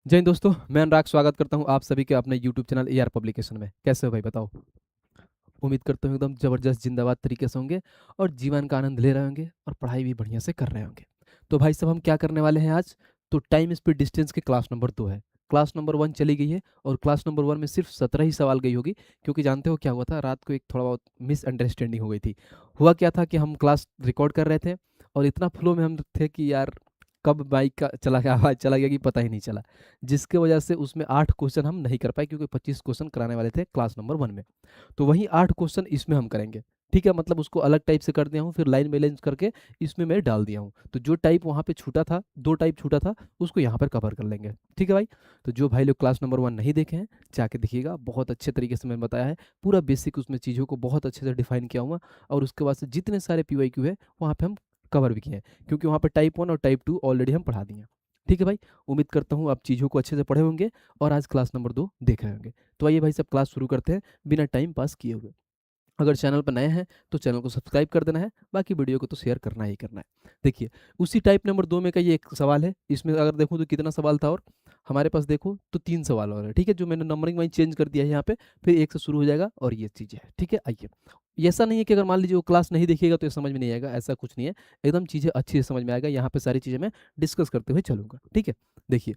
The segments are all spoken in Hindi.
जय हिंद दोस्तों, मैं अनुराग स्वागत करता हूं आप सभी के अपने YouTube चैनल AR पब्लिकेशन में। कैसे हो भाई बताओ। उम्मीद करता हूं एकदम ज़बरदस्त जिंदाबाद तरीके से होंगे और जीवन का आनंद ले रहे होंगे और पढ़ाई भी बढ़िया से कर रहे होंगे। तो भाई सब हम क्या करने वाले हैं आज। तो टाइम स्पीड डिस्टेंस के क्लास नंबर 2 है। क्लास नंबर 1 चली गई है और क्लास नंबर 1 में सिर्फ 17 ही सवाल गई होगी, क्योंकि जानते हो क्या हुआ था, रात को एक थोड़ा बहुत मिसअंडरस्टैंडिंग हो गई थी। हुआ क्या था कि हम क्लास रिकॉर्ड कर रहे थे और इतना फ्लो में हम थे कि यार कब माइक का चला गया, आवाज़ चला गया कि पता ही नहीं चला, जिसके वजह से उसमें 8 क्वेश्चन हम नहीं कर पाए, क्योंकि 25 क्वेश्चन कराने वाले थे क्लास नंबर 1 में। तो वहीं 8 क्वेश्चन इसमें हम करेंगे। ठीक है, मतलब उसको अलग टाइप से कर दिया हूँ, फिर लाइन बैलेंस करके इसमें मैं डाल दिया हूँ। तो जो टाइप वहाँ पे छूटा था, 2 टाइप छूटा था, उसको यहाँ पर कवर कर लेंगे। ठीक है भाई। तो जो भाई लोग क्लास नंबर 1 नहीं देखे हैं, जाके देखिएगा, बहुत अच्छे तरीके से मैंने बताया है। पूरा बेसिक उसमें चीज़ों को बहुत अच्छे से डिफाइन किया हुआ, और उसके बाद से जितने सारे PYQ है वहाँ पे हम कवर भी किए हैं, क्योंकि वहाँ पे टाइप 1 और टाइप 2 ऑलरेडी हम पढ़ा दिए हैं। ठीक है भाई। उम्मीद करता हूँ आप चीज़ों को अच्छे से पढ़े होंगे और आज क्लास नंबर 2 देख रहे होंगे। तो आइए भाई सब क्लास शुरू करते हैं बिना टाइम पास किए हुए। अगर चैनल पर नए हैं तो चैनल को सब्सक्राइब कर देना है, बाकी वीडियो को तो शेयर करना ही करना है। देखिए, उसी टाइप नंबर 2 में का ये एक सवाल है। इसमें अगर देखूँ तो कितना सवाल था, और हमारे पास देखो तो 3 सवाल और है। ठीक है, जो मैंने नंबरिंग वाइज चेंज कर दिया है यहाँ पे, फिर 1 से शुरू हो जाएगा और ये चीज़ें हैं। ठीक है, आइए। ये ऐसा नहीं है कि अगर मान लीजिए वो क्लास नहीं देखिएगा तो ये समझ में नहीं आएगा, ऐसा कुछ नहीं है। एकदम चीज़ें अच्छी से समझ में आएगा, यहाँ पे सारी चीज़ें मैं डिस्कस करते हुए चलूँगा। ठीक है, देखिए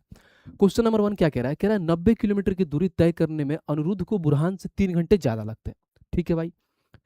क्वेश्चन नंबर 1 क्या कह रहा है। कह रहा है 90 किलोमीटर की दूरी तय करने में अनिरुद्ध को बुरहान से 3 घंटे ज़्यादा लगते हैं। ठीक है भाई।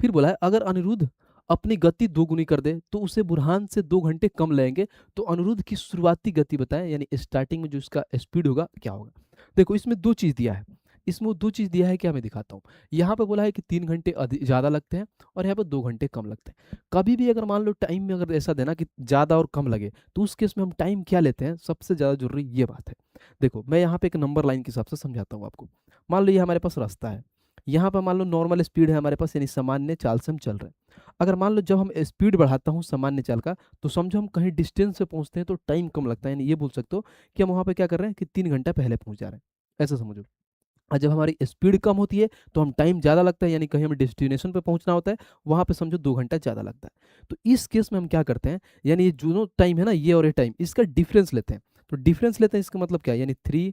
फिर बोला है अगर अनिरुद्ध अपनी गति दोगुनी कर दे तो उसे बुरहान से 2 घंटे कम लगेंगे, तो अनिरुद्ध की शुरुआती गति बताएं, यानी स्टार्टिंग में जो इसका स्पीड होगा क्या होगा। देखो इसमें 2 चीज़ दिया है। इसमें वो 2 चीज़ दिया है, क्या मैं दिखाता हूँ। यहाँ पे बोला है कि 3 घंटे ज़्यादा लगते हैं और यहाँ पे 2 घंटे कम लगते हैं। कभी भी अगर मान लो टाइम में अगर ऐसा देना कि ज़्यादा और कम लगे, तो उस केस में हम टाइम क्या लेते हैं, सबसे ज़्यादा ज़रूरी ये बात है। देखो मैं यहाँ पे एक नंबर लाइन के हिसाब से समझाता हूँ आपको। मान लो ये हमारे पास रास्ता है, यहाँ पर मान लो नॉर्मल स्पीड है हमारे पास, यानी सामान्य चाल से हम चल रहे हैं। अगर मान लो जब हम स्पीड बढ़ाता हूँ सामान्य चाल का, तो समझो हम कहीं डिस्टेंस पे पहुँचते हैं तो टाइम कम लगता है, यानी ये बोल सकते हो कि हम वहाँ पे क्या कर रहे हैं कि 3 घंटा पहले पहुँच जा रहे हैं, ऐसा समझो। और जब हमारी स्पीड कम होती है तो हम टाइम ज़्यादा लगता है, यानी कहीं हमें डेस्टिनेशन पे पहुंचना होता है, वहाँ पे समझो 2 घंटा ज़्यादा लगता है। तो इस केस में हम क्या करते हैं, यानी ये दोनों टाइम है ना, ये और ये टाइम, इसका डिफरेंस लेते हैं। तो डिफरेंस लेते हैं, इसका मतलब क्या है, यानी 3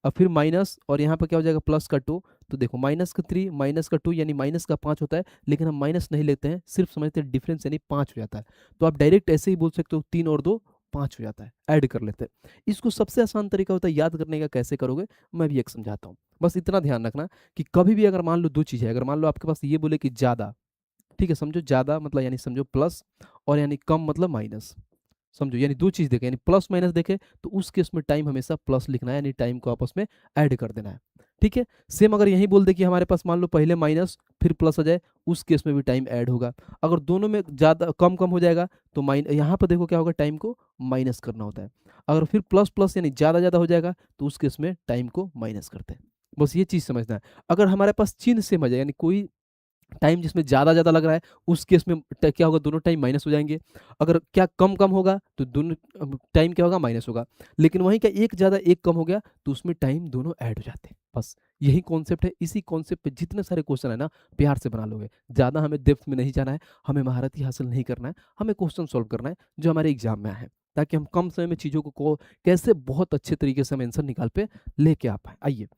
और फिर माइनस, और यहाँ पे क्या हो जाएगा प्लस का 2। तो देखो माइनस का 3 माइनस का 2 यानी माइनस का 5 होता है, लेकिन हम माइनस नहीं लेते हैं, सिर्फ समझते हैं डिफरेंस यानी 5 हो जाता है। तो आप डायरेक्ट ऐसे ही बोल सकते हो 3 और 2 5 हो जाता है, ऐड कर लेते हैं। इसको सबसे आसान तरीका होता है याद करने का, कैसे करोगे मैं भी एक समझाता हूँ। बस इतना ध्यान रखना कि कभी भी अगर मान लो 2 चीज़ है, अगर मान लो आपके पास ये बोले कि ज़्यादा, ठीक है, समझो ज़्यादा मतलब यानी समझो प्लस, और यानी कम मतलब माइनस। समझो यानी 2 चीज़ देखें, यानी प्लस माइनस देखें, तो उस केस में टाइम हमेशा प्लस लिखना है, यानी टाइम को आपस में ऐड कर देना है। ठीक है? सेम अगर यहीं बोल दे कि हमारे पास मान लो पहले माइनस फिर प्लस आ जाए, उस केस में भी टाइम ऐड होगा। अगर दोनों में ज़्यादा कम-कम हो जाएगा तो यहाँ पर देखो क्या होगा, टाइम को माइनस करना होता है। अगर फिर प्लस-प्लस यानी ज़्यादा-ज़्यादा हो जाएगा, तो उस केस में टाइम को माइनस करते हैं। बस ये चीज़ समझना है। अगर हमारे पास चिन्ह सेम आ जाए, यानी कोई टाइम जिसमें ज़्यादा-ज़्यादा लग रहा है, उस केस में क्या होगा, दोनों टाइम माइनस हो जाएँगे। अगर क्या कम-कम होगा तो दोनों टाइम क्या होगा, माइनस होगा। लेकिन वहीं क्या एक ज़्यादा एक कम हो गया तो उसमें टाइम दोनों ऐड हो जाते हैं। बस यही कॉन्सेप्ट है। इसी कॉन्सेप्ट पे जितने सारे क्वेश्चन है ना, प्यार से बना लोगे। ज़्यादा हमें डेप्थ में नहीं जाना है, हमें महारत ही हासिल नहीं करना है, हमें क्वेश्चन सॉल्व करना है जो हमारे एग्ज़ाम में आए, ताकि हम कम समय में चीज़ों को कैसे बहुत अच्छे तरीके से हम आंसर निकाल पे लेके आ पाएँ। आइए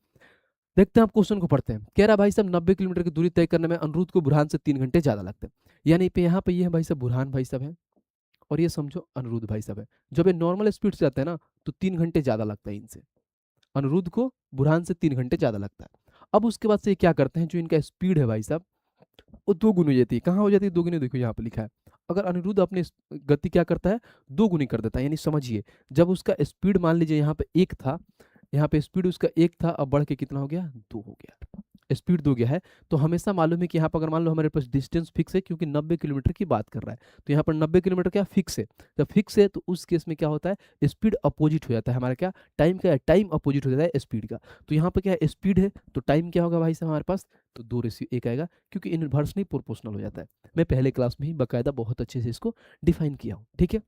देखते हैं, आप क्वेश्चन को पढ़ते हैं। कह रहा भाई साहब 90 किलोमीटर की दूरी तय करने में अनिरुद्ध को बुरहान से 3 घंटे ज़्यादा लगते हैं। यानी पे यहाँ पे ये है भाई साहब, बुरहान भाई साहब हैं और ये समझो अनिरुद्ध भाई साहब हैं। जब ये नॉर्मल स्पीड से जाते हैं ना तो 3 घंटे ज़्यादा लगता है इनसे। अनिरुद्ध को बुरहान से 3 घंटे ज़्यादा लगता है। अब उसके बाद से ये क्या करते हैं, जो इनका स्पीड है भाई साहब, वो 2 गुनी हो जाती है। कहाँ हो जाती है 2 गुनी, देखो यहाँ पे लिखा है। अगर अनिरुद्ध अपनी गति क्या करता है, 2 गुनी कर देता है। यानी समझिए, जब उसका स्पीड मान लीजिए यहाँ पे 1 था, यहाँ पे स्पीड उसका 1 था, अब बढ़ के कितना हो गया, 2 हो गया। स्पीड 2 गया है। तो हमेशा मालूम है कि यहाँ पर अगर मान लो हमारे पास डिस्टेंस फिक्स है, क्योंकि 90 किलोमीटर की बात कर रहा है, तो यहाँ पर 90 किलोमीटर क्या फिक्स है। जब फिक्स है तो उस केस में क्या होता है, स्पीड अपोजिट हो जाता है हमारा, क्या टाइम का टाइम अपोजिट हो जाता है स्पीड का। तो यहाँ पर क्या है, स्पीड है तो टाइम क्या होगा भाई साहब हमारे पास, तो 2:1 आएगा, क्योंकि इनवर्सली प्रोपोर्शनल हो जाता है। मैं पहले क्लास में ही बाकायदा बहुत अच्छे से इसको डिफाइन किया हूँ। ठीक है,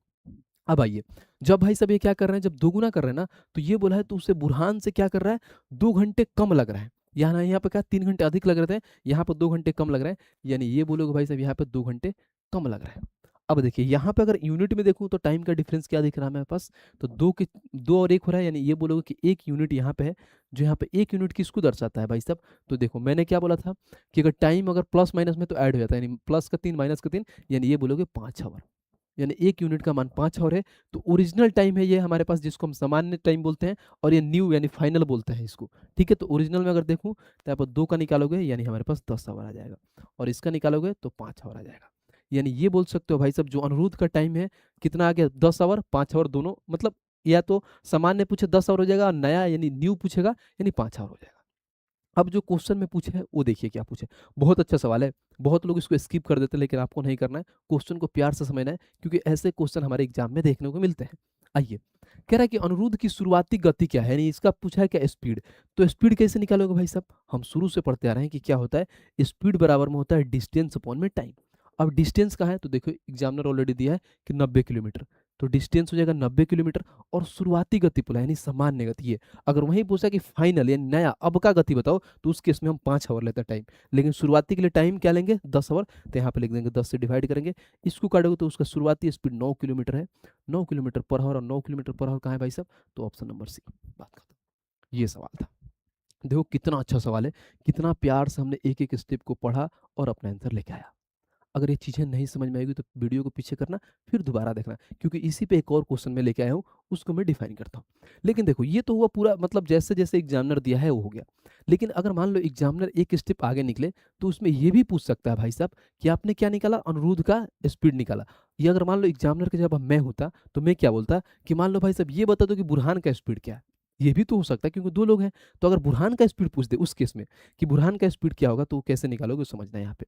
अब आइए, जब भाई साहब ये क्या कर रहे हैं, जब दोगुना कर रहे हैं ना, तो ये बोला है तो उसे बुरहान से क्या कर रहा है, 2 घंटे कम लग रहा है। यहाँ पे क्या 3 घंटे अधिक लग रहे थे, यहाँ पर 2 घंटे कम लग रहे हैं, यानी ये बोलोगे भाई साहब यहाँ पे 2 घंटे कम लग रहा है। अब देखिए यहाँ पे अगर यूनिट में देखूँ तो टाइम का डिफरेंस क्या दिख रहा है मेरे पास, तो दो और एक हो रहा है, यानी ये बोलोगे कि एक यूनिट यहाँ पे है, जो यहाँ पे एक यूनिट किसको दर्शाता है भाई साहब, तो देखो मैंने क्या बोला था कि अगर टाइम अगर प्लस माइनस में तो ऐड हो जाता है, यानी प्लस का 3 माइनस का 3, यानी ये बोलोगे 5 आवर, यानी एक यूनिट का मान 5 आवर है। तो ओरिजिनल टाइम है ये हमारे पास, जिसको हम सामान्य टाइम बोलते हैं, और ये न्यू यानी फाइनल बोलते हैं इसको। ठीक है, तो ओरिजिनल में अगर देखूँ तो यहाँ पर 2 का निकालोगे यानी हमारे पास 10 आवर आ जाएगा, और इसका निकालोगे तो 5 आवर आ जाएगा। यानी ये बोल सकते हो भाई साहब जो अनुरोध का टाइम है कितना आ गया, 10 आवर 5 आवर दोनों, मतलब या तो सामान्य पूछे 10 आवर हो जाएगा, और नया यानी न्यू पूछेगा यानी 5 आवर हो जाएगा। अब जो क्वेश्चन में पूछे है वो देखिए क्या पूछे, बहुत अच्छा सवाल है, बहुत लोग इसको स्किप कर देते हैं, लेकिन आपको नहीं करना है, क्वेश्चन को प्यार से समझना है, क्योंकि ऐसे क्वेश्चन हमारे एग्जाम में देखने को मिलते हैं। आइए, कह रहा है कि अनुरूध की शुरुआती गति क्या है, यानी इसका पूछा है क्या, स्पीड। तो स्पीड कैसे निकालोगे भाई साहब, हम शुरू से पढ़ते आ रहे हैं कि क्या होता है, स्पीड बराबर में होता है डिस्टेंस अपॉन में टाइम। अब डिस्टेंस कहाँ है, तो देखो एग्जामिनर ऑलरेडी दिया है कि 90 किलोमीटर, तो डिस्टेंस हो जाएगा 90 किलोमीटर, और शुरुआती गति बोला यानी सामान्य गति है। अगर वहीं पूछा कि फाइनल यानी नया अब का गति बताओ, तो उस केस में हम 5 आवर लेते हैं टाइम, लेकिन शुरुआती के लिए टाइम क्या लेंगे, 10 आवर, तो यहाँ पे लिख देंगे 10 से डिवाइड करेंगे, इसको काटोगे तो उसका शुरुआती स्पीड 9 किलोमीटर है, 9 किलोमीटर पर आवर, और 9 किलोमीटर पर आवर कहाँ है भाई साहब, तो ऑप्शन नंबर सी। बात खत्म, ये सवाल था। देखो कितना अच्छा सवाल है, कितना प्यार से हमने एक एक स्टेप को पढ़ा और अपना आंसर लेके आया। अगर ये चीज़ें नहीं समझ में आएगी तो वीडियो को पीछे करना, फिर दोबारा देखना, क्योंकि इसी पे एक और क्वेश्चन मैं लेके आया हूँ, उसको मैं डिफाइन करता हूँ। लेकिन देखो ये तो हुआ पूरा, मतलब जैसे जैसे एग्जामिनर दिया है वो हो गया, लेकिन अगर मान लो एग्जामिनर एक स्टेप आगे निकले तो उसमें ये भी पूछ सकता है भाई साहब कि आपने क्या निकाला, अनुरोध का स्पीड निकाला। ये अगर मान लो एग्जामिनर के जब मैं होता तो मैं क्या बोलता कि मान लो भाई साहब ये बता दो कि बुरहान का स्पीड क्या है। ये भी तो हो सकता है क्योंकि दो लोग हैं, तो अगर बुरहान का स्पीड पूछ दे उस केस में कि बुरहान का स्पीड क्या होगा, तो कैसे निकालोगे समझना है यहाँ पे।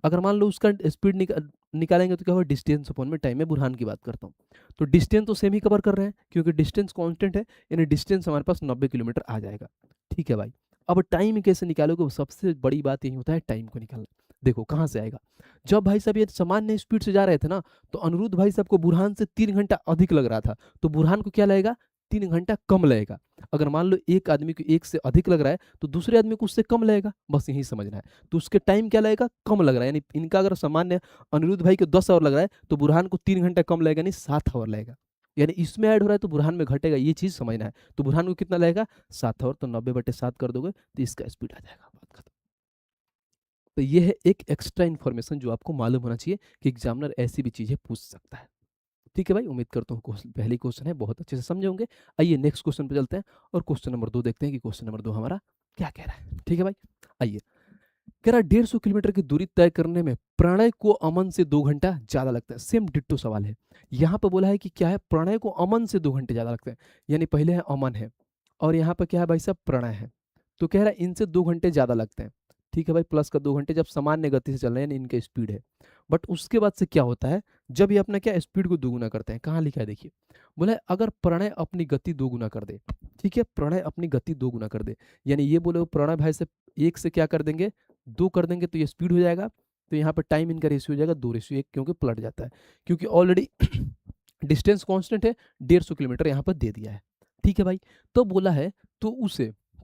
अगर मान लो उसका स्पीड निकालेंगे तो क्या होगा, डिस्टेंस अपॉन में टाइम, में बुरहान की बात करता हूँ, तो डिस्टेंस तो सेम ही कवर कर रहे हैं क्योंकि डिस्टेंस कांस्टेंट है, यानी डिस्टेंस हमारे पास 90 किलोमीटर आ जाएगा। ठीक है भाई, अब टाइम कैसे निकालोगे, सबसे बड़ी बात यही होता है टाइम को निकालना। देखो कहाँ से आएगा, जब भाई साहब ये सामान्य स्पीड से जा रहे थे ना, तो अनिरुद्ध भाई साहब को बुरहान से 3 घंटा अधिक लग रहा था, तो बुरहान को क्या लगेगा, 3 घंटा कम लगेगा। अगर मान लो एक आदमी को एक से अधिक लग रहा है तो दूसरे आदमी को उससे कम लगेगा, बस यही समझना है। तो उसके टाइम क्या लगेगा, कम लग रहा है, यानी इनका अगर सामान्य अनिरुद्ध भाई को 10 आवर लग रहा है तो बुरहान को 3 घंटा कम लगेगा, यानी 7 आवर लगेगा। यानी इसमें ऐड हो रहा है तो बुरहान में घटेगा, ये चीज समझना है। तो बुरहान को कितना लगेगा, 7 आवर, तो 90/7 कर दोगे तो इसका स्पीड आ जाएगा। बात खत्म। तो ये है एक एक्स्ट्रा इन्फॉर्मेशन जो आपको मालूम होना चाहिए कि एग्जामिनर ऐसी भी चीजें पूछ सकता है। ठीक है भाई, उम्मीद करता हूँ पहली क्वेश्चन है बहुत अच्छे से समझे होंगे। आइए नेक्स्ट क्वेश्चन पे चलते हैं और क्वेश्चन नंबर 2 देखते हैं कि क्वेश्चन नंबर 2 हमारा क्या कह रहा है। ठीक है भाई, आइए। कह रहा है 150 किलोमीटर की दूरी तय करने में प्रणय को अमन से 2 घंटा ज्यादा लगता है। सेम डिट्टो सवाल है, यहाँ पे बोला है कि क्या है, प्रणय को अमन से 2 घंटे ज्यादा लगते हैं, यानी पहले है अमन है और यहाँ पे क्या है भाई साहब, प्रणय है। तो कह रहा है इनसे 2 घंटे ज्यादा लगते हैं। ठीक है भाई, प्लस का 2 घंटे जब सामान्य गति से चल रहे हैं, यानी इनका स्पीड है। बट उसके बाद से क्या होता है, जब ये अपना क्या स्पीड को दोगुना करते हैं, कहाँ लिखा है देखिए, बोला है अगर प्रणय अपनी गति दोगुना कर दे। ठीक है, प्रणय अपनी गति दोगुना कर दे, यानी ये बोले प्रणय भाई से एक से क्या कर देंगे, 2 कर देंगे तो ये स्पीड हो जाएगा। तो यहाँ पर टाइम इनका रेशियो हो जाएगा 2:1, क्योंकि पलट जाता है, क्योंकि ऑलरेडी डिस्टेंस कांस्टेंट है, 150 किलोमीटर यहाँ पर दे दिया है। ठीक है भाई, तो बोला है तो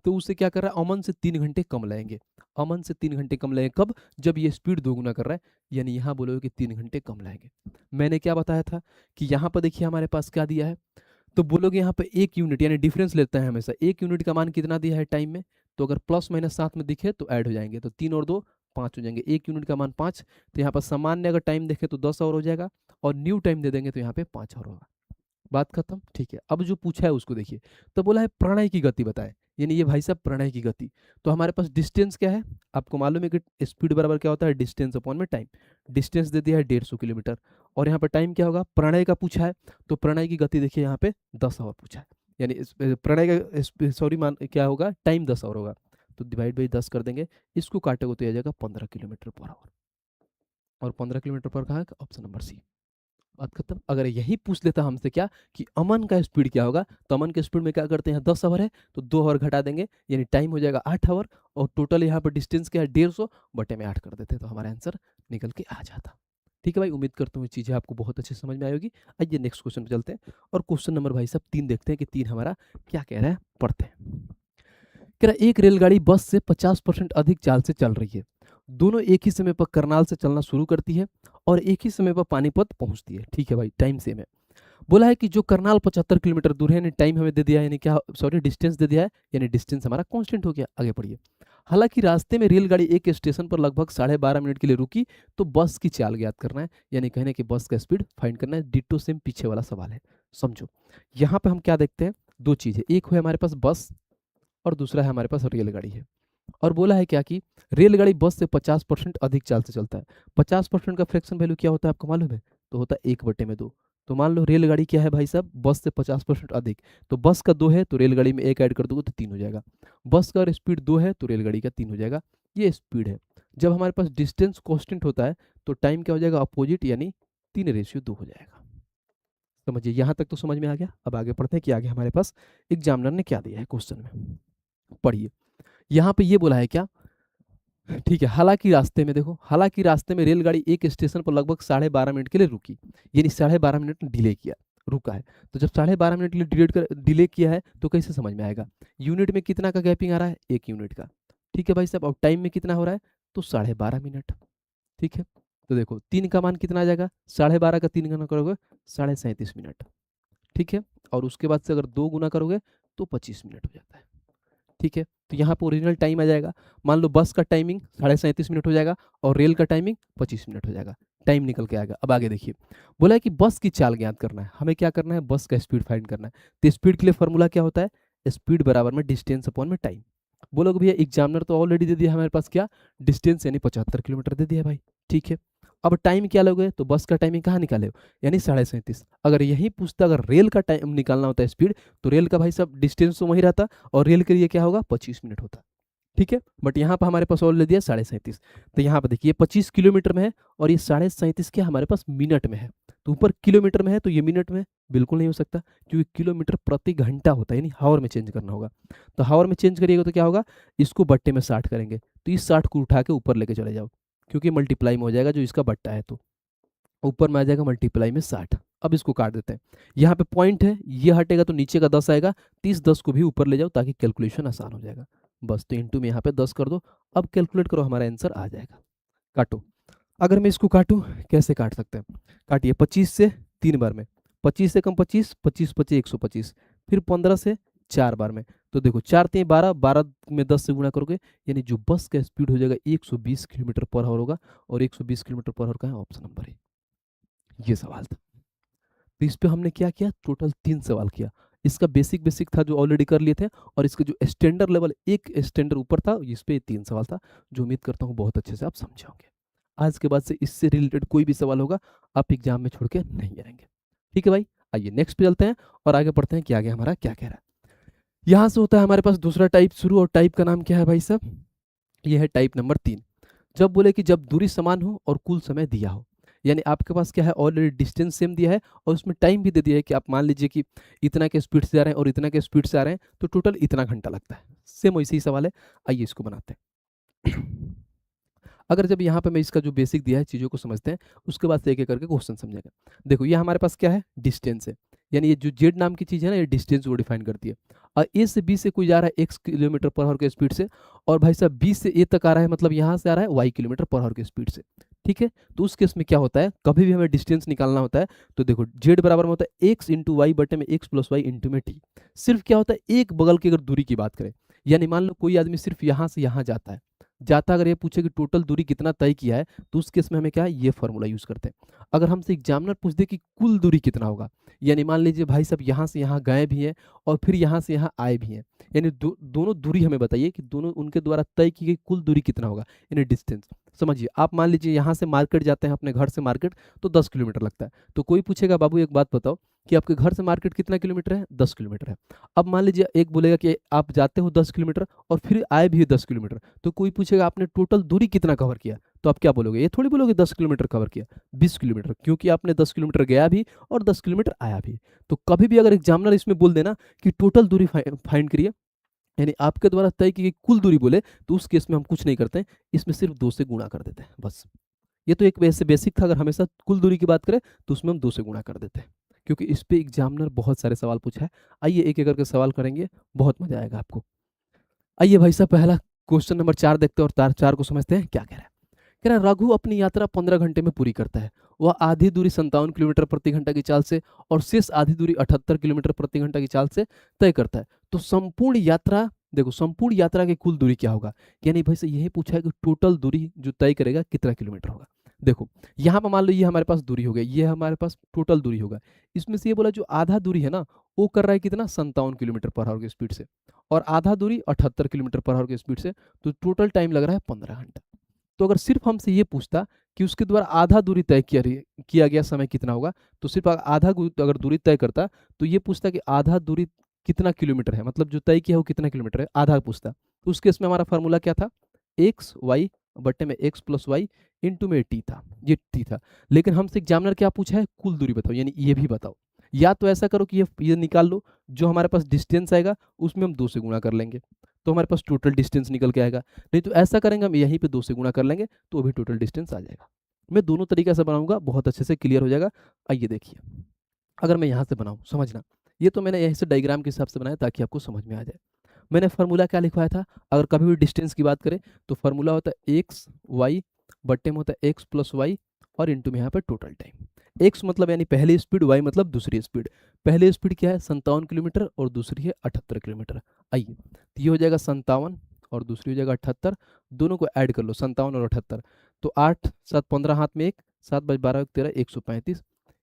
उसे क्या कर रहा है, अमन से 3 घंटे कम लगेंगे। अमन से 3 घंटे कम लगेंगे कब, जब ये स्पीड दोगुना कर रहा है, यानी यहाँ बोलोगे कि 3 घंटे कम लगेंगे। मैंने क्या बताया था कि यहाँ पर देखिए हमारे पास क्या दिया है, तो बोलोगे यहाँ पे 1 यूनिट यानी डिफरेंस लेता है हमेशा, 1 यूनिट का मान कितना दिया है टाइम में, तो अगर प्लस माइनस साथ में दिखे तो ऐड हो जाएंगे, तो 3 और 2 5 हो जाएंगे, 1 यूनिट का मान 5। तो यहाँ पर सामान्य अगर टाइम देखे तो 10 आवर हो जाएगा, और न्यू टाइम दे देंगे तो यहाँ पे 5 आवर होगा। बात खत्म। ठीक है, अब जो पूछा है उसको देखिए, तो बोला है प्रणय की गति बताए, यानी ये भाई साहब प्रणय की गति। तो हमारे पास डिस्टेंस क्या है, आपको मालूम है कि स्पीड बराबर क्या होता है, डिस्टेंस अपॉन में टाइम। डिस्टेंस दे दिया है 150 किलोमीटर, और यहाँ पर टाइम क्या होगा, प्रणय का पूछा है, तो प्रणय की गति देखिए यहाँ पे 10 आवर पूछा है, यानी प्रणय का सॉरी मान क्या होगा, टाइम 10 आवर होगा, तो डिवाइड बाई 10 कर देंगे, इसको काटेगा तो आ जाएगा 15 किलोमीटर पर आवर, और 15 किलोमीटर पर कहाँ है, ऑप्शन नंबर सी। बात खत्म। अगर यही पूछ लेता हमसे क्या कि अमन का स्पीड क्या होगा, तो अमन के स्पीड में क्या करते हैं, 10 आवर है तो 2 आवर घटा देंगे, यानी टाइम हो जाएगा 8 आवर, और टोटल यहाँ पर डिस्टेंस क्या है 150, बटे में 8 कर देते तो हमारा आंसर निकल के आ जाता। ठीक है भाई, उम्मीद करता हूँ ये चीज़ें आपको बहुत अच्छे से समझ में आई होगी। आइए नेक्स्ट क्वेश्चन पे चलते हैं और क्वेश्चन नंबर भाई साहब 3 देखते हैं कि 3 हमारा क्या कह रहा है, पढ़ते हैं। कह रहा है एक रेलगाड़ी बस से 50% अधिक चाल से चल रही है, दोनों एक ही समय पर करनाल से चलना शुरू करती है और एक ही समय पर पानीपत पहुंचती है। ठीक है भाई, टाइम सेम है। बोला है कि जो करनाल 75 किलोमीटर दूर है, यानी टाइम हमें दे दिया है, यानी क्या, सॉरी डिस्टेंस दे दिया है, यानी डिस्टेंस हमारा कांस्टेंट हो गया। आगे पढ़िए। हालांकि रास्ते में रेलगाड़ी एक स्टेशन पर लगभग 12.5 मिनट के लिए रुकी, तो बस की चाल ज्ञात करना है, यानी कहने कि बस का स्पीड फाइंड करना है। डिट्टो सेम पीछे वाला सवाल है, समझो। यहाँ पे हम क्या देखते हैं, दो चीज है, एक है हमारे पास बस और दूसरा है हमारे पास रेलगाड़ी है। और बोला है क्या कि रेलगाड़ी बस से 50% अधिक चाल से चलता है। 50% का फ्रैक्शन वैल्यू क्या होता है आपको मालूम है? तो होता है 1/2। तो मान लो रेलगाड़ी क्या है भाई साहब, बस से 50% अधिक। तो बस का 2 है तो रेलगाड़ी में 1 ऐड कर दोगे तो 3 हो जाएगा। बस का स्पीड 2 है तो रेलगाड़ी का 3 हो जाएगा। ये स्पीड है। जब हमारे पास डिस्टेंस कांस्टेंट होता है तो टाइम क्या हो जाएगा, अपोजिट, यानी 3:2 हो जाएगा। समझिए, यहाँ तक तो समझ में आ गया। अब आगे पढ़ते हैं कि आगे हमारे पास एग्जामिनर ने क्या दिया है क्वेश्चन में। पढ़िए। यहाँ पे ये बोला है क्या, ठीक है, हालांकि रास्ते में, देखो, हालांकि रास्ते में रेलगाड़ी एक स्टेशन पर लगभग 12.5 मिनट के लिए रुकी, यानी 12.5 मिनट डिले किया, रुका है। तो जब 12.5 मिनट के लिए डिले किया है तो कैसे समझ में आएगा? यूनिट में कितना का गैपिंग आ रहा है? 1 यूनिट का। ठीक है भाई साहब, और टाइम में कितना हो रहा है? तो 12.5 मिनट। ठीक है, तो देखो 3 का मान कितना आ जाएगा, 12.5 का 3 गुना करोगे 37.5 मिनट। ठीक है, और उसके बाद से अगर 2 गुना करोगे तो 25 मिनट हो जाता है। ठीक है, तो यहाँ पर ओरिजिनल टाइम आ जाएगा। मान लो बस का टाइमिंग 37.5 मिनट हो जाएगा और रेल का टाइमिंग 25 मिनट हो जाएगा। टाइम निकल के आएगा। अब आगे देखिए, बोला है कि बस की चाल ज्ञात करना है। हमें क्या करना है, बस का स्पीड फाइंड करना है। तो स्पीड के लिए फॉर्मूला क्या होता है, स्पीड बराबर में डिस्टेंस अपॉन में टाइम। बोलोगे भैया एग्जामिनर तो ऑलरेडी दे दिया हमारे पास, क्या डिस्टेंस यानी 75 किलोमीटर दे दिया भाई। ठीक है, अब टाइम क्या लोगे, तो बस का टाइमिंग कहाँ निकाले हो, यानी 37.5। अगर यही पूछता अगर रेल का टाइम निकालना होता है स्पीड, तो रेल का भाई साहब डिस्टेंस तो वही रहता और रेल के लिए क्या होगा, 25 मिनट होता। ठीक है, बट यहाँ पर हमारे पास ऑलरेडी दिया 37.5। तो यहाँ पर देखिए 25 किलोमीटर में है और ये 37.5 क्या हमारे पास मिनट में है। तो ऊपर किलोमीटर में है तो ये मिनट में बिल्कुल नहीं हो सकता, क्योंकि किलोमीटर प्रति घंटा होता है, यानी हावर में चेंज करना होगा। तो हावर में चेंज करिएगा तो क्या होगा, इसको बट्टे में 60 करेंगे तो इस 60 को उठा के ऊपर लेके चले जाओ, क्योंकि मल्टीप्लाई में हो जाएगा, जो इसका बट्टा है तो ऊपर में आ जाएगा मल्टीप्लाई में 60। अब इसको काट देते हैं। यहाँ पे पॉइंट है, ये हटेगा तो नीचे का 10 आएगा। 30 को भी ऊपर ले जाओ ताकि कैलकुलेशन आसान हो जाएगा। बस, तो इंटू में यहाँ पे 10 कर दो। अब कैलकुलेट करो, हमारा आंसर आ जाएगा। काटो। अगर मैं इसको काटूं, कैसे काट सकते हैं, काटिए 25 से 3 बार में, 25 से कम 25, 25 25 125, फिर 15 से 4 बार में। तो देखो 4 3 12, 12 में 10 से गुणा करोगे, यानी जो बस का स्पीड हो जाएगा 120 किलोमीटर पर आवर होगा। और 120 किलोमीटर पर आवर का है ऑप्शन नंबर है। ये सवाल था। तो इस पे हमने क्या किया, टोटल 3 सवाल किया। इसका बेसिक बेसिक था जो ऑलरेडी कर लिए थे, और इसका जो स्टैंडर्ड लेवल एक स्टैंडर्ड ऊपर था, इस पे 3 सवाल था, जो उम्मीद करता हूँ बहुत अच्छे से आप समझे होंगे। आज के बाद से इससे रिलेटेड कोई भी सवाल होगा आप एग्जाम में छोड़ के नहीं आएंगे। ठीक है भाई, आइए नेक्स्ट पे चलते हैं और आगे पढ़ते हैं कि आगे हमारा क्या कह रहा है। यहाँ से होता है हमारे पास दूसरा टाइप शुरू, और टाइप का नाम क्या है भाई साहब, ये है टाइप नंबर 3। जब बोले कि जब दूरी समान हो और कुल समय दिया हो, यानी आपके पास क्या है, ऑलरेडी डिस्टेंस सेम दिया है और उसमें टाइम भी दे दिया है कि आप मान लीजिए कि इतना के स्पीड से जा रहे हैं और इतना के स्पीड से आ रहे हैं, तो टोटल इतना घंटा लगता है। सेम वैसे ही सवाल है, आइए इसको बनाते हैं। अगर जब यहाँ पे मैं इसका जो बेसिक दिया है चीज़ों को समझते हैं, उसके बाद से एक एक करके क्वेश्चन समझेगा। देखो ये हमारे पास क्या है, डिस्टेंस है, यानी ये जो जेड नाम की चीज़ है ना, ये डिस्टेंस को डिफाइन करती है। और ए से बी से कोई जा रहा है एक्स किलोमीटर पर आवर के स्पीड से, और भाई साहब बी से ए तक आ रहा है, मतलब यहाँ से आ रहा है वाई किलोमीटर पर आवर के स्पीड से। ठीक है, तो उस केस में क्या होता है, कभी भी हमें डिस्टेंस निकालना होता है तो देखो जेड बराबर में होता है एक्स इंटू वाई बटे में एक्स प्लस वाई इंटू में टी। सिर्फ क्या होता है, एक बगल की अगर दूरी की बात करें, यानी मान लो कोई आदमी सिर्फ यहाँ से यहाँ जाता है, अगर ये पूछे कि टोटल दूरी कितना तय किया है, तो उस केस में हमें क्या है, ये फॉर्मूला यूज करते हैं। अगर हमसे एग्जामिनर पूछ दे कि कुल दूरी कितना होगा, यानी मान लीजिए भाई साहब यहाँ से यहाँ गए भी हैं और फिर यहाँ से यहाँ आए भी हैं, यानी दोनों दूरी हमें बताइए कि दोनों उनके द्वारा तय की गई कुल दूरी कितना होगा, यानी डिस्टेंस। समझिए, आप मान लीजिए यहाँ से मार्केट जाते हैं, अपने घर से मार्केट तो 10 किलोमीटर लगता है, तो कोई पूछेगा बाबू एक बात बताओ कि आपके घर से मार्केट कितना किलोमीटर है, 10 किलोमीटर है। अब मान लीजिए एक बोलेगा कि आप जाते हो 10 किलोमीटर और फिर आए भी 10 किलोमीटर, तो कोई पूछेगा आपने टोटल दूरी कितना कवर किया, तो आप क्या बोलोगे, ये थोड़ी बोलोगे 10 किलोमीटर कवर किया, 20 किलोमीटर, क्योंकि आपने 10 किलोमीटर गया भी और 10 किलोमीटर आया भी। तो कभी भी अगर एग्जामिनर इसमें बोल देना कि टोटल दूरी फाइंड करिए, यानी आपके द्वारा तय की गई कुल दूरी बोले, तो उस केस में हम कुछ नहीं करते हैं, इसमें सिर्फ 2 से गुणा कर देते हैं बस। ये तो एक वैसे बेसिक था, अगर हमेशा कुल दूरी की बात करें तो उसमें हम 2 से गुणा कर देते हैं, क्योंकि इस पे एग्जामिनर बहुत सारे सवाल पूछा है। आइए एक एक करके सवाल करेंगे, बहुत मजा आएगा आपको। आइए भाई साहब, पहला क्वेश्चन नंबर 4 देखते हैं और 4 को समझते हैं क्या कह रहा है। कह रहा रघु अपनी यात्रा 15 घंटे में पूरी करता है। वह आधी दूरी 57 किलोमीटर प्रति घंटा की चाल से और शेष आधी दूरी 78 किलोमीटर प्रति घंटा की चाल से तय करता है। तो संपूर्ण यात्रा, देखो संपूर्ण यात्रा की कुल दूरी क्या होगा, यानी भाई से यही पूछा है कि टोटल दूरी जो तय करेगा कितना किलोमीटर होगा। देखो यहाँ पर मान लो ये हमारे पास दूरी हो गई, ये हमारे पास टोटल दूरी होगा। इसमें से ये बोला जो आधा दूरी है ना वो कर रहा है कितना, 57 किलोमीटर पर आवर की स्पीड से, और आधा दूरी 78 किलोमीटर पर आवर की स्पीड से, तो टोटल टाइम लग रहा है 15 घंटा। तो अगर सिर्फ हमसे ये पूछता कि उसके द्वारा आधा दूरी तय किया गया समय कितना होगा, तो सिर्फ आधा अगर दूरी तय करता तो ये पूछता कि आधा दूरी कितना किलोमीटर है, मतलब जो तय किया हो कितना किलोमीटर है, आधा पूछता। तो उस केस में हमारा फॉर्मूला क्या था, एक्स वाई बट्टे में एक्स प्लस वाई इंटू में टी था, ये टी था। लेकिन हमसे एग्जामिनर क्या पूछा है, कुल दूरी बताओ, यानी ये भी बताओ। या तो ऐसा करो कि ये निकाल लो, जो हमारे पास डिस्टेंस आएगा उसमें हम 2 से गुणा कर लेंगे तो हमारे पास टोटल डिस्टेंस निकल के आएगा। नहीं तो ऐसा करेंगे हम यहीं पे 2 से गुणा कर लेंगे तो वो भी टोटल डिस्टेंस आ जाएगा। मैं दोनों तरीके से बनाऊंगा, बहुत अच्छे से क्लियर हो जाएगा। आइए देखिए, अगर मैं यहाँ से बनाऊँ, समझना, ये तो मैंने यहीं से डायग्राम के हिसाब से बनाया ताकि आपको समझ में आ जाए। मैंने फार्मूला क्या लिखवाया था, अगर कभी भी डिस्टेंस की बात करें तो फार्मूला होता है एक्स वाई बट्टे में होता है एक्स प्लस वाई और इंटू में यहाँ पर टोटल टाइम। एक्स मतलब यानी पहली स्पीड, वाई मतलब दूसरी स्पीड। पहली स्पीड क्या है 57 किलोमीटर और दूसरी है 78 किलोमीटर। आइए तो ये हो जाएगा 57 और दूसरी हो जाएगा 78, दोनों को ऐड कर लो 57 और 78, तो 8 7 15 हाथ में 1, 7 × 12 13 135।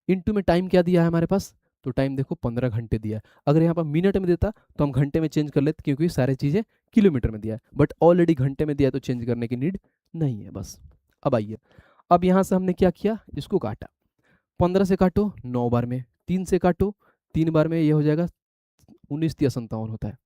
इंटू में टाइम क्या दिया है हमारे पास, तो टाइम देखो 15 घंटे दिया है। अगर यहाँ पर मिनट में देता तो हम घंटे में चेंज कर लेते क्योंकि सारी चीज़ें किलोमीटर में दिया है, बट ऑलरेडी घंटे में दिया है तो चेंज करने की नीड नहीं है बस। अब आइए, अब यहाँ से हमने क्या किया, इसको काटा, 15 से काटो 9 बार में, 3 से काटो 3 बार में, ये हो जाएगा 19 × 57 होता है।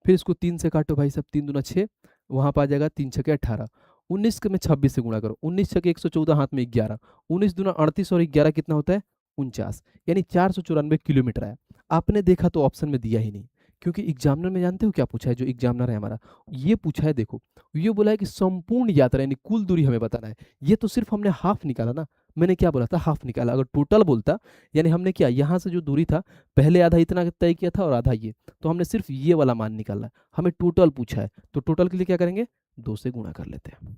फिर इसको 3 से काटो भाई साहब, 3 दूना 6, वहाँ पर आ जाएगा 3 छके 18, 19 के में 26 से गुणा करो, 19 छके 114 हाथ में 11, 19 दूना 38 और 11 कितना होता है 49, यानी 494 किलोमीटर है। आपने देखा तो ऑप्शन में दिया ही नहीं, क्योंकि एग्जामिनर में जानते हो क्या पूछा है, जो एग्जामिनर है हमारा ये पूछा है, देखो ये बोला है कि संपूर्ण यात्रा यानी कुल दूरी हमें बताना है। ये तो सिर्फ हमने हाफ निकाला ना, मैंने क्या बोला था हाफ निकाला, अगर टोटल बोलता यानी हमने क्या यहाँ से जो दूरी था पहले आधा इतना तय किया था और आधा ये, तो हमने सिर्फ ये वाला मान निकाला, हमें टोटल पूछा है तो टोटल के लिए क्या करेंगे 2 से गुणा कर लेते हैं।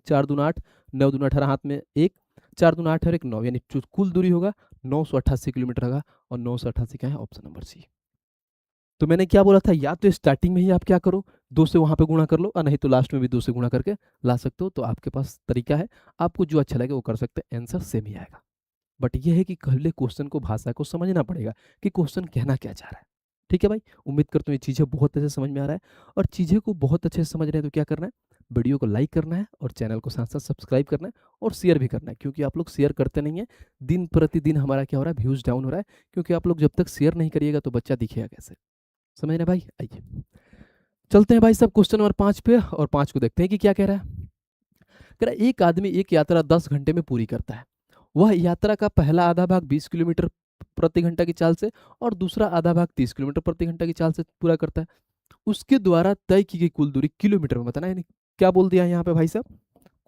4 दूना 8, 9 दूना 18 हाथ में 1, 4 दूना 8 और 1 9, यानी जो कुल दूरी होगा 988 किलोमीटर होगा, और 988 क्या है ऑप्शन नंबर सी। तो मैंने क्या बोला था, या तो स्टार्टिंग में ही आप क्या करो 2 से वहां पे गुणा कर लो, और नहीं तो लास्ट में भी 2 से गुणा करके ला सकते हो, तो आपके पास तरीका है, आपको जो अच्छा लगे वो कर सकते हैं, आंसर सेम ही आएगा। बट ये है कि पहले क्वेश्चन को, भाषा को समझना पड़ेगा कि क्वेश्चन कहना क्या चाह रहा है। ठीक है भाई, उम्मीद करता हूँ ये चीज़ें बहुत अच्छे से समझ में आ रहा है, और चीज़ें को बहुत अच्छे से समझ रहे हैं तो क्या करना है, वीडियो को लाइक करना है और चैनल को साथ साथ सब्सक्राइब करना है और शेयर भी करना है, क्योंकि आप लोग शेयर करते नहीं है। दिन प्रतिदिन हमारा क्या हो रहा है, व्यूज़ डाउन हो रहा है, क्योंकि आप लोग जब तक शेयर नहीं करिएगा तो बच्चा दिखेगा कैसे, समझ रहे भाई। आइए चलते हैं भाई साहब क्वेश्चन नंबर 5 पे, और 5 को देखते हैं कि क्या कह रहा है। कह रहा है एक आदमी एक यात्रा 10 घंटे में पूरी करता है। वह यात्रा का पहला आधा भाग 20 किलोमीटर प्रति घंटा की चाल से और दूसरा आधा भाग 30 किलोमीटर प्रति घंटा की चाल से पूरा करता है। उसके द्वारा तय की गई कुल दूरी किलोमीटर में बताना है, यानी क्या बोल दिया है यहाँ पे भाई साहब,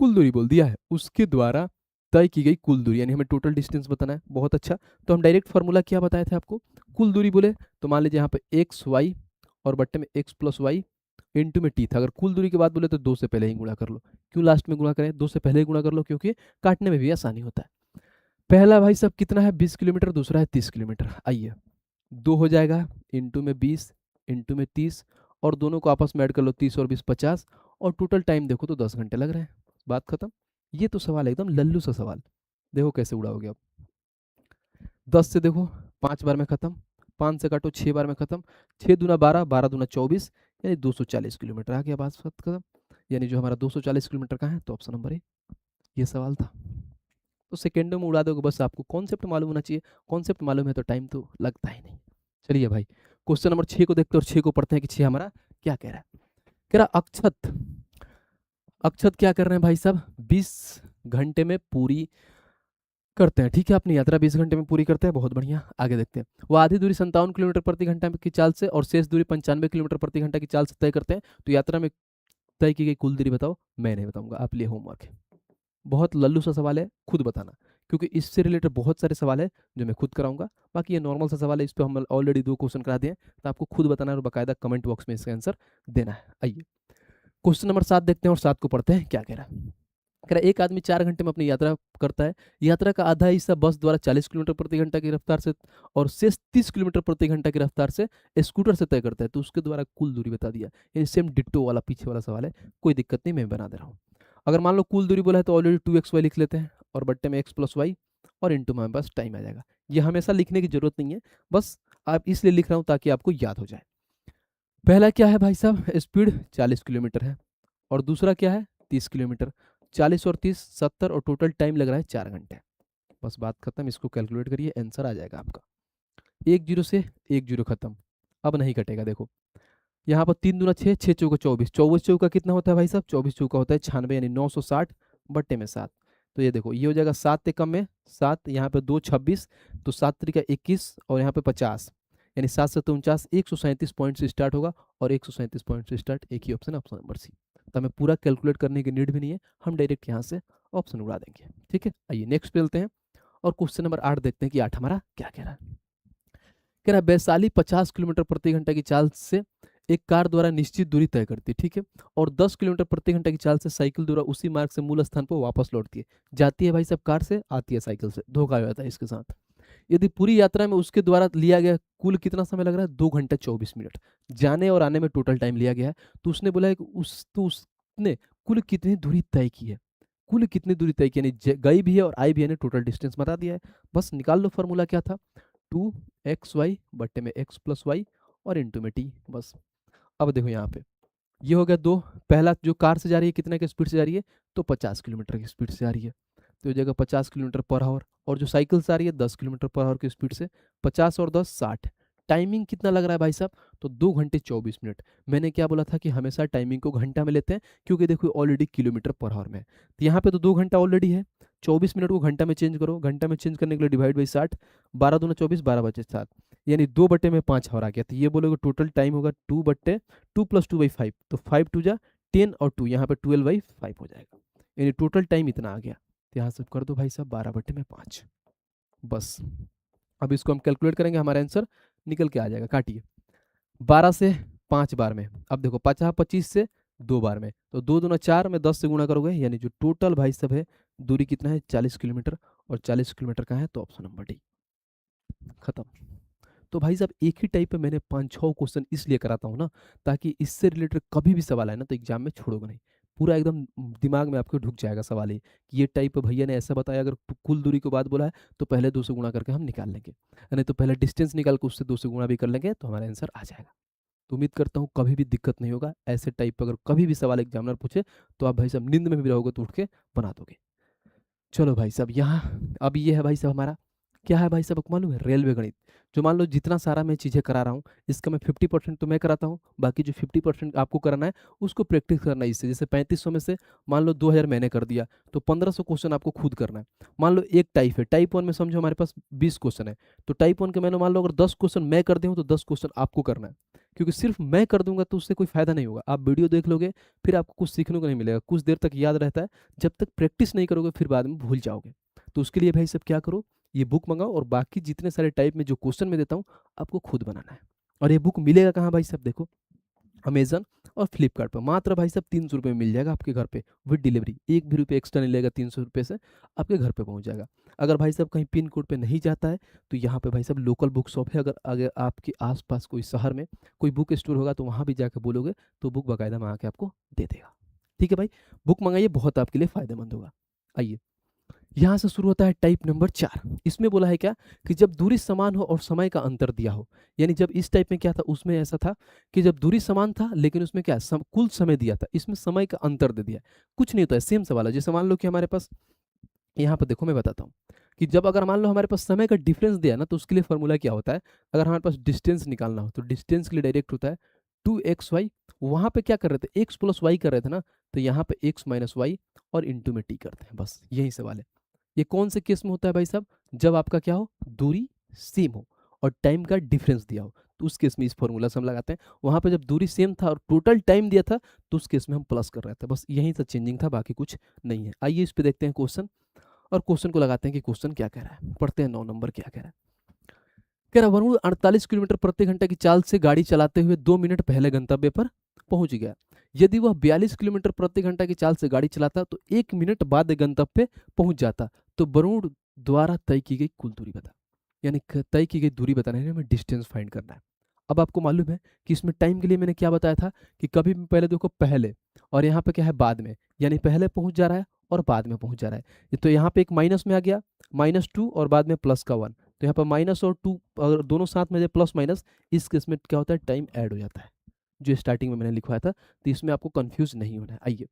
कुल दूरी बोल दिया है। उसके द्वारा तय की गई कुल दूरी यानी हमें टोटल डिस्टेंस बताना है। बहुत अच्छा, तो हम डायरेक्ट फार्मूला क्या बताए थे आपको, कुल दूरी बोले तो मान लीजिए यहाँ पे एक्स वाई और बट्टे में एक्स प्लस वाई इंटू में टी था। अगर कुल दूरी की बात बोले तो 2 से पहले ही गुणा कर लो। क्यों लास्ट में गुणा करें, 2 से पहले ही गुणा कर लो क्योंकि काटने में भी आसानी होता है। पहला भाई साहब कितना है 20 किलोमीटर, दूसरा है 30 किलोमीटर। आइए 2 हो जाएगा इंटू में 20 इंटू में 30, और दोनों को आपस में ऐड कर लो, 30 और 20 50, और टोटल टाइम देखो तो 10 घंटे लग रहे हैं। बात खत्म। ये तो सवाल है एकदम लल्लू सा सवाल, देखो कैसे उड़ाओगे आप। 10 से देखो 5 बार में खत्म, 5 से काटो 6 बार में खत्म, 6 दूना 12, 12 दूना 24, यानी 240 किलोमीटर आ गया, बात खत्म। यानी जो हमारा 240 किलोमीटर का है, तो ऑप्शन नंबर ए ये सवाल था। तो सेकेंडों में उड़ा दोगे, बस आपको कॉन्सेप्ट मालूम होना चाहिए। कॉन्सेप्ट मालूम है तो टाइम तो लगता ही नहीं। चलिए भाई क्वेश्चन नंबर 6 को देखते हैं और 6 को पढ़ते हैं कि 6 हमारा क्या कह रहा है। कह रहा अक्षत, अक्षत क्या कर रहे हैं भाई साहब, 20 घंटे में पूरी करते हैं। ठीक है, अपनी यात्रा 20 घंटे में पूरी करते हैं, बहुत बढ़िया। आगे देखते हैं, वो आधी दूरी 57 किलोमीटर प्रति घंटा की चाल से और शेष दूरी 95 किलोमीटर प्रति घंटा की चाल से तय करते हैं। तो यात्रा में तय की गई कुल दूरी बताओ। मैं नहीं बताऊंगा, आप लिए होमवर्क है। बहुत लल्लू सा सवाल है, खुद बताना, क्योंकि इससे रिलेटेड बहुत सारे सवाल है जो मैं खुद कराऊंगा। बाकी ये नॉर्मल सा सवाल है, इस पर हम ऑलरेडी 2 क्वेश्चन करा दिए, तो आपको खुद बताना है और बाकायदा कमेंट बॉक्स में इसका आंसर देना है। आइए क्वेश्चन नंबर 7 देखते हैं और 7 को पढ़ते हैं क्या कह रहा है। कह रहा है एक आदमी 4 घंटे में अपनी यात्रा करता है, यात्रा का आधा हिस्सा बस द्वारा 40 किलोमीटर प्रति घंटा की रफ्तार से और शेष 30 किलोमीटर प्रति घंटा की रफ्तार से स्कूटर से तय करता है, तो उसके द्वारा कुल दूरी बता दिया। ये सेम डिट्टो वाला पीछे वाला सवाल है, कोई दिक्कत नहीं, मैं बना दे रहा हूँ। अगर मान लो कुल दूरी बोला है तो ऑलरेडी 2xy लिख लेते हैं और बट्टे में x प्लस वाई और इंटू में हमारे पास टाइम आ जाएगा। ये हमेशा लिखने की जरूरत नहीं है, बस आप इसलिए लिख रहा हूँ ताकि आपको याद हो जाए। पहला क्या है भाई साहब, स्पीड 40 किलोमीटर है और दूसरा क्या है 30 किलोमीटर। 40 और 30 70 और टोटल टाइम लग रहा है 4 घंटे। बस बात खत्म, इसको कैलकुलेट करिए, आंसर आ जाएगा आपका। 1 0 से 1 0 खत्म, अब नहीं कटेगा। देखो यहाँ पर 3 दूना 6, 6 चौका 24, 24 चौका कितना होता है भाई साहब, 24 चौका होता है 96, यानी 960 बट्टे में 7। तो ये देखो ये हो जाएगा 7 से कम में 7, यहाँ पे 2 26, तो 7 तरीका 21 और यहाँ पे 50, यानी 7 से 49, 137 पॉइंट से स्टार्ट होगा और 137 पॉइंट से स्टार्ट एक ही ऑप्शन, ऑप्शन नंबर सी। तो हमें पूरा कैलकुलेट करने की नीड भी नहीं है, हम डायरेक्ट यहाँ से ऑप्शन उड़ा देंगे। ठीक है, आइए नेक्स्ट पे चलते हैं और क्वेश्चन नंबर 8 देखते हैं कि 8 हमारा क्या कह रहा है। कह रहा है वैशाली 50 किलोमीटर प्रति घंटा की चाल से एक कार द्वारा निश्चित दूरी तय करती है, ठीक है, और 10 किलोमीटर प्रति घंटा की चाल से साइकिल द्वारा उसी मार्ग से मूल स्थान पर वापस लौटती है। जाती है भाई साहब कार से, आती है साइकिल से, धोखा हो जाता है इसके साथ। यदि पूरी यात्रा में उसके द्वारा लिया गया कुल कितना समय लग रहा है, 2 घंटे 24 मिनट, जाने और आने में टोटल टाइम लिया गया है, तो उसने बोला है कि उसने कुल कितनी दूरी तय की है, कुल कितनी दूरी तय की, यानी गई भी है और आई भी है, टोटल डिस्टेंस बता दिया है। बस निकाल लो, फॉर्मूला क्या था, 2xy बट्टे में x प्लस वाई और इंटू में टी। बस अब देखो यहाँ पे ये हो गया दो, पहला जो कार से जा रही है कितने की स्पीड से जा रही है, तो 50 किलोमीटर की स्पीड से आ रही है, तो ये जगह 50 किलोमीटर पर आवर, और जो साइकिल से आ रही है 10 किलोमीटर पर आवर की स्पीड से, 50 और 10 60। टाइमिंग कितना लग रहा है भाई साहब, तो 2 घंटे 24 मिनट। मैंने क्या बोला था कि हमेशा टाइमिंग को घंटा में लेते हैं, क्योंकि देखो ऑलरेडी किलोमीटर पर आवर में है, तो यहाँ पे तो 2 घंटा ऑलरेडी है, 24 मिनट को घंटा में चेंज करो, घंटा में चेंज करने के लिए डिवाइड बाई 60, 12 दूना 24, 12 बचे 7, यानी 2 बटे में 5 आवर आ गया। तो ये बोलोगे टोटल टाइम होगा 2 बट्टे 2 प्लस 2 बाई 5, तो 5 2 जा 10 और 2 यहाँ पे 12 बाई 5 हो जाएगा, यानी टोटल टाइम इतना आ गया। तो यहाँ से कर दो भाई साहब 12 बटे में 5। बस अब इसको हम कैलकुलेट करेंगे, हमारा आंसर निकल के आ जाएगा। काटिए 12 से 5 बार में, अब देखो 50 25 से 2 बार में, तो 2 दूना 4 में 10 से गुणा करोगे, यानी जो टोटल भाई साहब है दूरी कितना है 40 किलोमीटर, और 40 किलोमीटर का है तो ऑप्शन नंबर डी। खत्म। तो भाई साहब एक ही टाइप पे मैंने 5-6 क्वेश्चन इसलिए कराता हूँ ना, ताकि इससे रिलेटेड कभी भी सवाल आए ना तो एग्जाम में छोड़ोगे नहीं, पूरा एकदम दिमाग में आपके ढुक जाएगा सवाल ही कि ये टाइप भैया ने ऐसा बताया, अगर कुल दूरी के बाद बोला है तो पहले 2 से गुणा करके हम निकाल लेंगे, नहीं तो पहले डिस्टेंस निकाल के उससे 2 से गुणा भी कर लेंगे, तो हमारा आंसर आ जाएगा। तो उम्मीद करता हूँ कभी भी दिक्कत नहीं होगा, ऐसे टाइप पर अगर कभी भी सवाल एग्जामिनर पूछे तो आप भाई साहब नींद में भी रहोगे तो उठ के बना दोगे। चलो भाई साहब यहाँ अब ये है भाई साहब हमारा क्या है भाई साहब, आपको मालूम है रेलवे गणित। जो मान लो जितना सारा मैं चीज़ें करा रहा हूँ इसका मैं 50% तो मैं कराता हूँ, बाकी जो 50% आपको कराना है उसको प्रैक्टिस करना है। इससे जैसे 3500 में से मान लो 2000 मैंने कर दिया, तो 1500 क्वेश्चन आपको खुद करना है। मान लो एक टाइप है, टाइप 1 में समझो हमारे पास 20 क्वेश्चन है, तो टाइप 1 के मैंने मान लो अगर 10 क्वेश्चन मैं कर दूँ तो 10 क्वेश्चन आपको करना है, क्योंकि सिर्फ मैं कर दूंगा तो उससे कोई फायदा नहीं होगा। आप वीडियो देख लोगे फिर आपको कुछ सीखने को नहीं मिलेगा, कुछ देर तक याद रहता है, जब तक प्रैक्टिस नहीं करोगे फिर बाद में भूल जाओगे। तो उसके लिए भाई सब क्या करो, ये बुक मंगाओ और बाकी जितने सारे टाइप में जो क्वेश्चन मैं देता हूँ आपको खुद बनाना है। और ये बुक मिलेगा कहाँ भाई साहब, देखो अमेजन और फ्लिपकार्ट पर मात्र भाई साहब 300 रुपये में मिल जाएगा आपके घर पे विद डिलीवरी, एक भी रुपये एक्स्ट्रा नहीं लेगा, 300 रुपये से आपके घर पे पहुंच जाएगा। अगर भाई साहब कहीं पिन कोड पे नहीं जाता है तो यहाँ पे भाई साहब लोकल बुक शॉप है, अगर अगर आपके आसपास कोई शहर में कोई बुक स्टोर होगा तो वहाँ भी जाकर बोलोगे तो बुक बाकायदा मंगा के आपको दे देगा। ठीक है भाई, बुक मंगाइए, बहुत आपके लिए फायदेमंद होगा। आइए यहाँ से शुरू होता है टाइप नंबर 4। इसमें बोला है क्या कि जब दूरी समान हो और समय का अंतर दिया हो, यानी जब इस टाइप में क्या था उसमें ऐसा था कि जब दूरी समान था लेकिन उसमें क्या कुल समय दिया था, इसमें समय का अंतर दे दिया, कुछ नहीं होता है, सेम सवाल है। जैसे मान लो कि हमारे पास यहाँ पर देखो मैं बताता हूँ कि जब अगर मान लो हमारे पास समय का डिफरेंस दिया ना तो उसके लिए फॉर्मूला क्या होता है, अगर हमारे पास डिस्टेंस निकालना हो तो डिस्टेंस के लिए डायरेक्ट होता है 2xy, वहाँ पे क्या कर रहे थे x प्लस वाई कर रहे थे ना, तो यहाँ पे x माइनस वाई और इंटू में टी करते हैं, बस यही सवाल है। ये कौन से केस में होता है भाई साहब, जब आपका क्या हो दूरी सेम हो और टाइम का डिफरेंस दिया हो, तो उस केस में इस फॉर्मूला से हम लगाते हैं। वहाँ पे जब दूरी सेम था और टोटल टाइम दिया था तो उस केस में हम प्लस कर रहे थे, बस यही सा चेंजिंग था, बाकी कुछ नहीं है। आइए इस पे देखते हैं क्वेश्चन और क्वेश्चन को लगाते हैं कि क्वेश्चन क्या कह रहा है, पढ़ते हैं 9 नंबर क्या कह रहा है। कह रहा वरुण 48 किलोमीटर प्रति घंटा की चाल से गाड़ी चलाते हुए 2 मिनट पहले गंतव्य पर पहुंच गया। यदि वह 42 किलोमीटर प्रति घंटा की चाल से गाड़ी चलाता तो 1 मिनट बाद गंतव्य पे पहुंच जाता। तो वरुण द्वारा तय की गई कुल दूरी बता। यानी तय की गई दूरी बताना है, हमें डिस्टेंस फाइंड करना है। अब आपको मालूम है कि इसमें टाइम के लिए मैंने क्या बताया था कि कभी भी पहले देखो पहले, और यहाँ पे क्या है बाद में, यानी पहले पहुंच जा रहा है और बाद में पहुंच जा रहा है। तो यहाँ पे एक माइनस में आ गया, -2 और बाद में प्लस का 1, तो यहाँ पर माइनस और 2 अगर दोनों साथ में जाए प्लस माइनस, इस केस में क्या होता है, टाइम ऐड हो जाता है, जो स्टार्टिंग में मैंने लिखवाया था। तो इसमें आपको कंफ्यूज नहीं होना है। आइए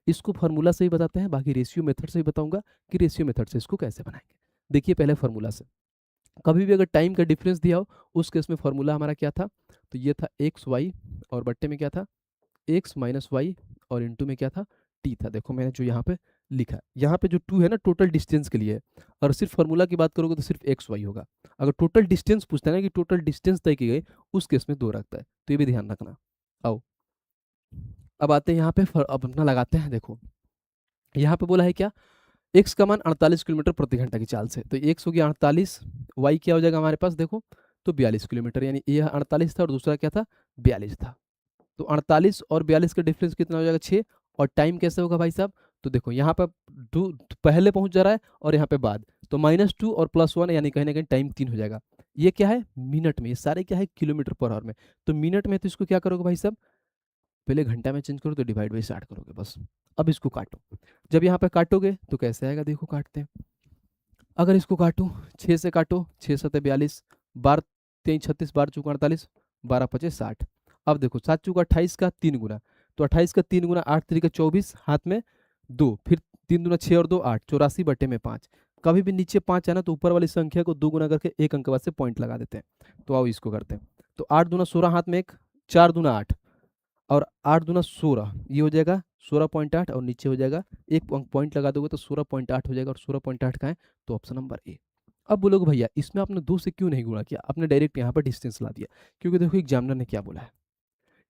इसको फार्मूला से ही बताते हैं, बाकी रेशियो मेथड से ही बताऊंगा कि रेशियो मेथड से इसको कैसे बनाएंगे। देखिए पहले फार्मूला से, कभी भी अगर टाइम का डिफरेंस दिया हो उस केस में फार्मूला हमारा क्या था, तो ये था एक्स वाई और बट्टे में क्या था एक्स माइनस वाई और इंटू में क्या था टी था। देखो मैंने जो यहाँ पे लिखा है, यहाँ पे जो 2 है ना टोटल डिस्टेंस के लिए है, और सिर्फ फार्मूला की बात करोगे तो सिर्फ एक्स वाई होगा। अगर टोटल डिस्टेंस पूछता है ना कि टोटल डिस्टेंस तय की गई, उस केस में 2 रखता है, तो ये भी ध्यान रखना। आओ अब आते हैं यहाँ पे, अब अपना लगाते हैं। देखो यहाँ पे बोला है क्या, एक्स का मान 48 किलोमीटर प्रति घंटा की चाल से, तो एक्स हो गया 48, वाई क्या हो जाएगा हमारे पास देखो, तो 42 किलोमीटर, यानी ये 48 था और दूसरा क्या था 42 था। तो 48 और 42 का डिफरेंस कितना हो जाएगा 6, और टाइम कैसे होगा भाई साहब, तो देखो यहाँ पर पहले पहुंच जा रहा है और यहाँ पे बाद, तो -2 और +1 यानी कहीं ना कहीं टाइम 3 हो जाएगा। ये क्या है मिनट में, ये सारे क्या है किलोमीटर पर आवर में, तो मिनट में तो इसको क्या करोगे भाई साहब, पहले घंटा में चेंज करो तो डिवाइड बाई 60 करोगे बस। अब इसको काटो, जब यहाँ पे काटोगे तो कैसे आएगा, देखो काटते हैं। अगर इसको काटो 6 से काटो, 6 7 42, 12 3 36, 12 चौका 48, 12 5 60। अब देखो 7 चौका 28 का 3 गुना, तो 28 का 3 गुना 8 3 का 24, हाथ में 2, फिर 3 दूना 6 और 2 8, 84 बटे में 5। कभी भी नीचे 5 है ना तो ऊपर वाली संख्या को 2 गुना करके एक अंक बाद से पॉइंट लगा देते हैं। तो आओ इसको करते हैं, तो 8 दूना 16, हाथ में 1, 4 दूना 8 और 8 दूना 16, ये हो जाएगा 16.8 और नीचे हो जाएगा एक पॉइंट लगा दोगे तो 16.8 हो जाएगा, और 16.8 का है तो ऑप्शन नंबर ए। अब बोलोगे भैया इसमें आपने 2 से क्यों नहीं गुणा किया, आपने डायरेक्ट यहाँ पर डिस्टेंस ला दिया, क्योंकि देखो एग्जामिनर ने क्या बोला है,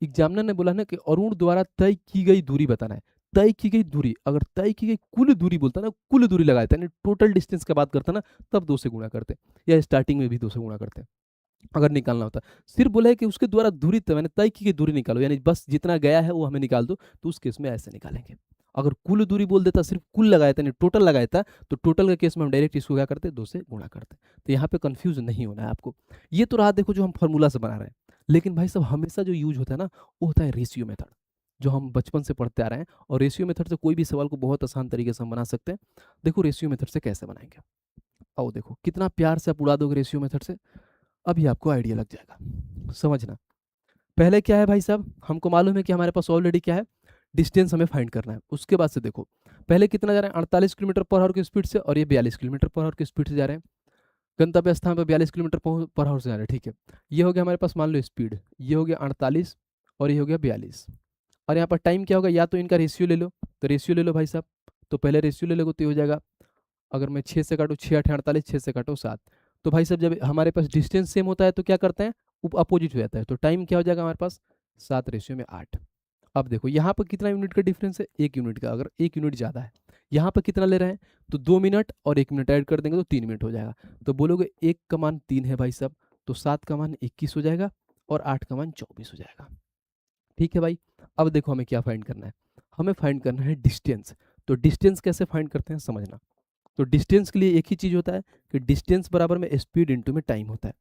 एग्जामिनर ने बोला ना कि अरुण द्वारा तय की गई दूरी बताना है। तय की गई दूरी, अगर तय की गई कुल दूरी बोलता ना, कुल दूरी लगाया था, टोटल डिस्टेंस की बात करता ना, तब 2 से गुणा करते, या स्टार्टिंग में भी 2 से गुणा करते अगर निकालना होता। सिर्फ बोला है कि उसके द्वारा दूरी मैंने तय की गई दूरी निकालो, यानी बस जितना गया है वो हमें निकाल दो, तो उस केस में ऐसे निकालेंगे। अगर कुल दूरी बोल देता, सिर्फ कुल लगाया था, टोटल लगाया था, तो टोटल के केस में हम डायरेक्ट इसको क्या करते 2 से गुणा करते। तो यहाँ पे कंफ्यूज नहीं होना है आपको। ये तो रहा देखो जो हम फॉर्मूला से बना रहे हैं, लेकिन भाई साहब हमेशा जो यूज होता है ना वो होता है रेशियो मेथड, जो हम बचपन से पढ़ते आ रहे हैं, और रेशियो मेथड से कोई भी सवाल को बहुत आसान तरीके से हम बना सकते हैं। देखो रेशियो मेथड से कैसे बनाएंगे, आओ देखो कितना प्यार से आप उड़ा दोगे रेशियो मेथड से, अभी आपको आइडिया लग जाएगा। समझना पहले क्या है भाई साहब, हमको मालूम है कि हमारे पास ऑलरेडी क्या है डिस्टेंस हमें फाइंड करना है। उसके बाद से देखो पहले कितना जा रहे हैं 48 किलोमीटर पर आवर की स्पीड से, और ये 42 किलोमीटर पर आवर की स्पीड से जा रहे हैं। गंतव्य स्थान पर 42 किलोमीटर पर आवर से जा रहे हैं, ठीक है। ये हो गया हमारे पास मान लो स्पीड, ये हो गया 48 और ये हो गया 42, और यहाँ पर टाइम क्या होगा, या तो इनका रेशियो ले लो, तो रेशियो ले लो भाई साहब, तो पहले रेशियो ले लो तो ये हो जाएगा, अगर मैं 6 से काटूँ 6 8 48, 6 से काटो 7, तो भाई साहब जब हमारे पास डिस्टेंस सेम होता है तो क्या करते हैं अपोजिट हो जाता है, तो टाइम क्या हो जाएगा हमारे पास 7:8। अब देखो यहाँ पर कितना यूनिट का डिफरेंस है, 1 यूनिट का, अगर 1 यूनिट ज़्यादा है, यहाँ पर कितना ले रहे हैं तो 2 मिनट और 1 मिनट ऐड कर देंगे तो 3 मिनट हो जाएगा। तो बोलोगे 1 का मान 3 है भाई साहब, तो 7 का मान 21 हो जाएगा और 8 का मान 24 हो जाएगा। ठीक है भाई, अब देखो हमें क्या फाइंड करना है, हमें फाइंड करना है डिस्टेंस। तो डिस्टेंस कैसे फाइंड करते हैं समझना। तो डिस्टेंस के लिए एक ही चीज़ होता है कि डिस्टेंस बराबर में स्पीड इंटू में टाइम होता है।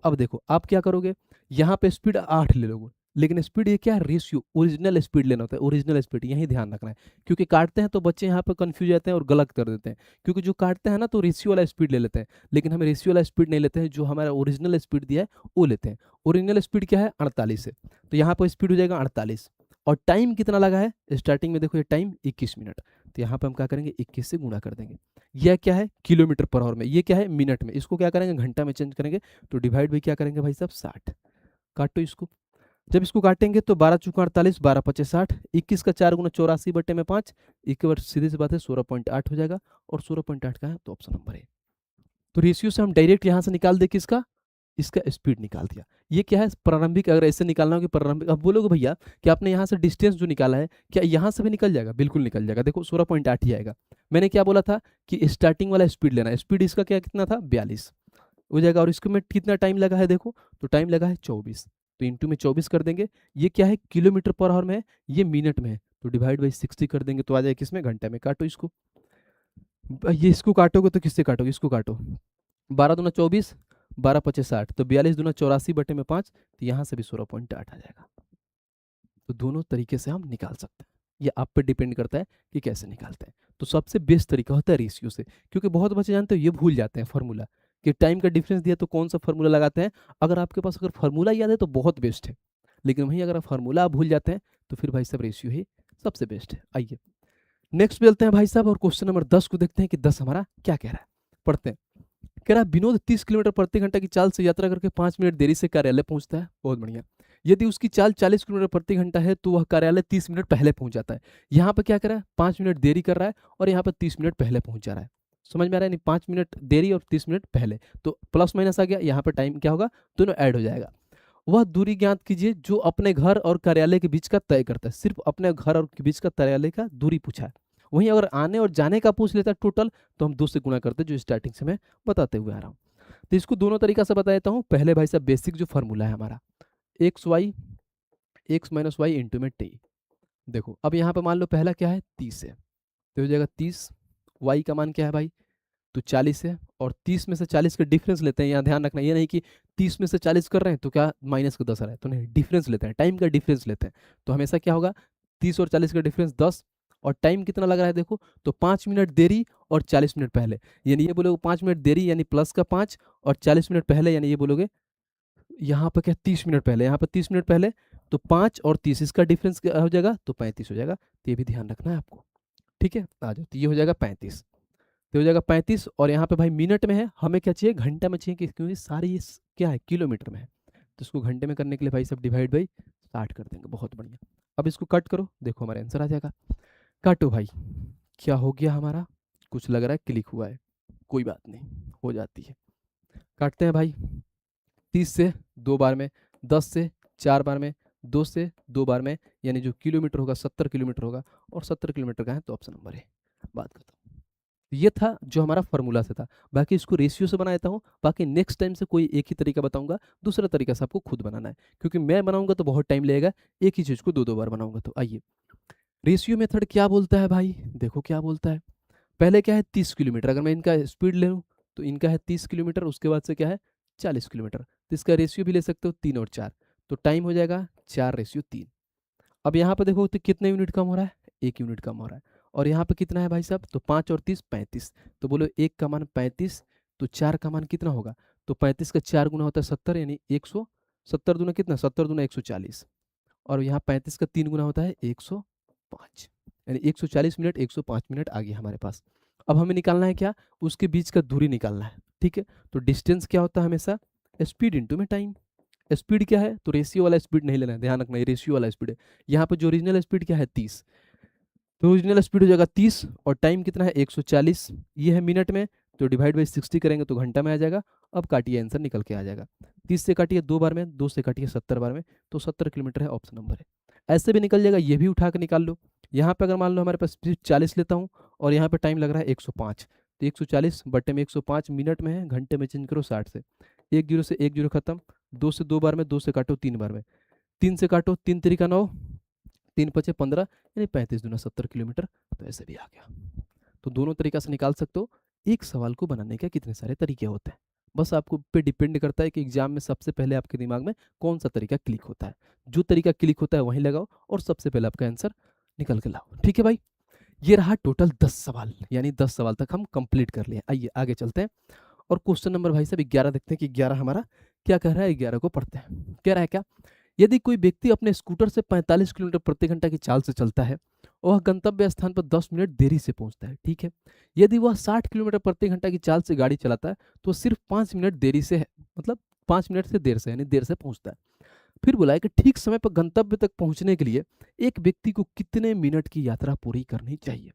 अब देखो आप क्या करोगे, यहाँ पे स्पीड 8 ले लोगे, लेकिन स्पीड ये क्या है रेशियो, ओरिजिनल स्पीड लेना होता है, ओरिजिनल स्पीड यही ध्यान रखना है, क्योंकि काटते हैं तो बच्चे यहाँ पे कंफ्यूज जाते हैं और गलत कर देते हैं, क्योंकि जो काटते हैं ना तो रेशियो वाला स्पीड ले लेते हैं, लेकिन हमें रेशियो वाला स्पीड नहीं लेते हैं, जो हमारा ओरिजिनल स्पीड दिया है वो लेते हैं। ओरिजिनल स्पीड क्या है 48 है, तो यहाँ पर स्पीड हो जाएगा 48, और टाइम कितना लगा है स्टार्टिंग में देखो ये टाइम 21 मिनट, तो यहाँ पे हम क्या करेंगे 21 से गुणा कर देंगे। यह क्या है किलोमीटर पर आवर में, ये क्या है मिनट में, इसको क्या करेंगे घंटा में चेंज करेंगे, तो डिवाइड बाई क्या करेंगे भाई साहब 60। काटो इसको, जब इसको काटेंगे तो 12 चौका 48, 12 पचे 60, 21 का 4 गुना 84 बटे में 5, एक बार सीधी सी बात है 16.8 हो जाएगा, और 16.8 का है तो ऑप्शन नंबर है। तो रेशियो से हम डायरेक्ट यहाँ से निकाल दे किसका, इसका स्पीड निकाल दिया। ये क्या है प्रारंभिक, अगर ऐसे निकालना हो कि प्रारंभिक, अब बोलोगे भैया कि आपने यहाँ से डिस्टेंस जो निकाला है क्या यहाँ से भी निकल जाएगा, बिल्कुल निकल जाएगा, देखो 16.8 ही आएगा। मैंने क्या बोला था कि स्टार्टिंग वाला स्पीड लेना है, स्पीड इसका क्या कितना था 42, हो जाएगा। और इसको में कितना टाइम लगा है देखो, तो टाइम लगा है 24, तो इंटू में 24 कर देंगे। ये क्या है, किलोमीटर पर आवर में है, ये मिनट में है, तो डिवाइड बाई 60 कर देंगे तो आ जाएगा किसमें, घंटे में। काटो इसको, ये इसको काटोगे तो किससे काटोगे, इसको काटो। 12 दूना 24, 12 पचे 60, तो 42 दूना 84 बटे में 5, तो यहाँ से भी 16.8 आ जाएगा। तो दोनों तरीके से हम निकाल सकते हैं, ये आप पे डिपेंड करता है कि कैसे निकालते हैं। तो सबसे बेस्ट तरीका होता है रेशियो से, क्योंकि बहुत बच्चे जानते हो ये भूल जाते हैं फार्मूला, कि टाइम का डिफरेंस दिया तो कौन सा फार्मूला लगाते हैं। अगर आपके पास अगर फार्मूला याद है तो बहुत बेस्ट है, लेकिन वहीं अगर आप फार्मूला आप भूल जाते हैं तो फिर भाई साहब रेशियो ही सबसे बेस्ट है। आइए नेक्स्ट मिलते हैं भाई साहब, और क्वेश्चन नंबर 10 को देखते हैं कि 10 हमारा क्या कह रहा है, पढ़ते हैं। कह रहा है विनोद 30 किलोमीटर प्रति घंटा की चाल से यात्रा करके 5 मिनट देरी से कार्यालय पहुंचता है। बहुत बढ़िया। यदि उसकी चाल 40 किलोमीटर प्रति घंटा है तो वह कार्यालय 30 मिनट पहले पहुंच जाता है। यहाँ पे क्या कर रहा है, 5 मिनट देरी कर रहा है, और यहाँ पे 30 मिनट पहले पहुंच जा रहा है। समझ में आ रहा है नहीं, 5 मिनट देरी और 30 मिनट पहले, तो प्लस माइनस आ गया, यहाँ पे टाइम क्या होगा, दोनों ऐड हो जाएगा। वह दूरी ज्ञात कीजिए जो अपने घर और कार्यालय के बीच का तय करता है। सिर्फ अपने घर और के बीच का कार्यालय का दूरी पूछा है। वहीं अगर आने और जाने का पूछ लेता है टोटल, तो हम 2 से गुणा करते, जो स्टार्टिंग से मैं बताते हुए आ रहा हूँ। तो इसको दोनों तरीका से बता देता हूँ। पहले भाई साहब बेसिक जो फॉर्मूला है हमारा, x y, x minus y into में टी। देखो अब यहाँ पे मान लो पहला क्या है, 30 है, तो हो जाएगा 30। वाई का मान क्या है भाई, तो 40 है, और 30 में से 40 का डिफरेंस लेते हैं। यहाँ ध्यान रखना, ये नहीं कि 30 में से 40 कर रहे हैं तो क्या माइनस का 10 आ रहा है, तो नहीं, डिफरेंस लेते हैं, टाइम का डिफरेंस लेते हैं। तो हमेशा क्या होगा, 30 और 40 का डिफरेंस 10, और टाइम कितना लग रहा है देखो, तो 5 मिनट देरी और 40 मिनट पहले, यानी ये बोलोगे 5 मिनट देरी यानी प्लस का 5, और 40 मिनट पहले यानी ये बोलोगे यहाँ पर क्या 30 मिनट पहले, यहाँ पर 30 मिनट पहले, तो 5 और 30 इसका डिफरेंस क्या हो जाएगा, तो 35 हो जाएगा। तो ये भी ध्यान रखना है आपको, ठीक है। आ जाओ, तो ये हो जाएगा 35, तो हो जाएगा 35, और यहाँ पे भाई मिनट में है, हमें क्या चाहिए, घंटा में चाहिए, क्योंकि सारी ये क्या है, किलोमीटर में है। तो इसको घंटे में करने के लिए भाई सब डिवाइड बाई 60 कर देंगे। बहुत बढ़िया। अब इसको कट करो, देखो हमारा आंसर आ जाएगा। काटो भाई, क्या हो गया हमारा, कुछ लग रहा है क्लिक हुआ है, कोई बात नहीं, हो जाती है। काटते हैं भाई, 30 से 2 बार में, 10 से 4 बार में, 2 से 2 बार में, यानी जो किलोमीटर होगा 70 किलोमीटर होगा, और 70 किलोमीटर का है तो ऑप्शन नंबर है। बात खत्म। ये था जो हमारा फार्मूला से था। बाकी इसको रेशियो से बना देता हूँ, बाकी नेक्स्ट टाइम से कोई एक ही तरीका बताऊंगा, दूसरा तरीका से आपको खुद बनाना है, क्योंकि मैं बनाऊंगा तो बहुत टाइम लगेगा, एक ही चीज़ को 2-2 बार बनाऊंगा। तो आइए, रेशियो मेथड क्या बोलता है भाई, देखो क्या बोलता है। पहले क्या है, 30 किलोमीटर, अगर मैं इनका स्पीड ले लूँ तो इनका है 30 किलोमीटर, उसके बाद से क्या है 40 किलोमीटर, तो इसका रेशियो भी ले सकते हो 3 और 4, तो टाइम हो जाएगा 4:3। अब यहाँ पे देखो तो कितने यूनिट कम हो रहा है, 1 यूनिट कम हो रहा है। और यहाँ पे कितना है भाई साहब, तो 5 और 30 35, तो बोलो 1 का मान 35, तो 4 का मान कितना होगा, तो 35 का 4 गुना होता है 70, यानी 100, 70 दूना कितना, 70 दूना 140, और यहाँ 35 का 3 गुना होता है 105, यानी 140 मिनट, 105 मिनट आ गया हमारे पास। अब हमें निकालना है क्या, उसके बीच का दूरी निकालना है, ठीक है। तो डिस्टेंस क्या होता है हमेशा, स्पीड इंटू में टाइम। स्पीड क्या है, तो रेशियो वाला स्पीड नहीं लेना है, ध्यान रखना, ये रेशियो वाला स्पीड है। यहाँ पे जो ओरिजिनल स्पीड क्या है 30, तो ओरिजिनल स्पीड हो जाएगा 30, और टाइम कितना है 140, ये है मिनट में, तो डिवाइड बाई 60 करेंगे तो घंटा में आ जाएगा। अब काटिए, आंसर निकल के आ जाएगा। 30 से काटिए 2 बार में, 2 से काटिए 70 बार में, तो 70 किलोमीटर है, ऑप्शन नंबर है। ऐसे भी निकल जाएगा, ये भी उठा के निकाल लो। यहाँ पे अगर मान लो हमारे पास स्पीड 40 लेता हूँ, और यहाँ पे टाइम लग रहा है 105, तो 140 बट्टे में 105 मिनट में है, घंटे में चेंज करो 60 से, 1 जीरो से 1 जीरो खत्म, 2 से 2 बार में, 2 से काटो 3 बार में, 3 से काटो 3 तरीका 9, 3 पचे 15, यानी 35 दूना 70 किलोमीटर, तो ऐसे भी आ गया। तो दोनों तरीका से निकाल सकते हो। एक सवाल को बनाने के कितने सारे तरीके होते हैं, बस आपको पे डिपेंड करता है कि एग्जाम में सबसे पहले आपके दिमाग में कौन सा तरीका क्लिक होता है। जो तरीका क्लिक होता है वहीं लगाओ, और सबसे पहले आपका आंसर निकल के लाओ, ठीक है भाई। ये रहा टोटल 10 सवाल, यानी 10 सवाल तक हम कंप्लीट कर लिए। आइए आगे चलते हैं, और क्वेश्चन नंबर भाई साहब 11 देखते हैं कि 11 हमारा क्या कह रहा है। 11 को पढ़ते हैं। कह रहा है क्या, यदि कोई व्यक्ति अपने स्कूटर से 45 किलोमीटर प्रति घंटा की चाल से चलता है, वह गंतव्य स्थान पर 10 मिनट देरी से पहुंचता है, ठीक है। यदि वह 60 किलोमीटर प्रति घंटा की चाल से गाड़ी चलाता है तो सिर्फ 5 मिनट देरी से है, मतलब 5 मिनट से देर से, यानी देर से पहुंचता है। फिर बोला है कि ठीक समय पर गंतव्य तक पहुंचने के लिए एक व्यक्ति को कितने मिनट की यात्रा पूरी करनी चाहिए।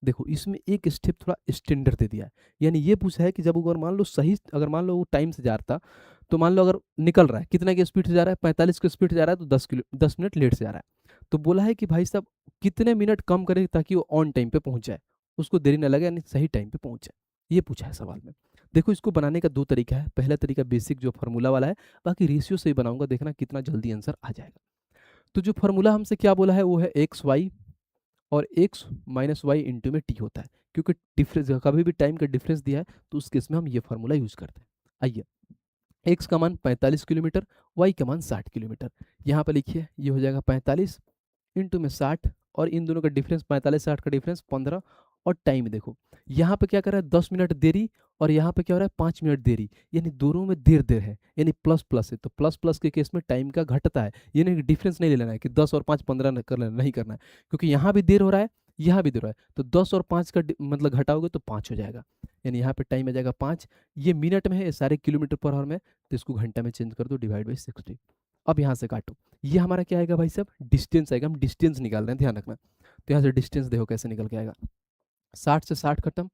देखो इसमें एक स्टेप थोड़ा स्टैंडर्ड दे दिया है, यानी ये पूछा है कि जब अगर मान लो सही, अगर मान लो वो टाइम से जा रहा था, तो मान लो अगर निकल रहा है कितना की स्पीड से जा रहा है, 45 की स्पीड से जा रहा है, तो 10 मिनट लेट से जा रहा है। तो बोला है कि भाई साहब कितने मिनट कम करे ताकि वो ऑन टाइम पे पहुंच जाए, उसको देरी ना लगे, यानी सही टाइम पे पहुंच जाए। ये पूछा है सवाल में। देखो इसको बनाने का दो तरीका है। पहला तरीका बेसिक जो फार्मूला वाला है, बाकी रेशियो से ही बनाऊंगा, देखना कितना जल्दी आंसर आ जाएगा। तो जो फार्मूला हमसे क्या बोला है वो है एक्स वाई, और एक्स माइनस वाई इंटू में टी होता है, क्योंकि डिफरेंस कभी भी टाइम का डिफरेंस दिया है तो उस केस में हम ये फार्मूला यूज करते हैं। आइए, एक्स का मान 45 किलोमीटर, वाई का मान 60 किलोमीटर। यहाँ पर लिखिए, ये हो जाएगा 45 इंटू में 60, और इन दोनों का डिफरेंस 45-60 का डिफरेंस 15, और टाइम देखो यहाँ पे क्या कर रहा है 10 मिनट देरी, और यहाँ पे क्या हो रहा है 5 मिनट देरी, यानी दोनों में देर देर है, यानी प्लस प्लस है। तो प्लस प्लस के केस में टाइम का घटता है, यानी कि डिफरेंस नहीं ले लेना है कि 10 और 5 15 कर लेना, नहीं करना है, क्योंकि यहाँ भी देर हो रहा है यहाँ भी देर हो रहा है। तो 10 और 5 का मतलब घटाओगे तो 5 हो जाएगा, यानी यहाँ पे टाइम आ जाएगा 5। ये मिनट में है, ये सारे किलोमीटर पर आवर में, तो इसको घंटा में चेंज कर दो, डिवाइड बाई 60। अब यहाँ से काटो, ये हमारा क्या आएगा भाई साहब, डिस्टेंस आएगा। हम डिस्टेंस निकाल रहे हैं, ध्यान रखना। तो यहाँ से डिस्टेंस देखो कैसे निकल के आएगा, 60 से 60 खत्म,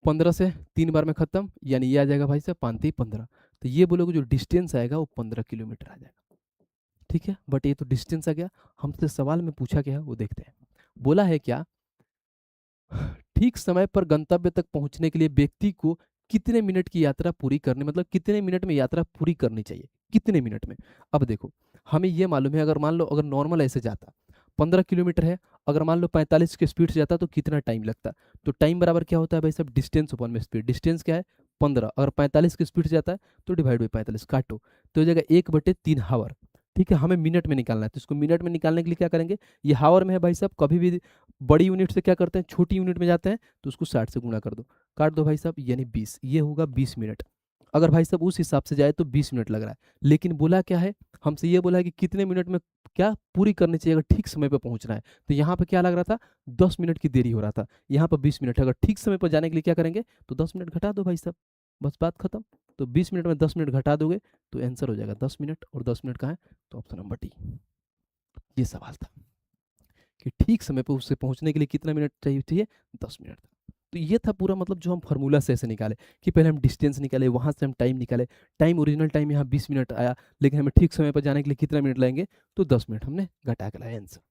15 से 3 बार में खत्म, यानी ये आ जाएगा भाई साहब 5-15। तो ये बोलोगे जो डिस्टेंस आएगा वो 15 किलोमीटर आ जाएगा। ठीक है, बट ये तो डिस्टेंस आ गया। हमसे सवाल में पूछा गया है वो देखते हैं। बोला है क्या, ठीक समय पर गंतव्य तक पहुंचने के लिए व्यक्ति को कितने मिनट की यात्रा पूरी करनी, मतलब कितने मिनट में यात्रा पूरी करनी चाहिए, कितने मिनट में। अब देखो हमें ये मालूम है, अगर मान लो अगर नॉर्मल ऐसे जाता 15 किलोमीटर है, अगर मान लो 45 की स्पीड से जाता तो कितना टाइम लगता। तो टाइम बराबर क्या होता है भाई साहब, डिस्टेंस अपॉन में स्पीड। डिस्टेंस क्या है 15, अगर 45 की स्पीड से जाता है तो डिवाइड बाई 45, काटो तो हो जाएगा 1/3 हावर। ठीक है, हमें मिनट में निकालना है, तो इसको मिनट में निकालने के लिए क्या करेंगे, ये हावर में है भाई साहब, कभी भी बड़ी यूनिट से क्या करते हैं छोटी यूनिट में जाते हैं, तो उसको 60 से गुणा कर दो, काट दो भाई साहब, यानी 20, ये होगा 20 मिनट। अगर भाई साहब उस हिसाब से जाए तो 20 मिनट लग रहा है, लेकिन बोला क्या है, हमसे ये बोला है कि कितने मिनट में क्या पूरी करनी चाहिए अगर ठीक समय पर पहुंचना है। तो यहाँ पे क्या लग रहा था 10 मिनट की देरी हो रहा था, यहाँ पर 20 मिनट है। अगर ठीक समय पर जाने के लिए क्या करेंगे, तो 10 मिनट घटा दो भाई साहब, बस बात खत्म। तो 20 मिनट में 10 मिनट घटा दोगे तो आंसर हो जाएगा 10 मिनट, और 10 मिनट कहाँ है, तो ऑप्शन नंबर डी। ये सवाल था कि ठीक समय पर उससे पहुंचने के लिए कितना मिनट चाहिए 10 मिनट। तो ये था पूरा, मतलब जो हम फार्मूला से ऐसे निकाले कि पहले हम डिस्टेंस निकाले, वहां से हम टाइम निकाले। टाइम ओरिजिनल टाइम यहाँ 20 मिनट आया, लेकिन हमें ठीक समय पर जाने के लिए कितना मिनट लगेंगे, तो 10 मिनट हमने घटा के लाया आंसर।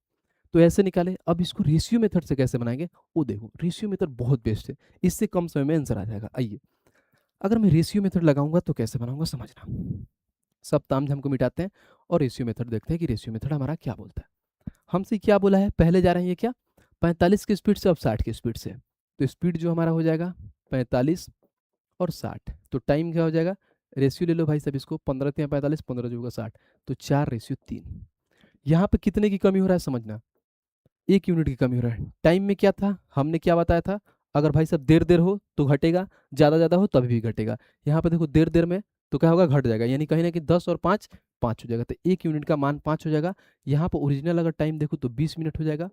तो ऐसे निकाले। अब इसको रेशियो मेथड से कैसे बनाएंगे, वो देखो रेशियो मेथड बहुत बेस्ट है, इससे कम समय में आंसर आ जाएगा। आइए, अगर मैं रेशियो मेथड लगाऊंगा तो कैसे बनाऊंगा समझना। सब तामझाम को मिटाते हैं और रेशियो मेथड देखते हैं कि रेशियो मेथड हमारा क्या बोलता है। हमसे क्या बोला है, पहले जा रहे हैं ये क्या 45 की स्पीड से, अब 60 की स्पीड से। तो स्पीड जो हमारा हो जाएगा 45 और 60, तो टाइम क्या हो जाएगा, रेशियो ले लो भाई साहब, इसको 15 या 45, 15 जो होगा 60, तो 4:3। यहाँ पे कितने की कमी हो रहा है समझना, 1 यूनिट की कमी हो रहा है। टाइम में क्या था, हमने क्या बताया था, अगर भाई साहब देर देर हो तो घटेगा, ज़्यादा ज़्यादा हो तभी भी घटेगा। यहाँ पे देखो देर देर में तो क्या होगा, घट जाएगा, यानी कहीं ना कहीं 10 और 5 5 हो जाएगा, तो 1 यूनिट का मान 5 हो जाएगा। यहाँ पर ओरिजिनल अगर टाइम देखो तो 20 मिनट हो जाएगा,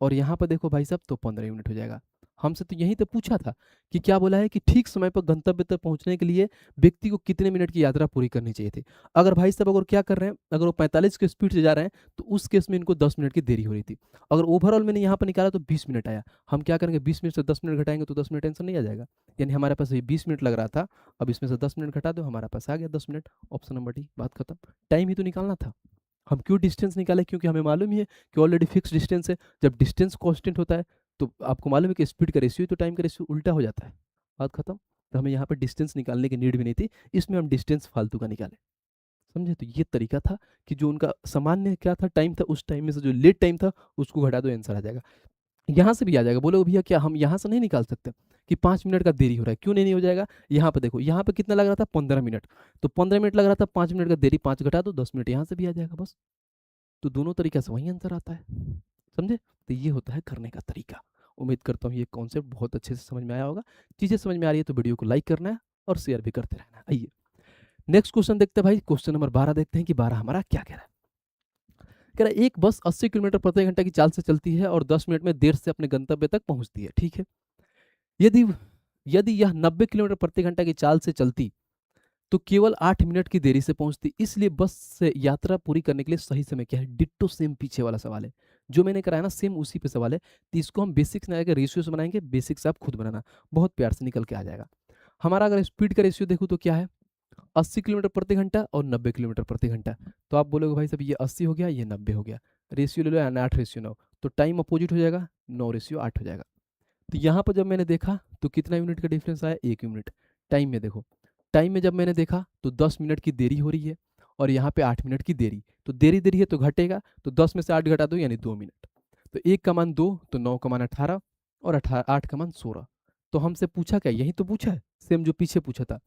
और यहाँ पर देखो भाई साहब तो 15 यूनिट हो जाएगा। हमसे तो यहीं तो पूछा था कि क्या बोला है कि ठीक समय पर गंतव्य तक पहुंचने के लिए व्यक्ति को कितने मिनट की यात्रा पूरी करनी चाहिए थी। अगर भाई साहब अगर क्या कर रहे हैं, अगर वो 45 की स्पीड से जा रहे हैं तो उस केस में इनको 10 मिनट की देरी हो रही थी। अगर ओवरऑल मैंने यहाँ पर निकाला तो 20 मिनट आया, हम क्या करेंगे 20 मिनट से 10 मिनट घटाएंगे तो 10 मिनट आंसर नहीं आ जाएगा, यानी हमारे पास ये 20 मिनट लग रहा था, अब इसमें से 10 मिनट घटा दो, हमारा पास आ गया 10 मिनट, ऑप्शन नंबर डी, बात खत्म। टाइम ही तो निकालना था, हम क्यों डिस्टेंस निकाले, क्योंकि हमें मालूम ही है कि ऑलरेडी फिक्स डिस्टेंस है। जब डिस्टेंस कांस्टेंट होता है तो आपको मालूम है कि स्पीड का रेशियो तो टाइम का रेशियो उल्टा हो जाता है, बात खत्म। तो हमें यहाँ पर डिस्टेंस निकालने की नीड भी नहीं थी, इसमें हम डिस्टेंस फालतू का निकाले, समझे। तो ये तरीका था कि जो उनका सामान्य क्या था टाइम था, उस टाइम में से जो लेट टाइम था उसको घटा दो, आंसर आ जाएगा। यहाँ से भी आ जाएगा, बोलो भैया क्या हम यहाँ से नहीं निकाल सकते कि 5 मिनट का देरी हो रहा है, क्यों नहीं हो जाएगा। यहाँ पे देखो, यहाँ पे कितना लग रहा था 15 मिनट, तो 15 मिनट लग रहा था, 5 मिनट का देरी, 5 घटा दो 10 मिनट, यहाँ से भी आ जाएगा बस। तो दोनों तरीका से वही आंसर आता है, समझे। तो ये होता है करने का तरीका। उम्मीद करता हूँ ये कॉन्सेप्ट बहुत अच्छे से समझ में आया होगा। चीज़ें समझ में आ रही है तो वीडियो को लाइक करना है और शेयर भी करते रहना है। आइए नेक्स्ट क्वेश्चन देखते हैं भाई, क्वेश्चन नंबर 12 देखते हैं कि 12 हमारा क्या कह रहा है। कह रहा है एक बस 80 किलोमीटर प्रति घंटा की चाल से चलती है और 10 मिनट में देर से अपने गंतव्य तक पहुंचती है, ठीक है। यदि यदि यह 90 किलोमीटर प्रति घंटा की चाल से चलती तो केवल 8 मिनट की देरी से पहुंचती, इसलिए बस से यात्रा पूरी करने के लिए सही समय क्या है। डिट्टो सेम पीछे वाला सवाल है, जो मैंने कराया ना सेम उसी पे सवाल है। तो इसको हम बेसिक से आएगा, रेशियो से बनाएंगे, बेसिक से आप खुद बनाना, बहुत प्यार से निकल के आ जाएगा। हमारा अगर स्पीड का रेशियो देखूँ तो क्या है 80 किलोमीटर प्रति घंटा और 90 किलोमीटर प्रति घंटा। तो आप बोलोगे भाई साहब ये 80 हो गया, ये 90 हो गया, रेशियो ले लो 8:9, तो टाइम अपोजिट हो जाएगा, 9:8 हो जाएगा। तो यहाँ पर जब मैंने देखा तो कितना यूनिट का डिफरेंस आया, 1 यूनिट। टाइम में देखो, टाइम में जब मैंने देखा तो 10 मिनट की देरी हो रही है और यहाँ पे 8 मिनट की देरी, तो देरी देरी है तो घटेगा, तो 10 में से 8 घटा दो यानी 2 मिनट। तो 1 का मान 2, तो 9 का मान 18 और 8 का मान 16। तो हमसे पूछा क्या, यही तो पूछा है, सेम जो पीछे पूछा था।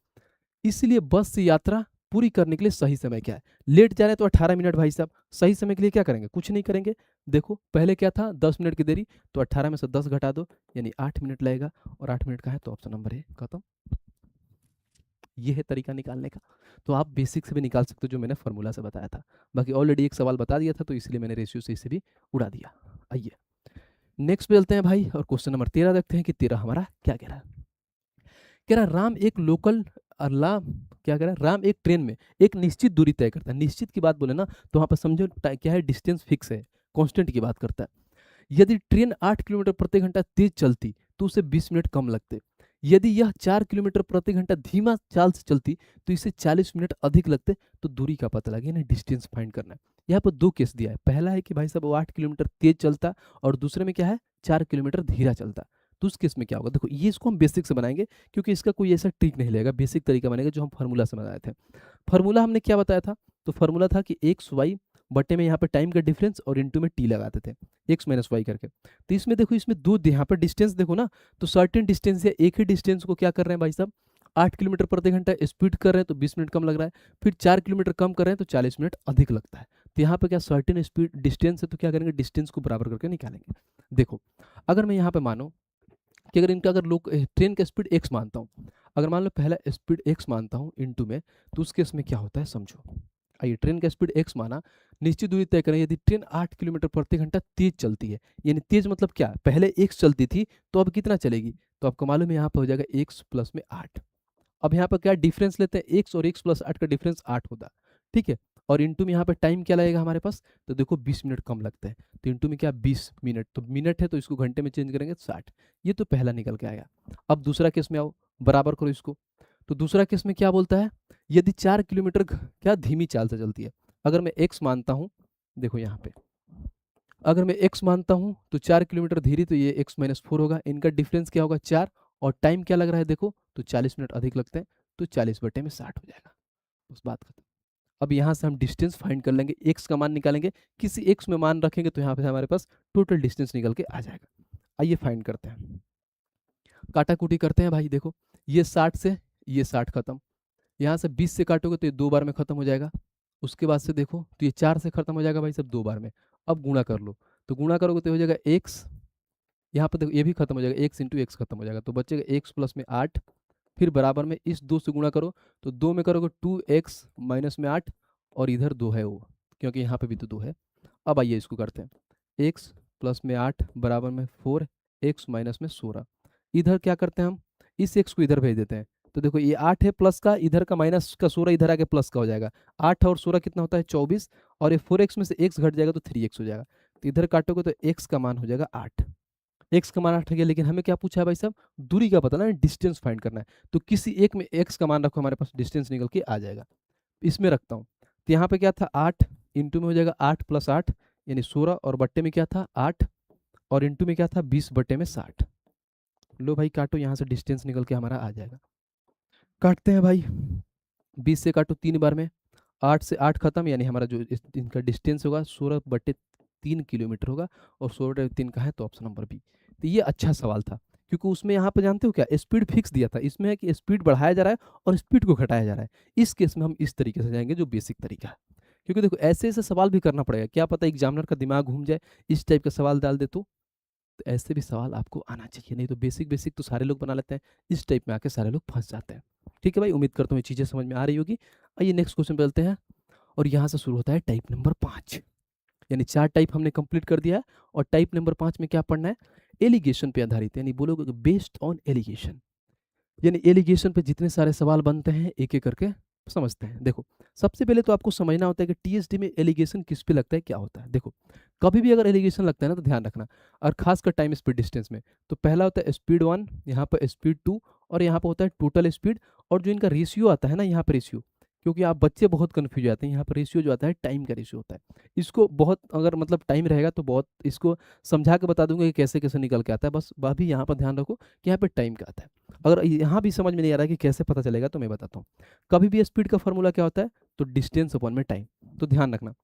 इसलिए बस से यात्रा पूरी करने के लिए सही समय क्या है, लेट जा रहे हैं तो 18 मिनट भाई साहब, सही समय के लिए क्या करेंगे, कुछ नहीं करेंगे। देखो पहले क्या था, 10 मिनट की देरी, तो 18 में से 10 घटा दो यानी 8 मिनट लगेगा, और 8 मिनट का है तो ऑप्शन नंबर है खत्म। ये है तरीका निकालने का। तो आप बेसिक से भी निकाल सकते हो जो मैंने फॉर्मूला से बताया था। बाकी ऑलरेडी एक सवाल बता दिया था तो इसलिए मैंने रेशियो से इसे भी उड़ा दिया। आइए नेक्स्ट पे चलते हैं भाई, और क्वेश्चन नंबर 13 देखते हैं कि 13 हमारा क्या कह रहा है। कह रहा राम एक लोकल क्या कह रहा है, राम एक ट्रेन में एक निश्चित दूरी तय करता है। निश्चित की बात बोले ना तो वहां पर समझो क्या है, डिस्टेंस फिक्स है, कांस्टेंट की बात करता है। यदि ट्रेन 8 किलोमीटर प्रति घंटा तेज चलती तो उसे 20 मिनट कम लगते। यदि यह 4 किलोमीटर प्रति घंटा धीमा चाल से चलती तो इसे 40 मिनट अधिक लगते। तो दूरी का पता लगे ना, डिस्टेंस फाइंड करना है। यहाँ पर दो केस दिया है, पहला है कि भाई साहब वो 8 किलोमीटर तेज चलता, और दूसरे में क्या है 4 किलोमीटर धीरा चलता। तो उस केस में क्या होगा, देखो ये इसको हम बेसिक से बनाएंगे क्योंकि इसका कोई ऐसा ट्रिक नहीं लगेगा, बेसिक तरीका बनेगा जो हम फार्मूला से बनाए थे। फार्मूला हमने क्या बताया था, तो फार्मूला था कि एक्स वाई बटे में यहाँ पे टाइम का डिफरेंस और इंटू में टी लगाते थे, एक्स माइनस वाई करके। तो इसमें देखो, इसमें दो यहाँ पर डिस्टेंस देखो ना, तो सर्टेन डिस्टेंस है, एक ही डिस्टेंस को क्या कर रहे हैं भाई साहब, 8 किलोमीटर प्रति घंटा स्पीड कर रहे हैं तो 20 मिनट कम लग रहा है, फिर 4 किलोमीटर कम कर रहे हैं तो 40 मिनट अधिक लगता है। तो यहाँ पे क्या सर्टेन स्पीड डिस्टेंस है, तो क्या करेंगे, डिस्टेंस को बराबर करके निकालेंगे। देखो अगर मैं यहाँ पे मानो कि अगर इनका अगर लोग ट्रेन का स्पीड एक्स मानता हूँ, अगर मान लो पहला स्पीड एक्स मानता हूँ इंटू में, तो उस केस में क्या होता है समझो। आइए ट्रेन का स्पीड एक्स माना, निश्चित दूरी तय करें। यदि ट्रेन 8 किलोमीटर प्रति घंटा तेज चलती है, यानी तेज मतलब क्या, पहले एक्स चलती थी तो अब कितना चलेगी, तो आपको मालूम है यहाँ पर हो जाएगा एक्स प्लस में 8। अब यहाँ पर क्या डिफरेंस लेते हैं, एक्स और एक्स प्लस 8 का डिफरेंस 8 होता है, ठीक है। और इंटू में यहाँ पे टाइम क्या लगेगा हमारे पास, तो देखो 20 मिनट कम लगते हैं, तो इंटू में क्या 20 मिनट, तो मिनट है तो इसको घंटे में चेंज करेंगे 60। ये तो पहला निकल के आएगा। अब दूसरा केस में आओ, बराबर करो इसको। तो दूसरा केस में क्या बोलता है, यदि 4 किलोमीटर क्या धीमी चाल से चलती है। अगर मैं एक्स मानता हूँ, देखो यहाँ पे अगर मैं एक्स मानता हूँ तो 4 किलोमीटर धीरे, तो ये एक्स माइनस 4 होगा, इनका डिफरेंस क्या होगा 4, और टाइम क्या लग रहा है देखो, तो 40 मिनट अधिक लगते हैं, तो 40 बटे में 60 हो जाएगा, उस बात खत्म। अब यहाँ से हम डिस्टेंस फाइंड कर लेंगे, एक्स का मान निकालेंगे, किसी एक्स में मान रखेंगे तो यहाँ पे हमारे पास टोटल डिस्टेंस निकल के आ जाएगा। आइए फाइंड करते हैं, काटाकूटी करते हैं भाई। देखो ये 60 से ये 60 खत्म, यहाँ से 20 से काटोगे तो ये 2 बार में खत्म हो जाएगा। उसके बाद से देखो तो ये 4 से खत्म हो जाएगा भाई सब 2 बार में। अब गुणा कर लो, तो गुणा करोगे तो हो जाएगा एक्स, यहाँ पर देखो ये भी खत्म हो जाएगा, एक्स इंटू एक्स खत्म हो जाएगा, तो बचेगा एक्स प्लस में 8, फिर बराबर में इस 2 से गुणा करो, तो 2 में करोगे 2x माइनस में 8, और इधर 2 है वो, क्योंकि यहाँ पे भी तो 2 है। अब आइए इसको करते हैं, एक्स प्लस में 8 बराबर में 4, एक्स माइनस में 16। इधर क्या करते हैं हम, इस एक्स को इधर भेज देते हैं, तो देखो ये 8 है प्लस का, इधर का माइनस का 16 इधर आके प्लस का हो जाएगा, 8 और 16 कितना होता है 24, और ये 4x में से x घट जाएगा तो 3x हो जाएगा, तो इधर काटोगे तो x का मान हो जाएगा 8, एक्स का मान 8 गया। लेकिन हमें क्या पूछा है भाई साहब, दूरी का पता ना, डिस्टेंस फाइंड करना है, तो किसी एक में एक्स का मान रखो, हमारे पास डिस्टेंस निकल के आ जाएगा। इसमें रखता हूँ, तो यहाँ पे क्या था 8, इंटू में हो जाएगा 8 प्लस 8 यानी 16, और बट्टे में क्या था 8, और इंटू में क्या था 20 बट्टे में 60। लो भाई काटो, यहाँ से डिस्टेंस निकल के हमारा आ जाएगा। काटते हैं भाई, 20 से काटो 3 बार में, 8 से 8 खत्म, यानी हमारा जो इनका डिस्टेंस होगा 16/3 किलोमीटर होगा, और 16/3 का है तो ऑप्शन नंबर बी। तो ये अच्छा सवाल था, क्योंकि उसमें यहाँ पर जानते हो क्या स्पीड फिक्स दिया था, इसमें है कि स्पीड बढ़ाया जा रहा है और स्पीड को घटाया जा रहा है। इस केस में हम इस तरीके से जाएंगे जो बेसिक तरीका है, क्योंकि देखो ऐसे ऐसे सवाल भी करना पड़ेगा, क्या पता एग्जामिनर का दिमाग घूम जाए, इस टाइप का सवाल डाल दे तो ऐसे भी सवाल आपको आना चाहिए, नहीं तो बेसिक बेसिक तो सारे लोग बना लेते हैं, इस टाइप में आके सारे लोग फंस जाते हैं। ठीक है भाई, उम्मीद करता हूँ ये चीज़ें समझ में आ रही होगी। आइए नेक्स्ट क्वेश्चन पे चलते हैं, और यहाँ से शुरू होता है टाइप नंबर 5, यानी 4 टाइप हमने कंप्लीट कर दिया है, और टाइप नंबर 5 में क्या पढ़ना है, एलिगेशन पे आधारित, यानी बोलोगे बेस्ड ऑन एलिगेशन, यानी एलिगेशन पे जितने सारे सवाल बनते हैं एक एक करके समझते हैं। देखो सबसे पहले तो आपको समझना होता है कि टीएसडी में एलिगेशन किस पे लगता है, क्या होता है। देखो कभी भी अगर एलिगेशन लगता है ना तो ध्यान रखना, और खासकर टाइम स्पीड डिस्टेंस में, तो पहला होता है स्पीड 1, यहाँ पर स्पीड 2, और यहाँ पर होता है टोटल स्पीड, और जो इनका रेशियो आता है ना, यहाँ पर रेशियो क्योंकि आप बच्चे बहुत कन्फ्यूज हो जाते हैं। यहाँ पर रेशियो जो आता है टाइम का रेशियो होता है। इसको बहुत अगर मतलब टाइम रहेगा तो बहुत इसको समझा के बता दूंगा कि कैसे कैसे निकल के आता है। बस वह भी यहाँ पर ध्यान रखो कि यहाँ पे टाइम का आता है। अगर यहाँ भी समझ में नहीं आ रहा है कि कैसे पता चलेगा तो मैं बताता हूँ। कभी भी स्पीड का फॉर्मूला क्या होता है, तो डिस्टेंस अपॉन में टाइम। तो ध्यान रखना,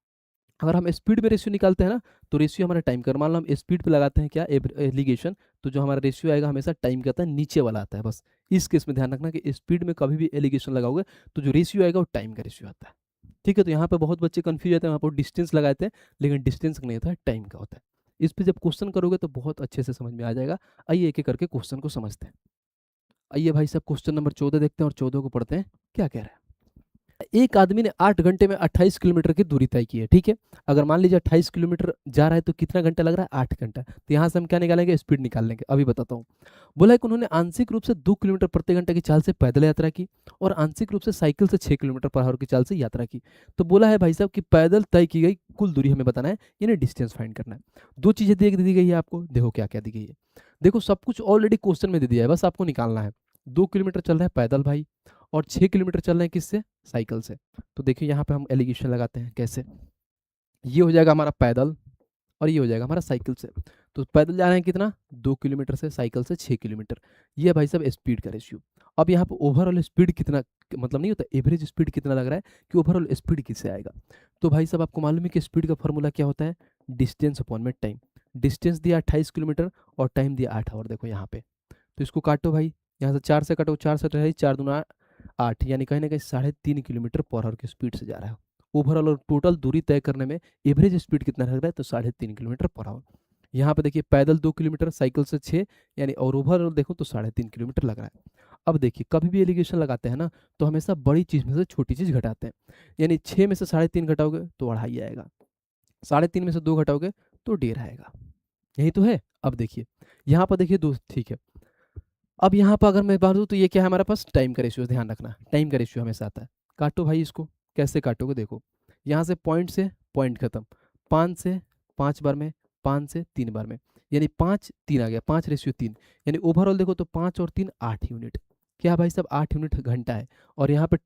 अगर हम स्पीड में रेशियो निकालते हैं ना, तो रेशियो हमारा टाइम का, मान लो हम स्पीड पे लगाते हैं क्या एलिगेशन, तो जो हमारा रेशियो आएगा हमेशा टाइम का आता है, नीचे वाला आता है। बस इस केस में ध्यान रखना कि स्पीड में कभी भी एलिगेशन लगाओगे तो जो रेशियो आएगा वो टाइम का रेशियो आता है। ठीक है, तो यहाँ पे बहुत बच्चे कंफ्यूज होते हैं, वहाँ पर डिस्टेंस लगाते हैं, लेकिन डिस्टेंस नहीं होता है, टाइम का होता है। इस पे जब क्वेश्चन करोगे तो बहुत अच्छे से समझ में आ जाएगा। आइए एक एक करके क्वेश्चन को समझते हैं। आइए भाई साहब क्वेश्चन नंबर 14 देखते हैं और 14 को पढ़ते हैं क्या कह रहा है। एक आदमी ने 8 घंटे में 28 किलोमीटर की दूरी तय की है। ठीक है, अगर मान लीजिए 28 किलोमीटर जा रहा है तो कितना घंटा लग रहा है, 8 घंटा। तो यहाँ से हम क्या निकालेंगे, स्पीड निकाल लेंगे। अभी बताता हूँ। बोला है कि उन्होंने आंशिक रूप से 2 किलोमीटर प्रति घंटे की चाल से पैदल यात्रा की और आंशिक रूप से साइकिल से 6 किलोमीटर पर आवर की चाल से यात्रा की। तो बोला है भाई साहब कि पैदल तय की गई कुल दूरी हमें बताना है, यानी डिस्टेंस फाइंड करना है। दो चीजें देख दी गई है आपको, देखो क्या क्या दी गई है। देखो सब कुछ ऑलरेडी क्वेश्चन में दे दिया है, बस आपको निकालना है। 2 किलोमीटर चल रहा है पैदल भाई, और 6 किलोमीटर चल रहे हैं किससे, साइकिल से। तो देखिए यहाँ पे हम एलिगेशन लगाते हैं कैसे। ये हो जाएगा हमारा पैदल और ये हो जाएगा हमारा साइकिल से। तो पैदल जा रहे हैं कितना, 2 किलोमीटर से, साइकिल से 6 किलोमीटर। ये भाई साहब स्पीड का रेशियो। अब यहाँ पे ओवरऑल स्पीड कितना, मतलब नहीं होता एवरेज स्पीड कितना लग रहा है, कि ओवरऑल स्पीड किससे आएगा। तो भाई साहब आपको मालूम है कि स्पीड का फॉर्मूला क्या होता है, डिस्टेंस अपॉन में टाइम। डिस्टेंस दिया 28 किलोमीटर और टाइम दिया 8 आवर। देखो यहाँ पे, तो इसको काटो भाई, यहाँ से 4 से काटो, 4 से 4 दूना 8, यानी कहीं ना कहीं 3.5 किलोमीटर पर आवर की स्पीड से जा रहा है। ओवरऑल और टोटल दूरी तय करने में एवरेज स्पीड कितना लग रहा है, तो 3.5 किलोमीटर पर आवर। यहाँ पे देखिए पैदल 2 किलोमीटर, साइकिल से 6, यानी और ओवरऑल देखो तो 3.5 किलोमीटर लग रहा है। अब देखिए कभी भी एलिगेशन लगाते हैं ना, तो हमेशा बड़ी चीज में से छोटी चीज घटाते हैं। यानी 6 में से 3.5 घटाओगे तो 2.5 आएगा, 3.5 में से 2 घटाओगे तो 1.5 आएगा। यही तो है। अब देखिए यहाँ पर देखिए दो, ठीक है। अब यहाँ पर अगर मैं बात दूँ तो ये क्या है हमारे पास, टाइम का रेशियो। ध्यान रखना टाइम का रेशियो हमेशा आता है। काटो भाई इसको, कैसे काटोगे देखो, यहाँ से पॉइंट खत्म, 5 से 5 बार में, 5 से 3 बार में, यानी 5 3 आ गया, 5:3, यानी ओवरऑल देखो तो 5 और 3 8 यूनिट। क्या भाई साहब 8 यूनिट घंटा है। और यहाँ पे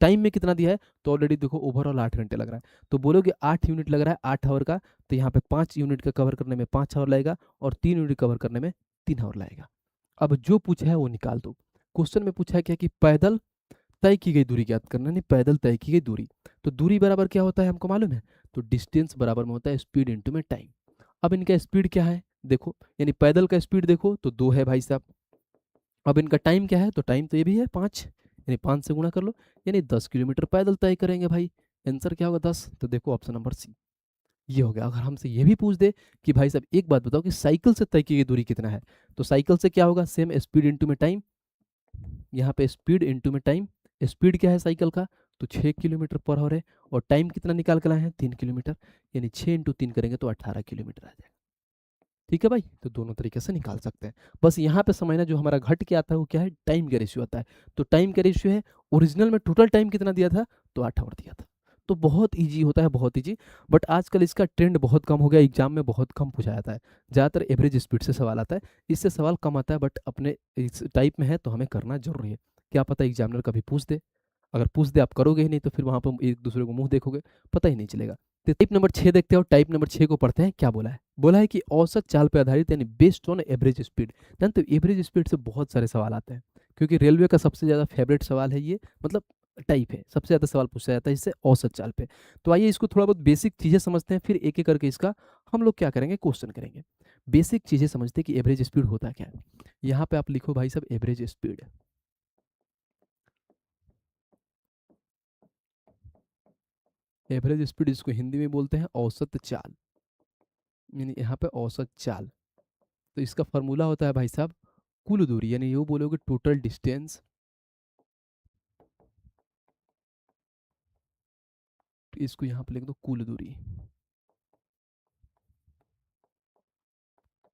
टाइम में कितना दिया है, तो ऑलरेडी देखो ओवरऑल 8 घंटे लग रहा है। तो बोलोगे 8 यूनिट लग रहा है 8 आवर का, तो यहाँ पे 5 यूनिट का कवर करने में 5 आवर लगेगा और 3 यूनिट कवर करने में 3 आवर लगेगा। अब जो पूछा है वो निकाल दो। क्वेश्चन में पूछा है क्या कि पैदल तय की गई दूरी ज्ञात करना, नहीं पैदल तय की गई दूरी। तो दूरी बराबर क्या होता है हमको मालूम है, तो डिस्टेंस बराबर में होता है स्पीड इनटू में टाइम। अब इनका स्पीड क्या है देखो, यानी पैदल का स्पीड देखो तो 2 है भाई साहब। अब इनका टाइम क्या है, तो टाइम तो ये भी है 5, यानी 5 से गुणा कर लो, यानी 10 किलोमीटर पैदल तय करेंगे भाई। आंसर क्या होगा 10। तो देखो ऑप्शन नंबर सी ये हो गया। अगर हमसे ये भी पूछ दे कि भाई साहब एक बात बताओ कि साइकिल से तय की गई दूरी कितना है, तो साइकिल से क्या होगा, सेम स्पीड इनटू में टाइम। यहाँ पे स्पीड इनटू में टाइम। स्पीड क्या है साइकिल का, तो 6 किलोमीटर पर आवर है, और टाइम कितना निकाल कर लाए हैं, 3 किलोमीटर, यानी 6 × 3 करेंगे तो 18 किलोमीटर आ जाएगा। ठीक है भाई, तो दोनों तरीके से निकाल सकते हैं। बस यहाँ पे समझना जो हमारा घट के आता है वो क्या है, टाइम का रेशियो आता है। तो टाइम का रेशियो है, ओरिजिनल में टोटल टाइम कितना दिया था, तो 8 आवर दिया था। तो बहुत इजी होता है, बहुत इजी। बट आजकल इसका ट्रेंड बहुत कम हो गया, एग्जाम में बहुत कम पूछा जाता है। ज़्यादातर एवरेज स्पीड से सवाल आता है, इससे सवाल कम आता है, बट अपने इस टाइप में है तो हमें करना जरूरी है। क्या पता एग्जामिनर कभी पूछ दे, अगर पूछ दे आप करोगे ही नहीं तो फिर वहाँ पर एक दूसरे को मुंह देखोगे, पता ही नहीं चलेगा। तो टाइप नंबर 6 देखते हैं, और टाइप नंबर 6 को पढ़ते हैं क्या बोला है। बोला है कि औसत चाल पर आधारित, यानी बेस्ड ऑन एवरेज स्पीड। जानते हो एवरेज स्पीड से बहुत सारे सवाल आते हैं, क्योंकि रेलवे का सबसे ज़्यादा फेवरेट सवाल है ये, मतलब टाइप है, सबसे ज़्यादा सवाल पूछा जाता है इससे औसत चाल पे। तो आइए इसको थोड़ा बहुत बेसिक चीज़ें समझते हैं, फिर एक एक करके इसका हम लोग क्या करेंगे, क्वेश्चन करेंगे। बेसिक चीज़ें समझते हैं कि एवरेज स्पीड होता क्या है। यहाँ पे आप लिखो भाई साहब एवरेज स्पीड। एवरेज स्पीड इसको हिंदी में बोलते हैं औसत चाल, यानी यहाँ पे औसत चाल। तो इसका फॉर्मूला होता है भाई साहब कुल दूरी, यानी ये बोलोगे टोटल डिस्टेंस। इसको यहाँ पे लिख दो कुल दूरी,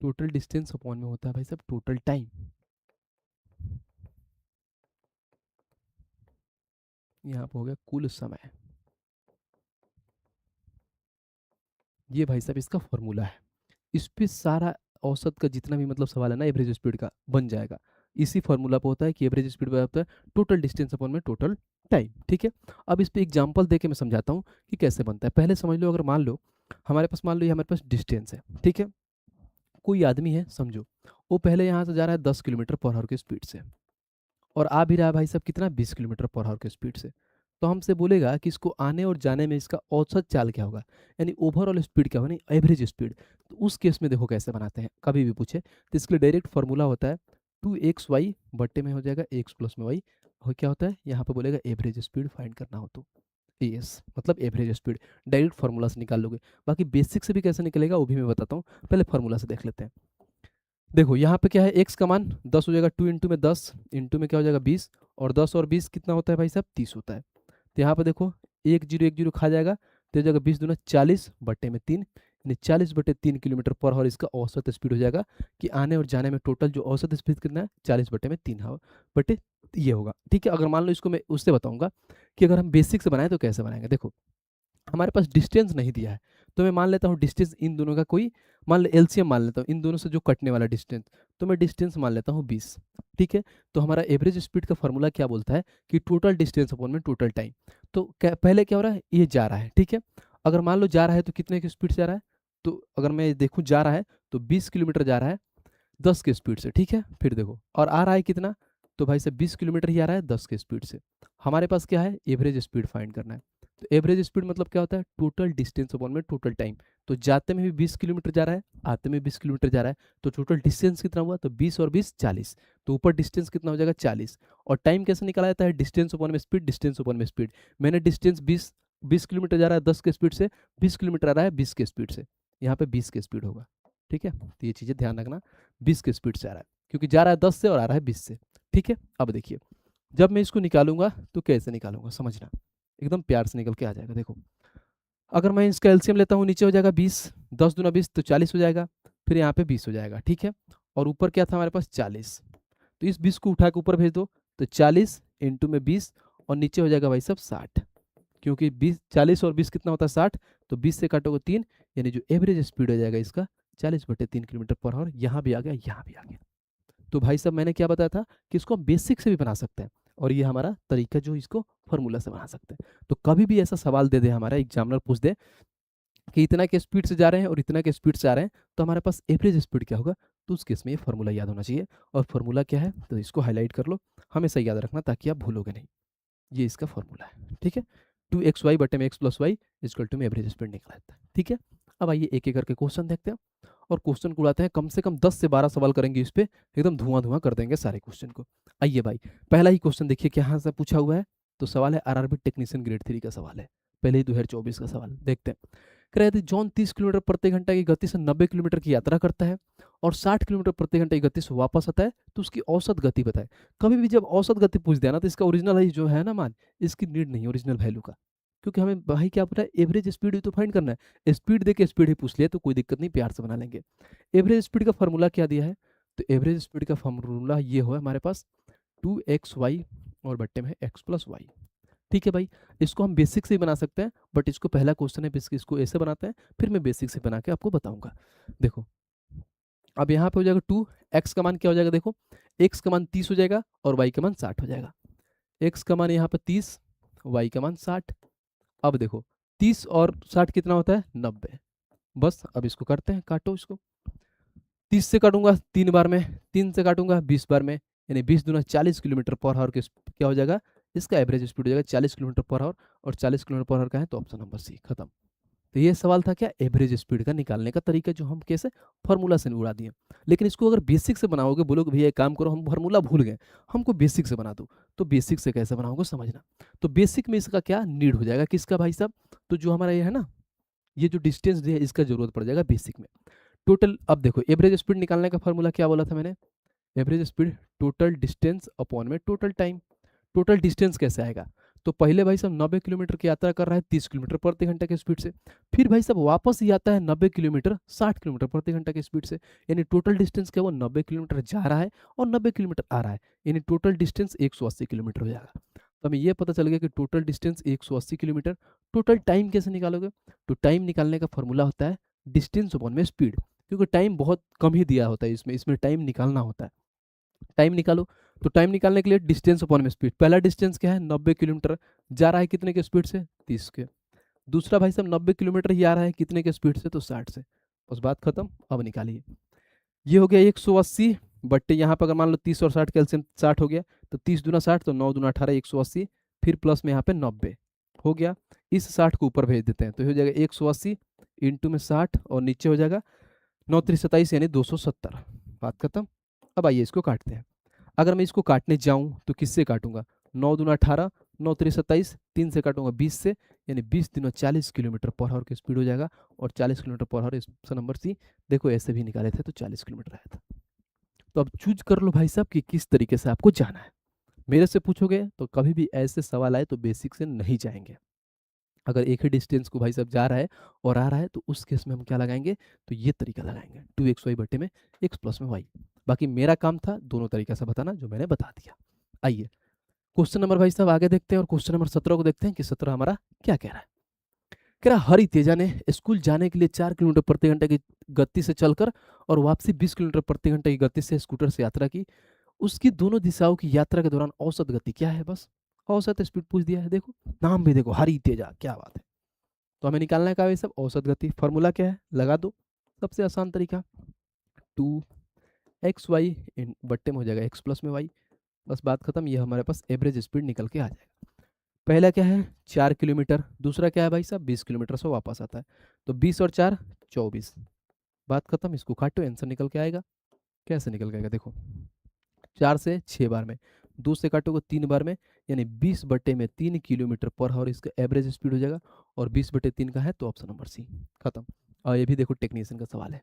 टोटल डिस्टेंस अपॉन में होता है भाई साहब टोटल टाइम। यहाँ पे हो गया कुल समय। ये भाई साहब इसका फॉर्मूला है। इस पे सारा औसत का जितना भी मतलब सवाल है ना एवरेज स्पीड का बन जाएगा। इसी फॉर्मूला पे होता है कि एवरेज स्पीड होता है टोटल डिस्टेंस अपॉन में टोटल टाइम। ठीक है, अब इस पे एग्जांपल देके मैं समझाता हूँ कि कैसे बनता है। पहले समझ लो, अगर मान लो हमारे पास, मान लो ये हमारे पास डिस्टेंस है। ठीक है, कोई आदमी है समझो, वो पहले यहाँ से जा रहा है 10 किलोमीटर पर आवर की स्पीड से, और आ भी रहा है भाई साहब कितना, 20 किलोमीटर पर आवर की स्पीड से। तो हमसे बोलेगा कि इसको आने और जाने में इसका औसत चाल क्या होगा, यानी ओवरऑल स्पीड क्या होगा, नहीं एवरेज स्पीड। तो उस केस में देखो कैसे बनाते हैं, कभी भी पूछे तो इसके लिए डायरेक्ट फॉर्मूला होता है 2xy बट्टे में हो जाएगा x प्लस में y। और क्या होता है यहाँ पे बोलेगा एवरेज स्पीड फाइंड करना हो तो एस मतलब एवरेज स्पीड, डायरेक्ट फार्मूला से निकाल लोगे। बाकी बेसिक से भी कैसे निकलेगा वो भी मैं बताता हूँ, पहले फार्मूला से देख लेते हैं। देखो यहाँ पे क्या है, एक्स का मान 10 हो जाएगा, 2 इंटू में 10 इंटू में क्या हो जाएगा 20, और 10 और 20 कितना होता है भाई साहब, 30 होता है। तो यहाँ पे देखो एक जीरो खा जाएगा, तो जगह 20 दूना 40 बट्टे में 3, यानी 40/3 किलोमीटर पर आवर इसका औसत स्पीड हो जाएगा। कि आने और जाने में टोटल जो औसत स्पीड कितना है, 40/3 हवा बटे ये होगा। ठीक है, अगर मान लो इसको मैं उससे बताऊंगा कि अगर हम बेसिक से बनाए तो कैसे बनाएंगे। देखो हमारे पास डिस्टेंस नहीं दिया है, तो मैं मान लेता हूँ डिस्टेंस इन दोनों का कोई, मान लो एलसीएम मान लेता हूँ इन दोनों से जो कटने वाला डिस्टेंस, तो मैं डिस्टेंस मान लेता हूँ 20। ठीक है, तो हमारा एवरेज स्पीड का फॉर्मूला क्या बोलता है कि टोटल डिस्टेंस अपॉन में टोटल टाइम। तो पहले क्या हो रहा है, ये जा रहा है। ठीक है, अगर मान लो जा रहा है तो कितने की स्पीड से जा रहा है, तो अगर मैं देखूँ जा रहा है तो 20 किलोमीटर जा रहा है 10 की स्पीड से। ठीक है, फिर देखो और आ रहा है कितना, तो भाई साहब 20 किलोमीटर ही आ रहा है 10 की स्पीड से। हमारे पास क्या है, एवरेज स्पीड फाइंड करना है। तो एवरेज स्पीड मतलब क्या होता है, टोटल डिस्टेंस अपॉन में टोटल टाइम। तो जाते में भी 20 किलोमीटर जा रहा है, आते में 20 किलोमीटर जा रहा है, तो टोटल डिस्टेंस कितना हुआ, तो 20 और 20 40। तो ऊपर डिस्टेंस कितना हो जाएगा 40। और टाइम कैसे निकाला जाता है, डिस्टेंस अपॉन में स्पीड, डिस्टेंस अपॉन में स्पीड। मैंने डिस्टेंस 20 किलोमीटर जा रहा है 10 के स्पीड से, 20 किलोमीटर आ रहा है 20 के स्पीड से, यहाँ पे 20 की स्पीड होगा। ठीक है, तो ये चीज़ें ध्यान रखना, 20 की स्पीड से आ रहा है क्योंकि जा रहा है 10 से और आ रहा है 20 से। ठीक है, अब देखिए जब मैं इसको निकालूंगा तो कैसे निकालूंगा समझना, एकदम प्यार से निकल के आ जाएगा। देखो अगर मैं इसका एलसीएम लेता हूँ, नीचे हो जाएगा 20, 10 दूना 20 तो 40 हो जाएगा, फिर यहाँ पे 20 हो जाएगा। ठीक है, और ऊपर क्या था हमारे पास 40, तो इस 20 को उठा के ऊपर भेज दो, तो 40 इंटू में 20, और नीचे हो जाएगा भाई साहब 60, क्योंकि 20 40 और 20 कितना होता है 60, तो 20 से काटोगे 3, यानी जो एवरेज स्पीड हो जाएगा इसका 40/3 किलोमीटर पर आवर। यहाँ भी आ गया, यहाँ भी आ गया। तो भाई साहब मैंने क्या बताया था कि इसको हम बेसिक से भी बना सकते हैं, और ये हमारा तरीका जो इसको फॉर्मूला से बना सकते हैं। तो कभी भी ऐसा सवाल दे दे, हमारा एग्जामिनर पूछ दे कि इतना के स्पीड से जा रहे हैं और इतना के स्पीड से आ रहे हैं, तो हमारे पास एवरेज स्पीड क्या होगा, तो उस केस में ये फॉर्मूला याद होना चाहिए। और फॉर्मूला क्या है, तो इसको हाईलाइट कर लो, हमेशा याद रखना ताकि आप भूलोगे नहीं। ये इसका फॉर्मूला है। ठीक है, 2xy बटे में x plus y equal to में एवरेज स्पीड निकला जाता है। ठीक है, अब आइए एक एक करके क्वेश्चन देखते हैं, और क्वेश्चन को उड़ाते हैं। कम से कम 10 से 12 सवाल करेंगे इस पे, एकदम धुआं धुआं कर देंगे सारे क्वेश्चन को। आइए भाई, पहला ही क्वेश्चन देखिए क्या यहाँ से पूछा हुआ है। तो सवाल है आरआरबी टेक्नीशियन ग्रेड 3 का सवाल है, पहले ही 2024 का सवाल देखते हैं। कह रहे थे जॉन 30 किलोमीटर प्रति घंटा की गति से 90 किलोमीटर की यात्रा करता है और 60 किलोमीटर प्रति घंटा की गति से वापस आता है, तो उसकी औसत गति बताए। कभी भी जब औसत गति पूछ दिया ना, तो इसका ओरिजिनल है जो है ना मान, इसकी नीड नहीं ओरिजिनल वैल्यू का, क्योंकि हमें भाई क्या पता है, एवरेज स्पीड भी तो फाइंड करना है। स्पीड दे के स्पीड ही पूछ लिया तो कोई दिक्कत नहीं, प्यार से बना लेंगे। एवरेज स्पीड का फॉर्मूला क्या दिया है, तो एवरेज स्पीड का फॉर्मूला ये हो हमारे पास 2xy और बट्टे में x प्लस वाई। ठीक है भाई, इसको हम बेसिक से ही बना सकते हैं, बट इसको पहला क्वेश्चन है इसको ऐसे बनाते हैं, फिर मैं बेसिक से बना के आपको बताऊंगा। देखो अब यहाँ पे हो जाएगा 2, एक्स का मान क्या हो जाएगा, देखो एक्स का मान 30 हो जाएगा और वाई का मान 60 हो जाएगा। एक्स का मान यहाँ पे 30, वाई का मान 60। अब देखो 30 और 60 कितना होता है 90। बस अब इसको करते हैं, काटो इसको। 30 से काटूंगा 3 बार में, 3 से काटूंगा 20 बार में, यानी 20 दूना 40 किलोमीटर पर आवर के क्या हो जाएगा, इसका एवरेज स्पीड हो जाएगा 40 किलोमीटर पर आवर। और 40 किलोमीटर पर आवर का है तो ऑप्शन नंबर सी, खत्म। तो ये सवाल था क्या, एवरेज स्पीड का निकालने का तरीका, जो हम कैसे फॉर्मूला से उड़ा दिए। लेकिन इसको अगर बेसिक से बनाओगे, बोलोगे भैया एक काम करो हम फॉर्मूला भूल गए, हमको बेसिक से बना दो, तो बेसिक से कैसे बनाओगे समझना। तो बेसिक में इसका क्या नीड हो जाएगा, किसका भाई साहब, तो जो हमारा ये है ना, ये जो डिस्टेंस है इसका जरूरत पड़ जाएगा बेसिक में। टोटल, अब देखो एवरेज स्पीड निकालने का फॉर्मूला क्या बोला था मैंने, average speed total distance upon में टोटल टाइम। टोटल डिस्टेंस कैसे आएगा, तो पहले भाई साहब 90 किलोमीटर की यात्रा कर रहा है 30 किलोमीटर प्रति घंटा की स्पीड से, फिर भाई साहब वापस ही आता है 90 किलोमीटर 60 किलोमीटर प्रति घंटा की स्पीड से, यानी टोटल डिस्टेंस क्या, वो 90 किलोमीटर जा रहा है और 90 किलोमीटर आ रहा है, यानी टोटल डिस्टेंस 180 किलोमीटर हो जाएगा। तो हमें यह पता चल गया कि total distance 180 kilometre. Total time कैसे निकालोगे, तो टाइम निकालने का फॉर्मूला होता है डिस्टेंस अपॉन में स्पीड, क्योंकि टाइम बहुत कम ही दिया होता है इसमें, टाइम निकालना होता है। टाइम निकालो, तो टाइम निकालने के लिए डिस्टेंस अपॉन में स्पीड, पहला डिस्टेंस क्या है 90 किलोमीटर, जा रहा है कितने के स्पीड से 30 के। दूसरा भाई साहब 90 किलोमीटर ही आ रहा है कितने के स्पीड से, तो 60 से। बस बात खत्म। अब निकालिए, ये हो गया 180 बट्टे यहाँ पर अगर मान लो 30 और 60 कैल्सियम 60 हो गया, तो 30 दूना 60 तो 9 दूना 18 180, फिर प्लस में यहाँ पे 90 हो गया। इस 60 को ऊपर भेज देते हैं तो हो जाएगा 180 इंटू में 60 और नीचे हो जाएगा 9 3 27 यानी 270। बात खत्म। अब आइए इसको काटते हैं। अगर मैं इसको काटने जाऊं तो किससे काटूंगा, 9 दूना 18 9 3 27, 3 से काटूंगा 20 से, यानी 20 दिनों 40 किलोमीटर पर आवर की स्पीड हो जाएगा। और 40 kilometre per hour option number C. देखो ऐसे भी निकाले थे तो 40 किलोमीटर आया था। तो अब चूज कर लो भाई साहब कि किस तरीके से आपको जाना है। मेरे से पूछोगे तो कभी भी ऐसे सवाल आए तो बेसिक से नहीं जाएंगे। अगर एक ही डिस्टेंस को भाई साहब जा रहा है और आ रहा है तो उस केस में हम क्या लगाएंगे, तो ये तरीका लगाएंगे 2xy बटे में x प्लस में y। बाकी मेरा काम था दोनों तरीका से बताना जो मैंने बता दिया। आइए क्वेश्चन नंबर भाई साहब आगे देखते हैं और क्वेश्चन नंबर 17 को देखते हैं कि 17 हमारा क्या कह रहा है। कह रहा हरि तेजा ने स्कूल जाने के लिए 4 किलोमीटर प्रति घंटे की गति से चलकर और वापसी 20 किलोमीटर प्रति घंटे की गति से स्कूटर से यात्रा की। उसकी दोनों दिशाओं की यात्रा के दौरान औसत गति क्या है, बस औसत स्पीड पूछ दिया है। देखो नाम भी देखो हरि तेजा, क्या बात है। तो हमें निकालना है क्या सब औसत गति। फॉर्मूला क्या है लगा दो, सबसे आसान तरीका 2xy बट्टे में हो जाएगा x प्लस में y। बस बात खत्म। ये हमारे पास एवरेज स्पीड निकल के आ जाएगा। पहला क्या है 4 किलोमीटर, दूसरा क्या है भाई साहब 20 किलोमीटर से वापस आता है, तो 20 और 4 24। बात खत्म। इसको काटो आंसर निकल के आएगा। कैसे निकल के आएगा देखो, 4 से 6 बार में, 2 से काटोगे 3 बार में, यानी 20 बटे में 3 किलोमीटर पर आवर इसका एवरेज स्पीड हो जाएगा। और 20 बटे 3 का है तो ऑप्शन नंबर सी। खत्म। और ये भी देखो टेक्नीशियन का सवाल है।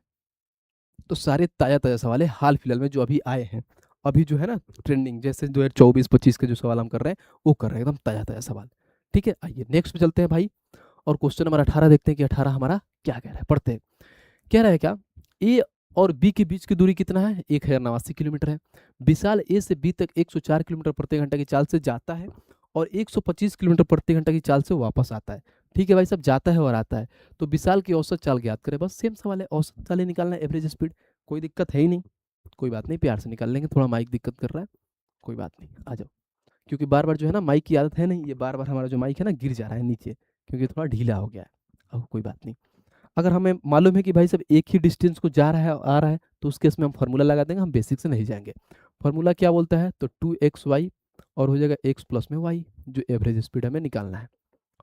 तो सारे ताज़ा ताज़ा सवाल है हाल फिलहाल में जो अभी आए हैं, अभी जो है ना ट्रेंडिंग, जैसे 2024-25 के जो सवाल हम कर रहे हैं वो कर रहे हैं एकदम ताज़ा ताज़ा सवाल। ठीक है, आइए नेक्स्ट पे चलते हैं भाई और क्वेश्चन नंबर 18 देखते हैं कि 18 हमारा क्या कह रहा है, पढ़ते हैं। कह रहा है क्या, ए और बी के बीच की दूरी कितना है 1089 किलोमीटर है। विशाल ए से बी तक 104 किलोमीटर प्रति घंटा की चाल से जाता है और 125 किलोमीटर प्रति घंटा की चाल से वापस आता है। ठीक है भाई साहब, जाता है और आता है। तो विशाल की औसत चाल ज्ञात करें। बस सेम सवाल है, औसत चाल ही निकालना है, एवरेज स्पीड। कोई दिक्कत है ही नहीं, कोई बात नहीं, प्यार से निकाल लेंगे। थोड़ा माइक दिक्कत कर रहा है, कोई बात नहीं, आ जाओ। क्योंकि बार बार जो है ना माइक की आदत है नहीं, ये बार बार हमारा जो माइक है ना गिर जा रहा है नीचे, क्योंकि थोड़ा ढीला हो गया है। अब कोई बात नहीं। अगर हमें मालूम है कि भाई साहब एक ही डिस्टेंस को जा रहा है और आ रहा है तो उस केस में हम फार्मूला लगा देंगे, हम बेसिक से नहीं जाएंगे। फार्मूला क्या बोलता है, तो 2xy और हो जाएगा x प्लस में y, जो एवरेज स्पीड हमें निकालना है।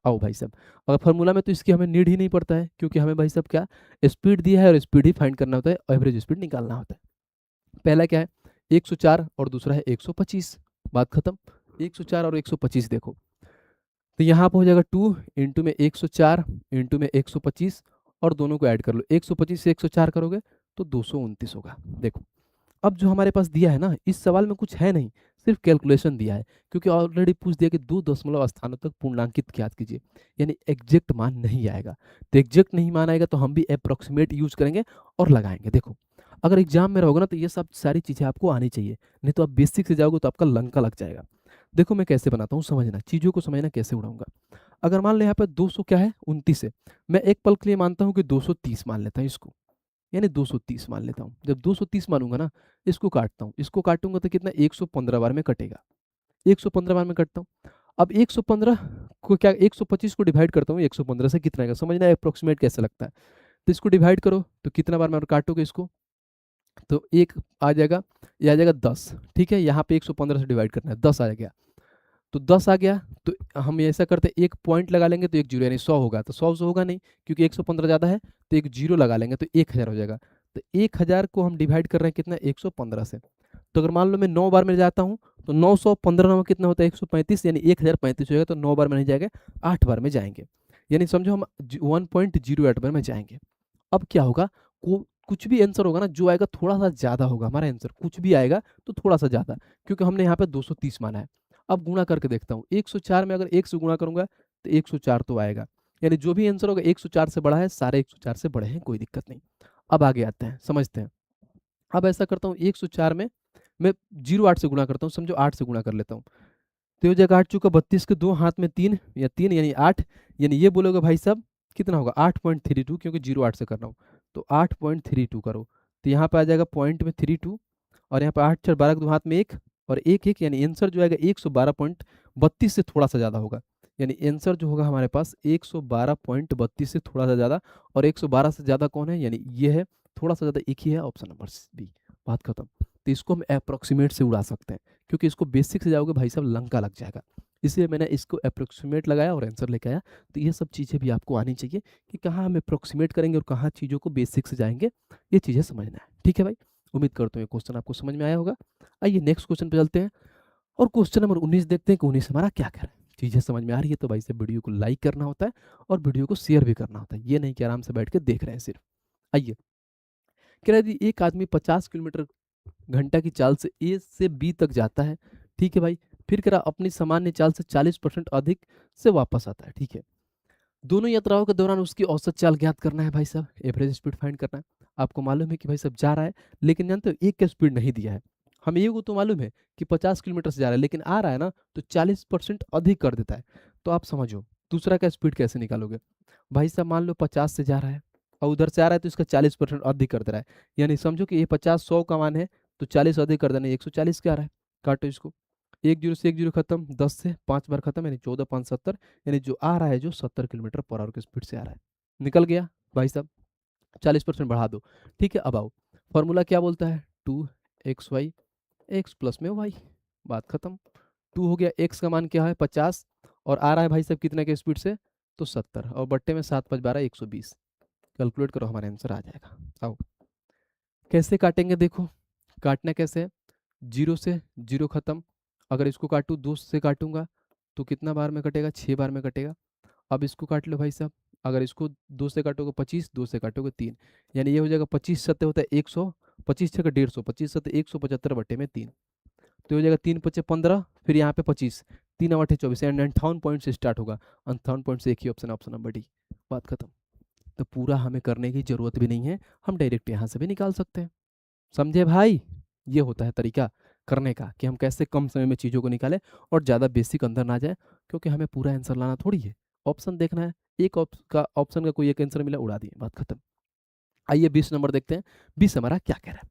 आओ भाई साहब, अगर फार्मूला में तो इसकी हमें नीड ही नहीं पड़ता है, क्योंकि हमें भाई साहब क्या स्पीड दिया है और स्पीड ही फाइंड करना होता है, एवरेज स्पीड निकालना होता है। पहला क्या है 104 और दूसरा है 125। बात खत्म। 104 और 125 देखो, तो यहाँ पर हो जाएगा 2 इंटू में 104 इंटू में 125 और दोनों को ऐड कर लो। 125 से 104 करोगे तो 229 होगा। देखो अब जो हमारे पास दिया है ना, इस सवाल में कुछ है नहीं, सिर्फ कैलकुलेशन दिया है, क्योंकि ऑलरेडी पूछ दिया कि 2 दशमलव स्थानों तक पूर्णांकित ज्ञात कीजिए, यानी एग्जैक्ट मान नहीं आएगा। तो एग्जैक्ट नहीं मान आएगा तो हम भी अप्रोक्सीमेट यूज करेंगे और लगाएंगे। देखो अगर एग्जाम में रहोगे ना तो ये सब सारी चीज़ें आपको आनी चाहिए, नहीं तो आप बेसिक से जाओगे तो आपका लंका लग जाएगा। देखो मैं कैसे बनाता हूँ, समझना, चीज़ों को समझना कैसे उड़ाऊंगा। अगर मान लो यहाँ पे 200 क्या है 29 है, मैं एक पल के लिए मानता हूँ कि 230 मान लेता हूँ इसको, यानी 230 मान लेता हूँ। जब 230 मानूंगा ना, इसको काटता हूँ, इसको काटूंगा तो कितना 115 बार में कटेगा। 115 बार में कटता हूँ। अब 115 को क्या 125 को डिवाइड करता हूँ 115 से, कितना आएगा समझना, अप्रोक्सीमेट कैसे लगता है। तो इसको डिवाइड करो तो कितना बार में काटोगे इसको, तो एक आ जाएगा, ये आ जाएगा 10। ठीक है, यहाँ पे 115 से डिवाइड करना है, 10 आ गया। तो 10 आ गया तो हम ऐसा करते हैं एक पॉइंट लगा लेंगे तो एक जीरो, यानी 100 होगा। तो 100 होगा नहीं, क्योंकि 115 ज़्यादा है, तो एक जीरो लगा लेंगे तो 1000 हो जाएगा। तो 1000 को हम डिवाइड कर रहे हैं कितना 115 से। तो अगर मान लो मैं 9 बार में जाता हूँ तो 915 में कितना होता है 135, यानी 1035 हो जाएगा। तो 9 बार में नहीं जाएगा, 8 बार में जाएंगे, यानी समझो हम 1.08 बार में जाएंगे। अब क्या होगा, कुछ भी आंसर होगा ना जो आएगा थोड़ा सा ज़्यादा होगा हमारा आंसर, कुछ भी आएगा तो थोड़ा सा ज़्यादा, क्योंकि हमने यहाँ पे 230 माना है। अब गुणा करके देखता हूँ, 104 में अगर 1 से गुणा करूंगा तो 104 तो आएगा, यानी जो भी आंसर होगा 104 से बड़ा है, सारे 104 से बड़े हैं, कोई दिक्कत नहीं। अब आगे आते हैं, समझते हैं। अब ऐसा करता हूँ 104 में मैं 08 से गुणा करता हूँ, समझो 8 से गुणा कर लेता हूँ। तो ये जगह 8 चुका 32 के 2 हाथ में 3 या 3 यानी 8, यानी ये बोलोगे भाई साहब कितना होगा 8.32, क्योंकि 08 से कर रहा हूँ। तो 8.32 करो तो यहाँ पे आ जाएगा पॉइंट में 32, और यहाँ पे 8 4 12 के 2 हाथ में 1 और एक एक यानी आंसर जो आएगा 112.32 से थोड़ा सा ज़्यादा होगा। यानी आंसर जो होगा हमारे पास 112.32 से थोड़ा सा ज़्यादा, और 112 से ज़्यादा कौन है, यानी ये है, थोड़ा सा ज़्यादा एक ही है, ऑप्शन नंबर बी। बात खत्म। तो इसको हम अप्रोक्सीमेट से उड़ा सकते हैं, क्योंकि इसको बेसिक से जाओगे भाई साहब लंका लग जाएगा, इसलिए मैंने इसको अप्रोक्सीमेट लगाया और आंसर लेके आया। तो ये सब चीज़ें भी आपको आनी चाहिए कि कहाँ हम अप्रोक्सीमेट करेंगे और कहाँ चीज़ों को बेसिक से जाएंगे, ये चीज़ें समझना है। ठीक है भाई, उम्मीद करता हूँ ये क्वेश्चन आपको समझ में आया होगा। आइए नेक्स्ट क्वेश्चन पे चलते हैं और क्वेश्चन नंबर 19 देखते हैं कि 19 हमारा क्या कह रहा है। चीज़ें समझ में आ रही है तो भाई से वीडियो को लाइक करना होता है और वीडियो को शेयर भी करना होता है, ये नहीं कि आराम से बैठ के देख रहे हैं सिर्फ। आइए, कह रहा है जी एक आदमी 50 किलोमीटर घंटा की चाल से ए से बी तक जाता है। ठीक है भाई, फिर कह रहा अपनी सामान्य चाल से 40% अधिक से वापस आता है। ठीक है, दोनों यात्राओं के दौरान उसकी औसत चाल ज्ञात करना है भाई साहब, एवरेज स्पीड फाइंड करना है। आपको मालूम है कि भाई साहब जा रहा है, लेकिन जानते हो एक का स्पीड नहीं दिया है। हमें ये तो मालूम है कि 50 किलोमीटर से जा रहा है, लेकिन आ रहा है ना तो 40% अधिक कर देता है। तो आप समझो दूसरा का स्पीड कैसे निकालोगे। भाई साहब मान लो 50 से जा रहा है और उधर से आ रहा है तो इसका 40% अधिक कर दे रहा है, यानी समझो कि ये 50 100 का मान है तो 40 अधिक कर देना, 140 का आ रहा है। काटो इसको, एक जीरो से एक जीरो खत्म, 10 से 5 बार खत्म, यानी 14 5 70, यानी जो आ रहा है जो 70 किलोमीटर पर आवर की स्पीड से आ रहा है। निकल गया भाई साहब, 40% बढ़ा दो। ठीक है, अब आओ, फॉर्मूला क्या बोलता है, 2xy x प्लस में y। बात खत्म। 2 हो गया, x का मान क्या है 50 और आ रहा है भाई साहब कितने के स्पीड से, तो 70, और बट्टे में 7 5 12 120। कैलकुलेट करो, हमारा आंसर आ जाएगा। आओ कैसे काटेंगे, देखो काटना कैसे है, जीरो से जीरो खत्म, अगर इसको काटूँ 2 से काटूंगा तो कितना बार में कटेगा, 6 बार में कटेगा। अब इसको काट लो भाई साहब, अगर इसको 2 से काटोगे 25, 2 से काटोगे 3, यानी ये हो जाएगा 25 सत्ते होता है 100, 25 छः 150, 25 सत्ते 175 बटे में 3, तो हो जाएगा 3 पचे 15, फिर यहाँ पे 25, 3 अठे 24, यानी 58 पॉइंट से स्टार्ट होगा। 58 पॉइंट से एक ही ऑप्शन, ऑप्शन नंबर डी। बात खत्म। तो पूरा हमें करने की जरूरत भी नहीं है, हम डायरेक्ट यहाँ से भी निकाल सकते हैं। समझे भाई, ये होता है तरीका करने का कि हम कैसे कम समय में चीज़ों को निकालें और ज़्यादा बेसिक अंदर ना जाए, क्योंकि हमें पूरा आंसर लाना थोड़ी है, ऑप्शन देखना है। एक ऑप्शन का कोई एक आंसर मिला, उड़ा दिए, बात खत्म। आइए 20 नंबर देखते हैं, 20 हमारा क्या कह रहा है।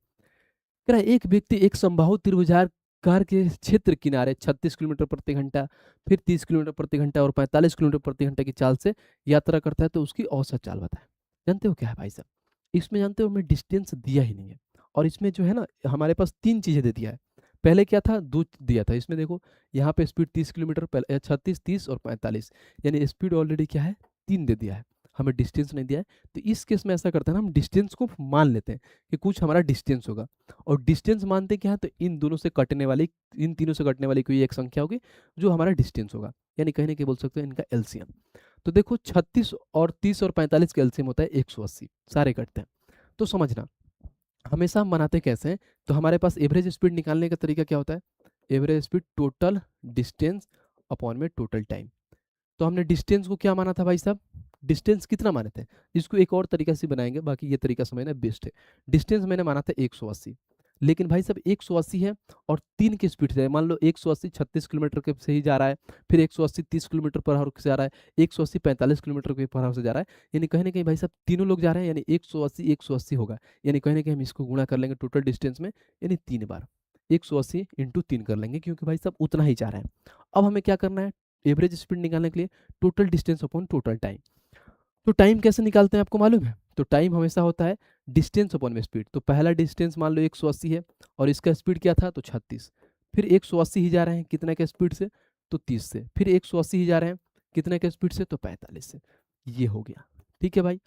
कह रहा है एक व्यक्ति एक समबाहु त्रिभुजाकार के क्षेत्र किनारे 36 किलोमीटर प्रति घंटा, फिर 30 किलोमीटर प्रति घंटा और 45 किलोमीटर प्रति घंटा की चाल से यात्रा करता है, तो उसकी औसत चाल बताएं। जानते हो क्या है भाई साहब, इसमें जानते हो हमें डिस्टेंस दिया ही नहीं है, और इसमें जो है ना हमारे पास तीन चीजें दे दिया है। पहले क्या था, दो दिया था, इसमें देखो यहाँ पे स्पीड 30 किलोमीटर, पहले 36 30 और 45, यानी स्पीड ऑलरेडी क्या है, तीन दे दिया है, हमें डिस्टेंस नहीं दिया है। तो इस केस में ऐसा करते हैं ना, हम डिस्टेंस को मान लेते हैं कि कुछ हमारा डिस्टेंस होगा, और डिस्टेंस मानते क्या है, तो इन दोनों से कटने वाली, इन तीनों से कटने वाली कोई एक संख्या होगी जो हमारा डिस्टेंस होगा, यानी कहीं ना कहीं बोल सकते हैं इनका एलसीएम। तो देखो 36 और 30 और 45 का एलसीएम होता है 180, सारे कटते हैं। तो समझना, हमेशा हम बनाते कैसे हैं, तो हमारे पास एवरेज स्पीड निकालने का तरीका क्या होता है, average speed total distance upon में टोटल टाइम। तो हमने डिस्टेंस को क्या माना था भाई साहब, डिस्टेंस कितना माने थे, इसको एक और तरीका से बनाएंगे, बाकी ये तरीका समझना बेस्ट है। डिस्टेंस मैंने माना था 180, लेकिन भाई साहब 180 है और तीन की स्पीड से, मान लो 180 36 किलोमीटर के से ही जा रहा है, फिर 180 30 किलोमीटर पर आवर से जा रहा है, 180 45 किलोमीटर के पर आवर से जा रहा है, यानी कहीं ना कहीं भाई साहब तीनों लोग जा रहे हैं, यानी 180 होगा, यानी कहीं ना कहीं हम इसको गुणा कर लेंगे टोटल डिस्टेंस में, यानी 3 बार 180 इंटू 3 कर लेंगे, क्योंकि भाई साहब उतना ही जा रहे हैं। अब हमें क्या करना है, एवरेज स्पीड निकालने के लिए total distance upon total time. तो टाइम कैसे निकालते हैं आपको मालूम है, तो टाइम हमेशा होता है डिस्टेंस अपॉन में स्पीड। तो पहला डिस्टेंस मान लो 180 है और इसका स्पीड क्या था, तो 36, फिर 180 ही जा रहे हैं कितने के स्पीड से, तो 30 से, फिर 180 ही जा रहे हैं कितने के स्पीड से, तो 45 से। ये हो गया, ठीक है भाई।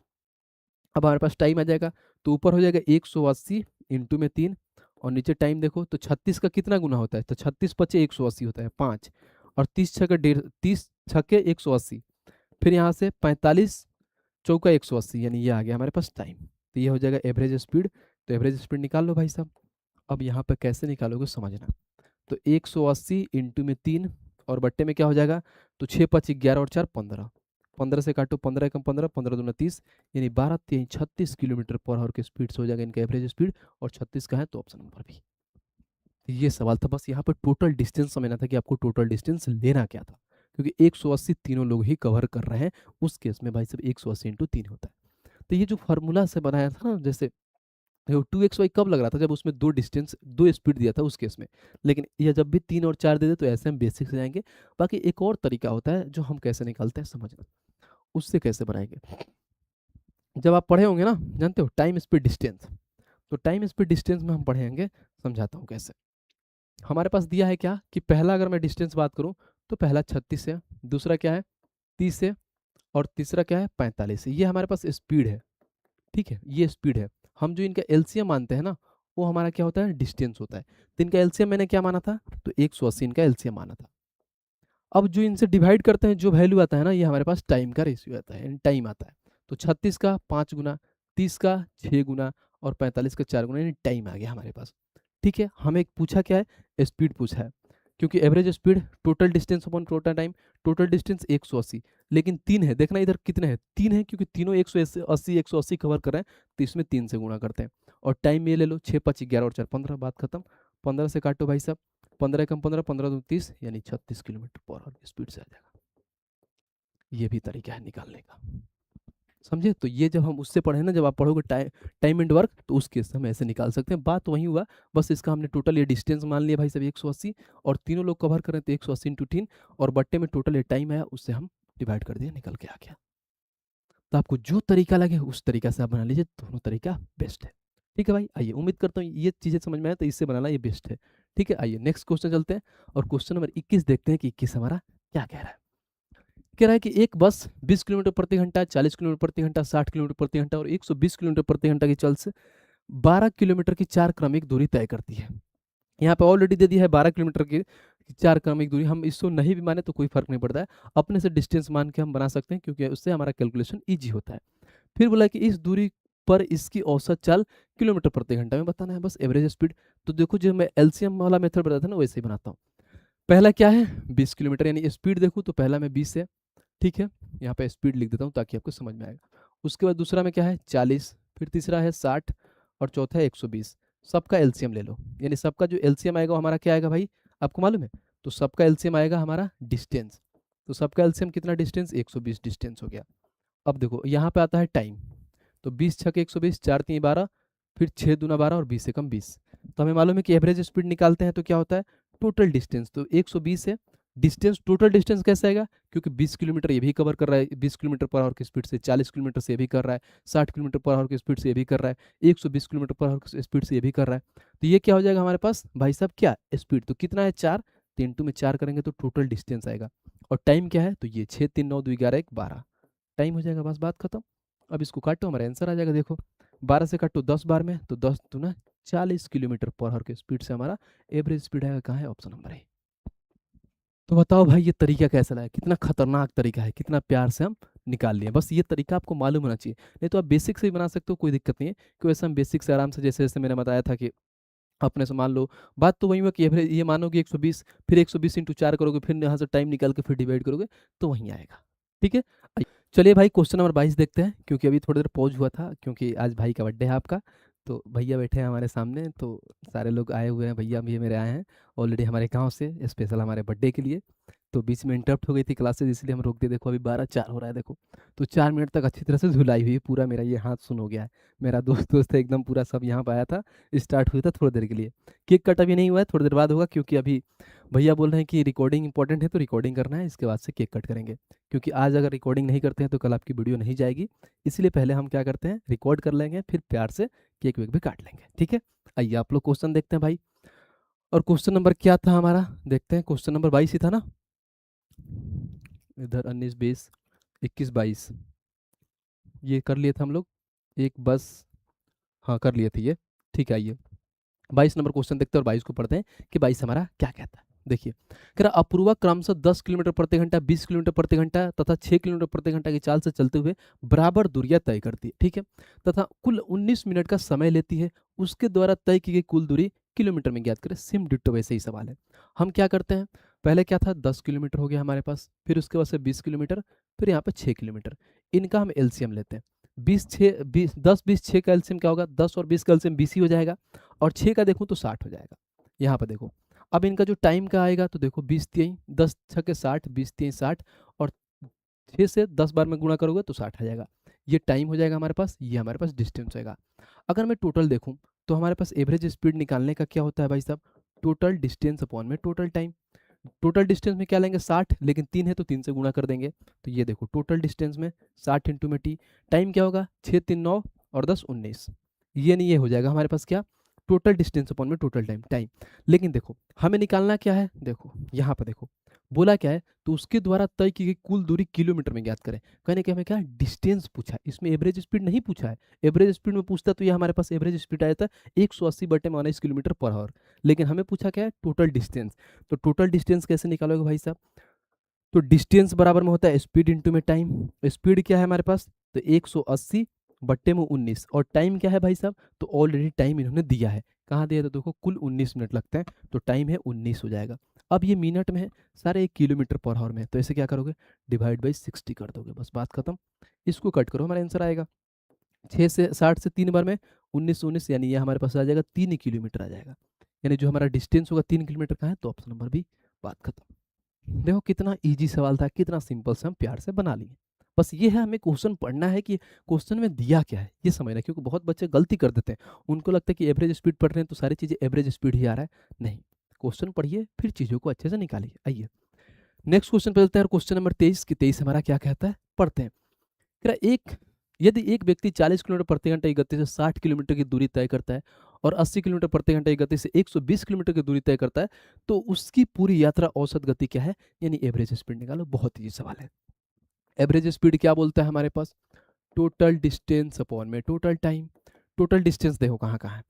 अब हमारे पास टाइम आ जाएगा, तो ऊपर हो जाएगा 180 इंटू में 3, और नीचे टाइम देखो तो 36 का कितना गुना होता है, तो 36 पचे 180 होता है 5, और 30 छक्के 30 छक्के 180, फिर यहाँ से 45 चौका 180, यानी ये आ गया हमारे पास टाइम। तो ये हो जाएगा एवरेज स्पीड। तो एवरेज स्पीड निकाल लो भाई साहब। अब यहाँ पे कैसे निकालोगे समझना, तो 180 इंटू में 3 और बट्टे में क्या हो जाएगा, तो 6 5 11 और 4 15, 15 से काटो 15 एकम 15, 15 दूना 30, यानी 12 3 36 किलोमीटर पर आवर की स्पीड से हो जाएगा इनका एवरेज स्पीड, और 36 का है तो ऑप्शन नंबर बी। ये सवाल था, बस यहाँ पर टोटल डिस्टेंस समझना था कि आपको टोटल डिस्टेंस लेना क्या था, क्योंकि 180 तीनों लोग ही कवर कर रहे हैं, उस केस में भाई साहब 180 इंटू 3 होता है। तो ये जो फार्मूला से बनाया था ना, जैसे देखो 2xy कब लग रहा था, जब उसमें दो स्पीड दिया था उस केस में। लेकिन ये जब भी 3 और 4 दे दे तो ऐसे हम बेसिक से जाएंगे। बाकी एक और तरीका होता है जो हम कैसे निकालते हैं समझना, उससे कैसे बनाएंगे। जब आप पढ़े होंगे ना, जानते हो टाइम स्पीड डिस्टेंस, तो टाइम स्पीड डिस्टेंस में हम पढ़ेंगे, समझाता हूँ कैसे। हमारे पास दिया है क्या कि पहला अगर मैं डिस्टेंस बात करूँ तो पहला 36 है, दूसरा क्या है 30 है, और तीसरा क्या है 45 है। ये हमारे पास स्पीड है, ठीक है, ये स्पीड है। हम जो इनका एलसीएम मानते हैं ना, वो हमारा क्या होता है डिस्टेंस होता है। तो इनका एलसीएम मैंने क्या माना था, तो 180 इनका एलसीएम माना था। अब जो इनसे डिवाइड करते हैं जो वैल्यू आता है ना, ये हमारे पास टाइम का रेशियो आता है, टाइम आता है। तो 36 का 5 गुना, 30 का 6 गुना, और 45 का 4 गुना, यानी टाइम आ गया हमारे पास। ठीक है, हमें पूछा क्या है, स्पीड पूछा है। क्योंकि average speed total distance upon total time, total distance 180, लेकिन 3 है, देखना इधर कितने हैं, 3 है, क्योंकि तीनों 180 कवर कर रहे हैं, तो इसमें 3 से गुणा करते हैं। और टाइम ये ले लो, 6 5 11 और 4 15, बात खत्म। 15 से काटो भाई साहब, 15 कम 15, 15 दूनी 30, यानी 36 किलोमीटर पर आवर की स्पीड से आ जाएगा। ये भी तरीका है निकालने का, समझे। तो ये जब हम उससे पढ़े ना, जब आप पढ़ोगे टाइम एंड वर्क, तो उस केस से हम ऐसे निकाल सकते हैं। बात वही हुआ, बस इसका हमने टोटल ये डिस्टेंस मान लिया भाई साहब 180, और तीनों लोग कवर करें तो 180 इंटू 3, और बट्टे में टोटल ये टाइम आया, उससे हम डिवाइड कर दिया, निकल के आ गया। तो आपको जो तरीका लगे उस तरीका से आप बना लीजिए, दोनों तरीका बेस्ट है। ठीक है भाई, आइए, उम्मीद करता हूँ ये चीज़ें समझ में आए, तो इससे बनाना ये बेस्ट है। ठीक है, आइए नेक्स्ट क्वेश्चन चलते हैं, और क्वेश्चन नंबर 21 देखते हैं कि 21 हमारा क्या कह रहा है। कह रहा है कि एक बस 20 किलोमीटर प्रति घंटा, 40 किलोमीटर प्रति घंटा, 60 किलोमीटर प्रति घंटा और 120 किलोमीटर प्रति घंटा की चाल से 12 किलोमीटर की 4 क्रमिक दूरी तय करती है। यहाँ पे ऑलरेडी दे दिया है 12 किलोमीटर की 4 क्रमिक दूरी, हम इसको नहीं भी माने तो कोई फर्क नहीं पड़ता है, अपने से डिस्टेंस मान के हम बना सकते हैं, क्योंकि उससे हमारा कैलकुलेशन ईजी होता है। फिर बोला कि इस दूरी पर इसकी औसत चाल किलोमीटर प्रति घंटा में बताना है, बस एवरेज स्पीड। तो देखो, जो मैं एलसीएम वाला मेथड बताया था ना, वैसे ही बनाता हूँ। पहला क्या है 20 किलोमीटर, यानी स्पीड देखूँ तो पहला में 20 है, ठीक है, यहाँ पे स्पीड लिख देता हूँ ताकि आपको समझ में आएगा। उसके बाद दूसरा में क्या है 40, फिर तीसरा है 60, और चौथा है 120। सबका एलसीएम ले लो, यानी सबका जो एलसीएम आएगा वो हमारा क्या आएगा भाई, आपको मालूम है। तो सबका एलसीएम आएगा हमारा डिस्टेंस, तो सबका एलसीएम कितना डिस्टेंस 120 डिस्टेंस हो गया। अब देखो यहाँ पे आता है टाइम, तो 20 छक 120, 4 3 12, फिर 6 दूना 12 और 20 से कम 20। तो हमें मालूम है कि एवरेज स्पीड निकालते हैं तो क्या होता है टोटल डिस्टेंस, तो 120 है। डिस्टेंस टोटल डिस्टेंस कैसे आएगा, क्योंकि 20 किलोमीटर ये भी कवर कर रहा है 20 किलोमीटर पर आवर की स्पीड से, 40 किलोमीटर से ये भी कर रहा है, 60 किलोमीटर पर आवर की स्पीड से ये भी कर रहा है, 120 किलोमीटर पर आवर की स्पीड से ये भी कर रहा है। तो ये क्या हो जाएगा हमारे पास भाई साहब, क्या स्पीड, तो कितना है 4, तो इंटू में 4 करेंगे तो टोटल डिस्टेंस आएगा। और टाइम क्या है, तो ये 6 3 9 2 11 1 12 टाइम हो जाएगा, बस बात खत्म। अब इसको काटो, हमारा आंसर आ जाएगा। देखो 12 से काटो 10 बार में, तो 10 दूना 40 किलोमीटर पर आवर की स्पीड से हमारा एवरेज स्पीड आएगा, कहाँ है, ऑप्शन नंबर है। तो बताओ भाई ये तरीका कैसा लगा, कितना खतरनाक तरीका है, कितना प्यार से हम निकाल लिए। बस ये तरीका आपको मालूम होना चाहिए, नहीं तो आप बेसिक से ही बना सकते हो, कोई दिक्कत नहीं है। क्योंकि वैसे हम बेसिक से आराम से, जैसे जैसे मैंने बताया था कि अपने से मान लो, बात तो वही हुआ कि एवरेज ये मानोगे 120, फिर 120 इंटू 4 करोगे, फिर यहाँ से टाइम निकाल के फिर डिवाइड करोगे, तो वहीं आएगा। ठीक है, चलिए भाई क्वेश्चन नंबर 22 देखते हैं, क्योंकि अभी थोड़ी देर पॉज हुआ था, क्योंकि आज भाई का बर्थडे है आपका। तो भैया बैठे हैं हमारे सामने, तो सारे लोग आए हुए हैं, भैया भी मेरे आए हैं ऑलरेडी हमारे गांव से, स्पेशल हमारे बर्थडे के लिए। तो बीच में इंटरप्ट हो गई थी क्लासेज, इसलिए हम रोक दिए। देखो अभी 12:04 हो रहा है, देखो तो 4 मिनट तक अच्छी तरह से धुलाई हुई है, पूरा मेरा ये हाथ सुन हो गया है। मेरा दोस्त दोस्त है एकदम पूरा, सब यहाँ पर आया था, स्टार्ट हुआ था थोड़ी देर के लिए। केक कट अभी नहीं हुआ है, थोड़ी देर बाद होगा, क्योंकि अभी भैया बोल रहे हैं कि रिकॉर्डिंग इंपॉर्टेंट है, तो रिकॉर्डिंग करना है, इसके बाद से केक कट करेंगे। क्योंकि आज अगर रिकॉर्डिंग नहीं करते हैं तो कल आपकी वीडियो नहीं जाएगी, इसलिए पहले हम क्या करते हैं रिकॉर्ड कर लेंगे, फिर प्यार से केक वेक भी काट लेंगे। ठीक है, आइए आप लोग क्वेश्चन देखते हैं भाई। और क्वेश्चन नंबर क्या था हमारा, देखते हैं, क्वेश्चन नंबर 22 ही था ना, इधर 19 20 21 22 ये कर लिए थे हम लोग, एक बस, हाँ कर लिए थे ये। ठीक है, आइए 22 नंबर क्वेश्चन देखते हैं और 22 को पढ़ते हैं कि 22 हमारा क्या कहता है। देखिए, कह रहा अपूर्वा क्रमशः 10 किलोमीटर प्रति घंटा, 20 किलोमीटर प्रति घंटा तथा 6 किलोमीटर प्रति घंटा की चाल से चलते हुए बराबर दूरियां तय करती है, ठीक है, तथा कुल 19 मिनट का समय लेती है। उसके द्वारा तय की गई कुल दूरी किलोमीटर में ज्ञात करें। सेम डिट्टो वैसे ही सवाल है। हम क्या करते हैं, पहले क्या था 10 किलोमीटर हो गया हमारे पास, फिर उसके बाद से 20 किलोमीटर, फिर यहाँ पे 6 किलोमीटर, इनका हम एलसीएम लेते हैं। 10 20 6 का एलसीएम क्या होगा, 10 और 20 का एलसीएम 20 ही हो जाएगा, और 6 का देखूँ तो 60 हो जाएगा। यहाँ पर देखो, अब इनका जो टाइम का आएगा तो देखो 20 3 10 6 60, 20 3 60, और 6 से 10 बार में गुणा करोगे तो 60 आ जाएगा। ये टाइम हो जाएगा हमारे पास, ये हमारे पास डिस्टेंस होगा। अगर मैं टोटल देखूँ तो हमारे पास एवरेज स्पीड निकालने का क्या होता है भाई साहब, टोटल डिस्टेंस अपॉन में टोटल टाइम। टोटल डिस्टेंस में क्या लेंगे 60, लेकिन 3 है तो 3 से गुणा कर देंगे। तो ये देखो टोटल डिस्टेंस में 60 इंटू में टी, टाइम क्या होगा 6 3 9 और 10 19, ये नहीं ये हो जाएगा हमारे पास क्या, टोटल डिस्टेंस अपॉन में टोटल टाइम टाइम। लेकिन देखो हमें निकालना क्या है, देखो यहाँ पर देखो बोला क्या है, तो उसके द्वारा तय की गई कुल दूरी किलोमीटर में ज्ञात करें। कहने के हमें क्या डिस्टेंस पूछा है, इसमें एवरेज स्पीड नहीं पूछा है। एवरेज स्पीड में पूछता तो ये हमारे पास एवरेज स्पीड आया था 180/19 किलोमीटर पर आवर, लेकिन हमें पूछा क्या है टोटल डिस्टेंस। तो टोटल डिस्टेंस कैसे निकालोगे भाई साहब, तो डिस्टेंस बराबर में होता है स्पीड इंटू में टाइम। स्पीड क्या है हमारे पास, तो 180/19 और टाइम क्या है भाई साहब, तो ऑलरेडी टाइम इन्होंने दिया है, कहाँ दिया, तो देखो कुल 19 मिनट लगते हैं, तो टाइम है 19 हो जाएगा। अब ये मिनट में है, सारे 1 किलोमीटर पर आवर में है, तो ऐसे क्या करोगे डिवाइड बाई 60 कर दोगे, बस बात खत्म। इसको कट करो हमारा आंसर आएगा 6 से 60 से 3 बार में 19 यानी ये हमारे पास आ जाएगा 3 किलोमीटर आ जाएगा, यानी जो हमारा डिस्टेंस होगा 3 किलोमीटर का है, तो ऑप्शन नंबर बी, बात खत्म। देखो कितना इजी सवाल था, कितना सिंपल से हम प्यार से बना लिए। बस ये है हमें क्वेश्चन पढ़ना है कि क्वेश्चन में दिया क्या है ये समझना, क्योंकि बहुत बच्चे गलती कर देते हैं, उनको लगता है कि एवरेज स्पीड पढ़ रहे हैं तो सारी चीज़ें एवरेज स्पीड ही आ रहा है, नहीं, क्वेश्चन पढ़िए फिर चीज़ों को अच्छे से निकालिए। आइए नेक्स्ट क्वेश्चन पे चलते हैं, क्वेश्चन नंबर 23 कि 23 हमारा क्या कहता है, पढ़ते हैं। कह रहा एक यदि एक व्यक्ति 40 किलोमीटर प्रति घंटे की गति से 60 किलोमीटर की दूरी तय करता है और 80 किलोमीटर प्रति घंटे की गति से 120 किलोमीटर की दूरी तय करता है, तो उसकी पूरी यात्रा औसत गति क्या है, यानी एवरेज स्पीड निकालो। बहुत ही सवाल है। एवरेज स्पीड क्या बोलता है हमारे पास, टोटल डिस्टेंस अपॉन में टोटल टाइम। टोटल डिस्टेंस देखो कहाँ कहाँ है,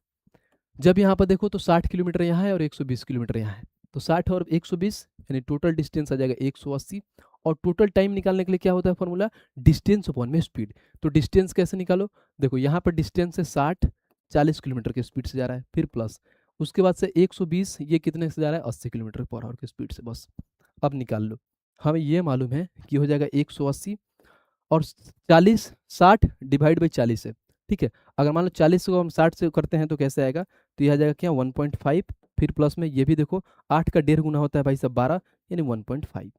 जब यहाँ पर देखो तो 60 किलोमीटर यहाँ है और 120 किलोमीटर यहाँ है, तो 60 और 120 यानी टोटल डिस्टेंस आ जाएगा 180। और टोटल टाइम निकालने के लिए क्या होता है फॉर्मूला, डिस्टेंस अपॉन में स्पीड। तो डिस्टेंस कैसे निकालो, देखो यहाँ पर डिस्टेंस है 60, 40 किलोमीटर की स्पीड से जा रहा है, फिर प्लस उसके बाद से 120, ये कितने से जा रहा है 80 किलोमीटर पर आवर की स्पीड से, बस अब निकाल लो। हमें ये मालूम है कि हो जाएगा 180 और 40, 60 डिवाइड बाई 40 है, ठीक है। अगर मान लो 40 को हम 60 से करते हैं तो कैसे आएगा, तो यह आ जाएगा क्या 1.5, फिर प्लस में ये भी देखो 8 का 1.5 गुना होता है भाई साहब 12, यानी 1.5।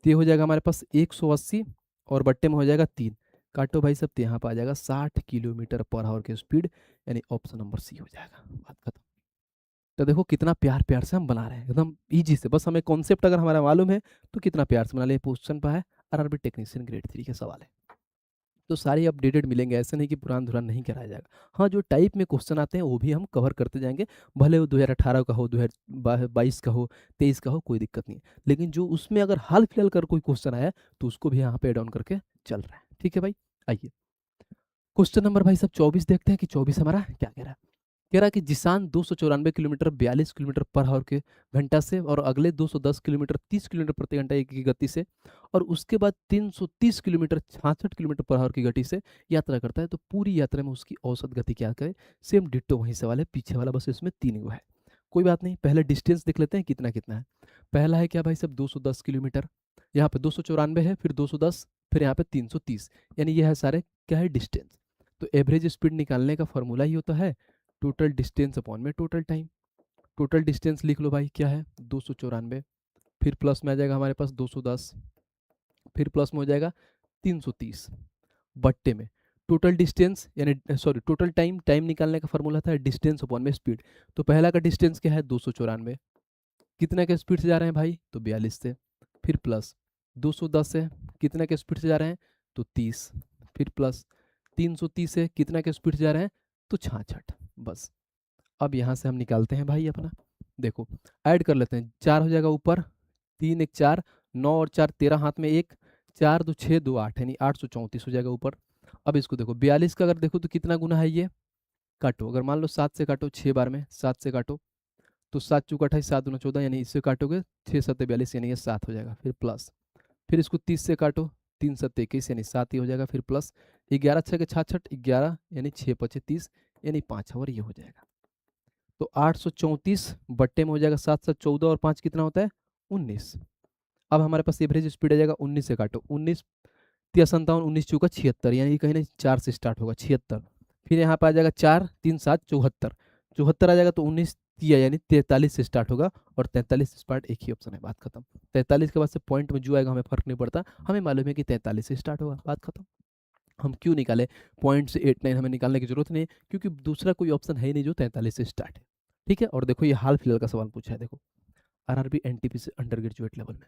तो ये हो जाएगा हमारे पास 180 और बट्टे में हो जाएगा 3, काटो भाई साहब, तो यहाँ पर आ जाएगा 60 किलोमीटर पर आवर की स्पीड, यानी ऑप्शन नंबर सी हो जाएगा, बात खत्म। तो देखो कितना प्यार प्यार से हम बना रहे हैं, एकदम इजी से, बस हमें कॉन्सेप्ट अगर हमारा मालूम है तो कितना प्यार से बना ले। क्वेश्चन पर है आरआरबी टेक्नीशियन ग्रेड 3 के सवाल है, तो सारे अपडेटेड मिलेंगे, ऐसे नहीं कि पुरान धुरान नहीं कराया जाएगा। हाँ जो टाइप में क्वेश्चन आते हैं वो भी हम कवर करते जाएंगे, भले वो 2018 का हो, 2022 का हो, 23 का हो, कोई दिक्कत नहीं, लेकिन जो उसमें अगर हाल फिलहाल कर कोई क्वेश्चन आया तो उसको भी यहाँ पे एड ऑन करके चल रहा है, ठीक है भाई। आइए क्वेश्चन नंबर भाई साहब 24 देखते हैं कि 24 हमारा क्या कह रहा है। कह रहा है कि जिसान 294 किलोमीटर 42 किलोमीटर पर आवर के घंटा से और अगले 210 किलोमीटर 30 किलोमीटर प्रति घंटा की गति से और उसके बाद 330 किलोमीटर 66 किलोमीटर पर आवर की गति से यात्रा करता है, तो पूरी यात्रा में उसकी औसत गति क्या करे। सेम डिट्टो वही सवाल है पीछे वाला, बस इसमें 3 गो है, कोई बात नहीं। पहले डिस्टेंस देख लेते हैं कितना कितना है। पहला है क्या भाई साहब 210 किलोमीटर, यहाँ पे 294 है, फिर 210, फिर यहाँ पे 330, यानी ये है सारे क्या है डिस्टेंस। तो एवरेज स्पीड निकालने का फॉर्मूला ही होता है टोटल डिस्टेंस अपॉन में टोटल टाइम। टोटल डिस्टेंस लिख लो भाई क्या है 294, फिर प्लस में आ जाएगा हमारे पास 210, फिर प्लस में हो जाएगा 330, बट्टे में टोटल डिस्टेंस यानी सॉरी टोटल टाइम, टाइम निकालने का फॉर्मूला था डिस्टेंस अपॉन में स्पीड। तो पहला का डिस्टेंस क्या है 294, कितना के स्पीड से जा रहे हैं भाई, तो 42 से, फिर प्लस 210 है, कितना के स्पीड से जा रहे हैं, तो 30, फिर प्लस 330 है, कितना के स्पीड से जा रहे हैं, तो 66, बस। अब यहाँ से हम निकालते हैं भाई अपना, देखो ऐड कर लेते हैं, 4 हो जाएगा ऊपर, 3 1 4, 9 और 4 13, हाथ में 1, 4 2 6 2 8, यानी 834 हो जाएगा ऊपर। अब इसको देखो 42 का अगर देखो तो कितना गुना है ये, काटो, अगर मान लो 7 से काटो 6 बार में, 7 से काटो तो 7 चौका 28, 7 दूना 14, यानी इससे काटोगे 6 7 42, यानी ये 7 हो जाएगा, फिर प्लस, फिर इसको 30 से काटो 3 7 21, यानी 7 ही हो जाएगा, फिर प्लस 11 6 के 66, 11 यानी 6 5 30, यानी 5 और ये हो जाएगा। तो 834 बट्टे में हो जाएगा 7 7 14 और 5 कितना होता है 19। अब हमारे पास एवरेज स्पीड आ जाएगा 19 से काटो, 19 तिया 57, 19 चौका 76, यानी कहीं ना 4 से स्टार्ट होगा 76, फिर यहाँ पे आ जाएगा 4 3 7 74, 74 आ जाएगा तो 19 तिया यानी 43 से स्टार्ट होगा, और 43 से स्टार्ट एक ही ऑप्शन है, बात खत्म। 43 के बाद से पॉइंट में जो आएगा हमें फर्क नहीं पड़ता, हमें मालूम है कि 43 से स्टार्ट होगा, बात खत्म। हम क्यों निकाले? पॉइंट से 89 हमें निकालने की ज़रूरत नहीं है, क्योंकि दूसरा कोई ऑप्शन है ही नहीं जो 43 से स्टार्ट है। ठीक है? और देखो ये हाल फिलहाल का सवाल पूछा है, देखो RRB NTPC under graduate level में।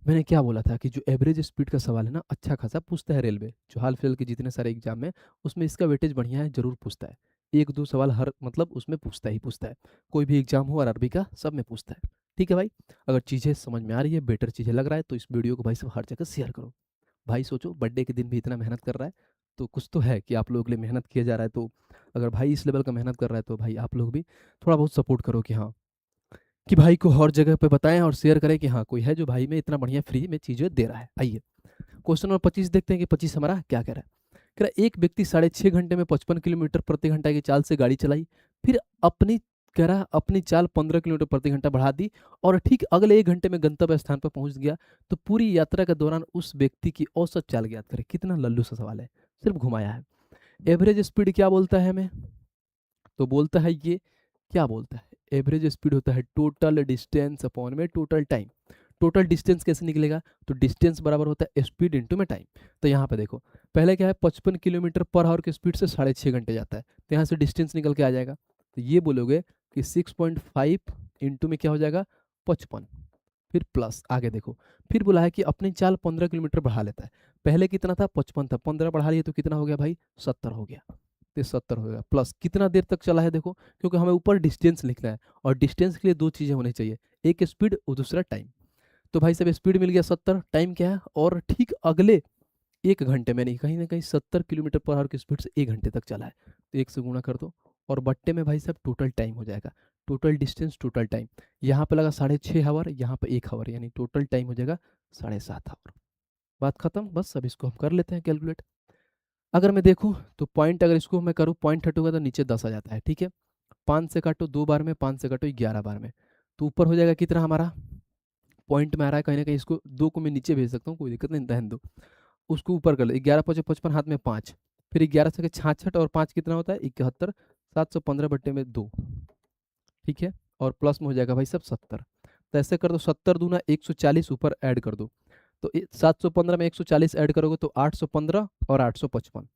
मैंने क्या बोला था कि जो एवरेज स्पीड का सवाल है ना, अच्छा खासा पूछता है रेलवे। जो हाल फिलहाल के जितने सारे एग्जाम में, उसमें इसका वेटेज बढ़िया है, जरूर पूछता है। एक दो सवाल हर मतलब उसमें पूछता ही पूछता है। कोई भी एग्जाम हो आरआरबी का, सब में पूछता है। ठीक है भाई? अगर चीज़ें समझ में आ रही है, बेटर चीज़ें लग रहा है, तो इस वीडियो को भाई सब हर जगह शेयर करो। भाई सोचो, बर्थडे के दिन भी इतना मेहनत कर रहा है, तो कुछ तो है कि आप लोगों के लिए मेहनत किया जा रहा है। तो अगर भाई इस लेवल का मेहनत कर रहा है, तो भाई आप लोग भी थोड़ा बहुत सपोर्ट करो कि हाँ, कि भाई को हर जगह पे बताएं और शेयर करें कि हाँ, कोई है जो भाई में इतना बढ़िया फ्री में चीज़ें दे रहा है। आइए क्वेश्चन नंबर 25 देखते हैं कि 25 हमारा क्या कह रहा है। कह रहा है एक व्यक्ति 6.5 घंटे में 55 किलोमीटर प्रति घंटा की चाल से गाड़ी चलाई, फिर अपनी कह रहा है अपनी चाल 15 किलोमीटर प्रति घंटा बढ़ा दी और ठीक अगले 1 घंटे में गंतव्य स्थान पर पहुंच गया। तो पूरी यात्रा के दौरान उस व्यक्ति की औसत चाल ज्ञात करें। कितना लल्लू सा सवाल है, सिर्फ घुमाया है। एवरेज स्पीड क्या बोलता है हमें? तो बोलता है ये, क्या बोलता है? एवरेज स्पीड होता है टोटल डिस्टेंस अपॉन में टोटल टाइम। टोटल डिस्टेंस कैसे निकलेगा? तो डिस्टेंस बराबर होता है स्पीड इंटू में टाइम। तो यहाँ पे देखो, पहले क्या है, 55 किलोमीटर पर आवर की स्पीड से 6.5 घंटे जाता है, तो यहाँ से डिस्टेंस निकल के आ जाएगा। तो ये बोलोगे कि 6.5 इंटू में क्या हो जाएगा, 55, फिर प्लस आगे देखो, फिर बोला है कि अपनी चाल 15 किलोमीटर बढ़ा लेता है। पहले कितना था, 55 था, 15 बढ़ा लिए तो कितना हो गया भाई, 70 हो गया। तो 70 होगा प्लस कितना देर तक चला है, देखो क्योंकि हमें ऊपर डिस्टेंस लिखना है और डिस्टेंस के लिए दो चीज़ें होनी चाहिए, एक स्पीड और दूसरा टाइम। तो भाई साहब स्पीड मिल गया 70, टाइम क्या है, और ठीक अगले 1 घंटे में नहीं, कहीं ना कहीं 70 किलोमीटर पर आवर की स्पीड से 1 घंटे तक चला है। तो 1 से गुणा कर दो और बट्टे में भाई साहब टोटल टाइम हो जाएगा। टोटल डिस्टेंस टोटल टाइम, यहाँ पे लगा 6.5 आवर, यहाँ पे 1 आवर, यानी टोटल टाइम हो जाएगा 7.5 आवर। बात खत्म। बस अब इसको हम कर लेते हैं कैलकुलेट। अगर मैं देखूँ तो पॉइंट, अगर इसको मैं करूँ पॉइंट हटूंगा तो नीचे 10 आ जाता है। ठीक है? 5 से काटो 2 बार में, 5 से काटो 11 बार में, तो ऊपर हो जाएगा कितना हमारा, पॉइंट में आ रहा है कहीं ना कहीं, इसको 2 को मैं नीचे भेज सकता हूँ, कोई दिक्कत नहीं, रहने दो। उसको ऊपर कर ले, 11×5 = 55, हाथ में 5, फिर 11×6 = 66 और 5 कितना होता है, 71, 715/2। ठीक है? और प्लस में हो जाएगा भाई सब 70। तो ऐसे कर दो, 70 दूना 140, ऊपर ऐड कर दो। तो 715 में 140 ऐड करोगे तो 815 और 855,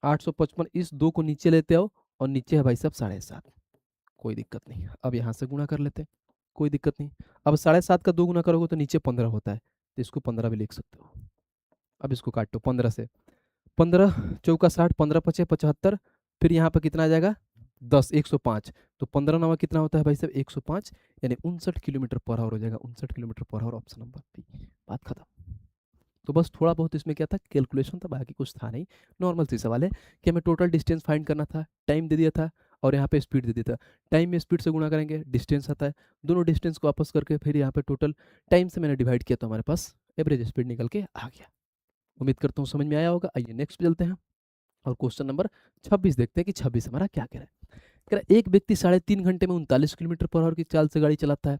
855 इस 2 को नीचे लेते आओ और नीचे है भाई साहब 7.5। कोई दिक्कत नहीं, अब यहाँ से गुणा कर लेते हैं, कोई दिक्कत नहीं। अब 7.5 का 2 गुना करोगे तो नीचे 15 होता है, तो इसको 15 भी लिख सकते हो। अब इसको काटो 15 से, 15×4 = 60, 15×5 = 75, फिर यहाँ पर कितना आ जाएगा 10, 105, तो 15×9 कितना होता है भाई साहब 105, यानी 59 किलोमीटर पर आवर हो जाएगा, 59 kilometre per hour, option number B. बात खत्म। तो बस थोड़ा बहुत इसमें क्या था, कैलकुलेशन था, बाकी कुछ था नहीं। नॉर्मल सी सवाल है कि हमें टोटल डिस्टेंस फाइंड करना था, टाइम दे दिया था और यहाँ पे स्पीड दे दिया था। टाइम में स्पीड से गुणा करेंगे, डिस्टेंस आता है, दोनों डिस्टेंस को आपस करके फिर यहाँ पे टोटल टाइम से मैंने डिवाइड किया तो हमारे पास एवरेज स्पीड निकल के आ गया। उम्मीद करता हूँ समझ में आया होगा। आइए नेक्स्ट पे चलते हैं और क्वेश्चन नंबर 26 देखते हैं कि 26 हमारा क्या कह रहा है। कह रहा है एक व्यक्ति 3.5 घंटे में 39 किलोमीटर पर आवर की चाल से गाड़ी चलाता है,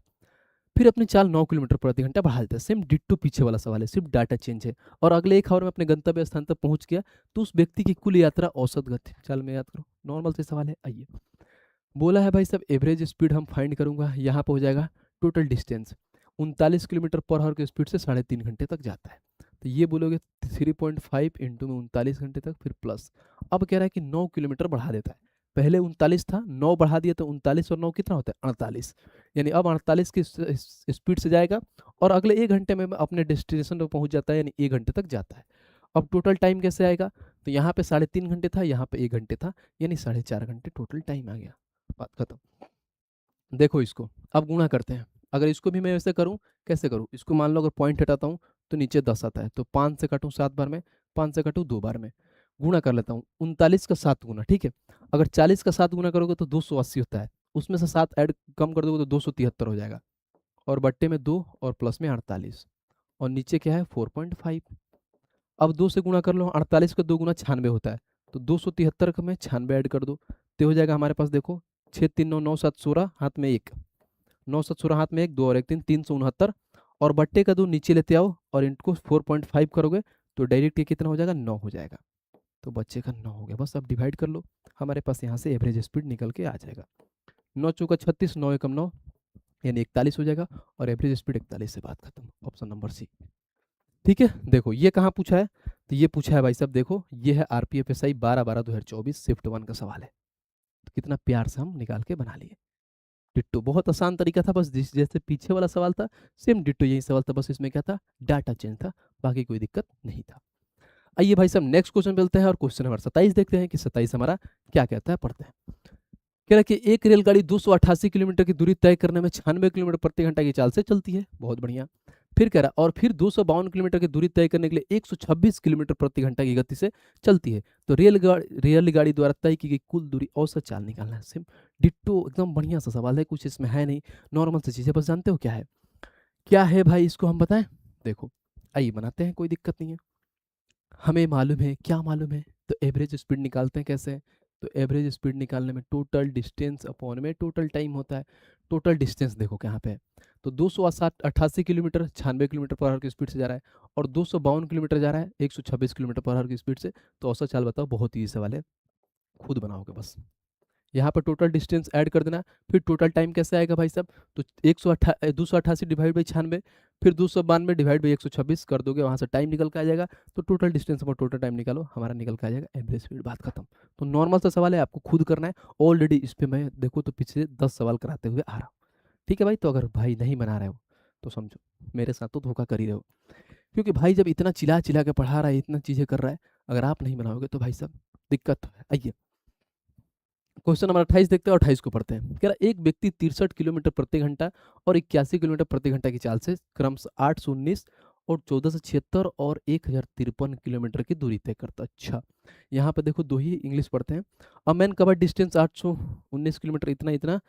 फिर अपनी चाल 9 किलोमीटर प्रति घंटा बढ़ा देता है। सेम डिट्टो पीछे वाला सवाल है, सिर्फ डाटा चेंज है, और अगले 1 आवर में अपने गंतव्य स्थान तक पहुंच गया, तो उस व्यक्ति की कुल यात्रा औसत गति चाल में याद करो। नॉर्मल से सवाल है। आइए, बोला है भाई साहब एवरेज स्पीड हम फाइंड करूंगा, यहाँ पे हो जाएगा total distance 39 kilometre per hour की स्पीड से 3.5 घंटे तक जाता है, तो ये बोलोगे 3.5 इंटू में 39 घंटे तक, फिर प्लस। अब कह रहा है कि 9 किलोमीटर बढ़ा देता है, पहले 39 था, 9 बढ़ा दिया तो 39 और 9 कितना होता है 48, यानी अब 48 की स्पीड से जाएगा और अगले 1 घंटे में अपने डेस्टिनेशन पर पहुंच जाता है, यानी 1 घंटे तक जाता है। अब टोटल टाइम कैसे आएगा, तो यहाँ पे 3.5 घंटे था, यहाँ पे 1 घंटे था, यानी 4.5 घंटे टोटल टाइम आ गया। बात खत्म। देखो इसको अब गुणा करते हैं। अगर इसको भी मैं वैसे करूं, कैसे करूं, इसको मान लो अगर पॉइंट हटाता हूं तो नीचे 10 आता है, तो 5 से काटूं 7 बार में, 5 से काटूं 2 बार में, गुणा कर लेता हूं 39 का 7 गुना। ठीक है? अगर 40 का 7 गुना करोगे तो 280 होता है, उसमें से 7 ऐड कम कर दोगे तो 273 हो जाएगा, और बट्टे में 2 और प्लस में 48, और नीचे क्या है 4.5। अब 2 से गुणा कर लो, 48 का 2 गुना 96 होता है, तो 273 का में 96 ऐड कर दो, तो हो जाएगा हमारे पास देखो 6 3 9 9 7 16, हाथ में 1, 9 7 16 हाथ में 1, 2 और 1 3, 369, और बट्टे का 2 नीचे लेते आओ और इनको 4.5 करोगे तो डायरेक्ट ये कितना हो जाएगा 9 हो जाएगा, तो बच्चे का 9 हो गया। बस अब डिवाइड कर लो, हमारे पास यहाँ से एवरेज स्पीड निकल के आ जाएगा। 9 चौका 36, 9 एकम 9, यानी 41 हो जाएगा, और एवरेज स्पीड 41 से। बात खत्म, ऑप्शन नंबर सी। ठीक है, देखो ये कहाँ पूछा है, तो ये पूछा है भाई साहब, देखो ये है आरपीएफएसआई 12/12/2024 शिफ्ट 1 का सवाल है। तो कितना प्यार से हम निकाल के बना लिए। डिट्टो, बहुत आसान तरीका था, बस जैसे पीछे वाला सवाल था सेम डिट्टो यही सवाल था, बस इसमें क्या था, डाटा चेंज था, बाकी कोई दिक्कत नहीं था। आइए भाई साहब नेक्स्ट क्वेश्चन मिलते हैं और क्वेश्चन नंबर 27 देखते हैं कि 27 हमारा क्या कहता है, पढ़ते हैं। कह रहा है कि एक रेलगाड़ी 288 किलोमीटर की दूरी तय करने में 96 किलोमीटर प्रति घंटा की चाल से चलती है, बहुत बढ़िया। फिर कह रहा है और फिर 252 किलोमीटर की दूरी तय करने के लिए 126 किलोमीटर प्रति घंटा की गति से चलती है, तो रेलगाड़ी द्वारा तय की गई कुल दूरी औसत चाल निकालना है। सिम डिट्टो एकदम बढ़िया सा सवाल है, कुछ इसमें है नहीं, नॉर्मल सी चीज़ है, बस जानते हो क्या है, क्या है भाई, इसको हम बताएं। देखो आइए बनाते हैं, कोई दिक्कत नहीं है। हमें मालूम है, क्या मालूम है, तो एवरेज स्पीड निकालते हैं कैसे, तो एवरेज स्पीड निकालने में टोटल डिस्टेंस अपॉन में टोटल टाइम होता है। टोटल डिस्टेंस देखो कहाँ पे है, तो 288 किलोमीटर 96 किलोमीटर पर आवर की स्पीड से जा रहा है, और 252 किलोमीटर जा रहा है 126 किलोमीटर पर आवर की स्पीड से, तो औसत चाल बताओ, बहुत ही सवाल है, खुद बनाओगे बस। यहाँ पर टोटल डिस्टेंस ऐड कर देना, फिर टोटल टाइम कैसे आएगा भाई साहब, तो 288 डिवाइड बाई 96, फिर 292 डिवाइड बाई 126 कर दोगे, वहाँ से टाइम निकल के आ जाएगा, तो टोटल डिस्टेंस और टोटल टाइम निकालो, हमारा निकल के आ जाएगा एवरेज स्पीड, बात खत्म। तो नॉर्मल सा सवाल है, आपको खुद करना है, ऑलरेडी इस पर मैं देखो तो पिछले 10 सवाल कराते हुए आ रहा हूँ। ठीक है भाई, तो अगर भाई नहीं बना रहे हो तो समझो मेरे साथ तो धोखा कर ही रहे हो, क्योंकि भाई जब इतना चिल्ला चिल्ला के पढ़ा रहा है, इतना चीज़ें कर रहा है, अगर आप नहीं बनाओगे तो भाई साहब दिक्कत तो है। आइए क्वेश्चन नंबर 28 देखते हैं और 28 को पढ़ते हैं। कह रहा एक व्यक्ति 63 किलोमीटर प्रति घंटा और 81 किलोमीटर प्रति घंटा की चाल से क्रमशः 819 और 1476 और 1053 किलोमीटर की दूरी तय करता है। अच्छा, यहाँ पे देखो दो ही इंग्लिश पढ़ते हैं। A man cover distance 819 kilometre, इतना इतना,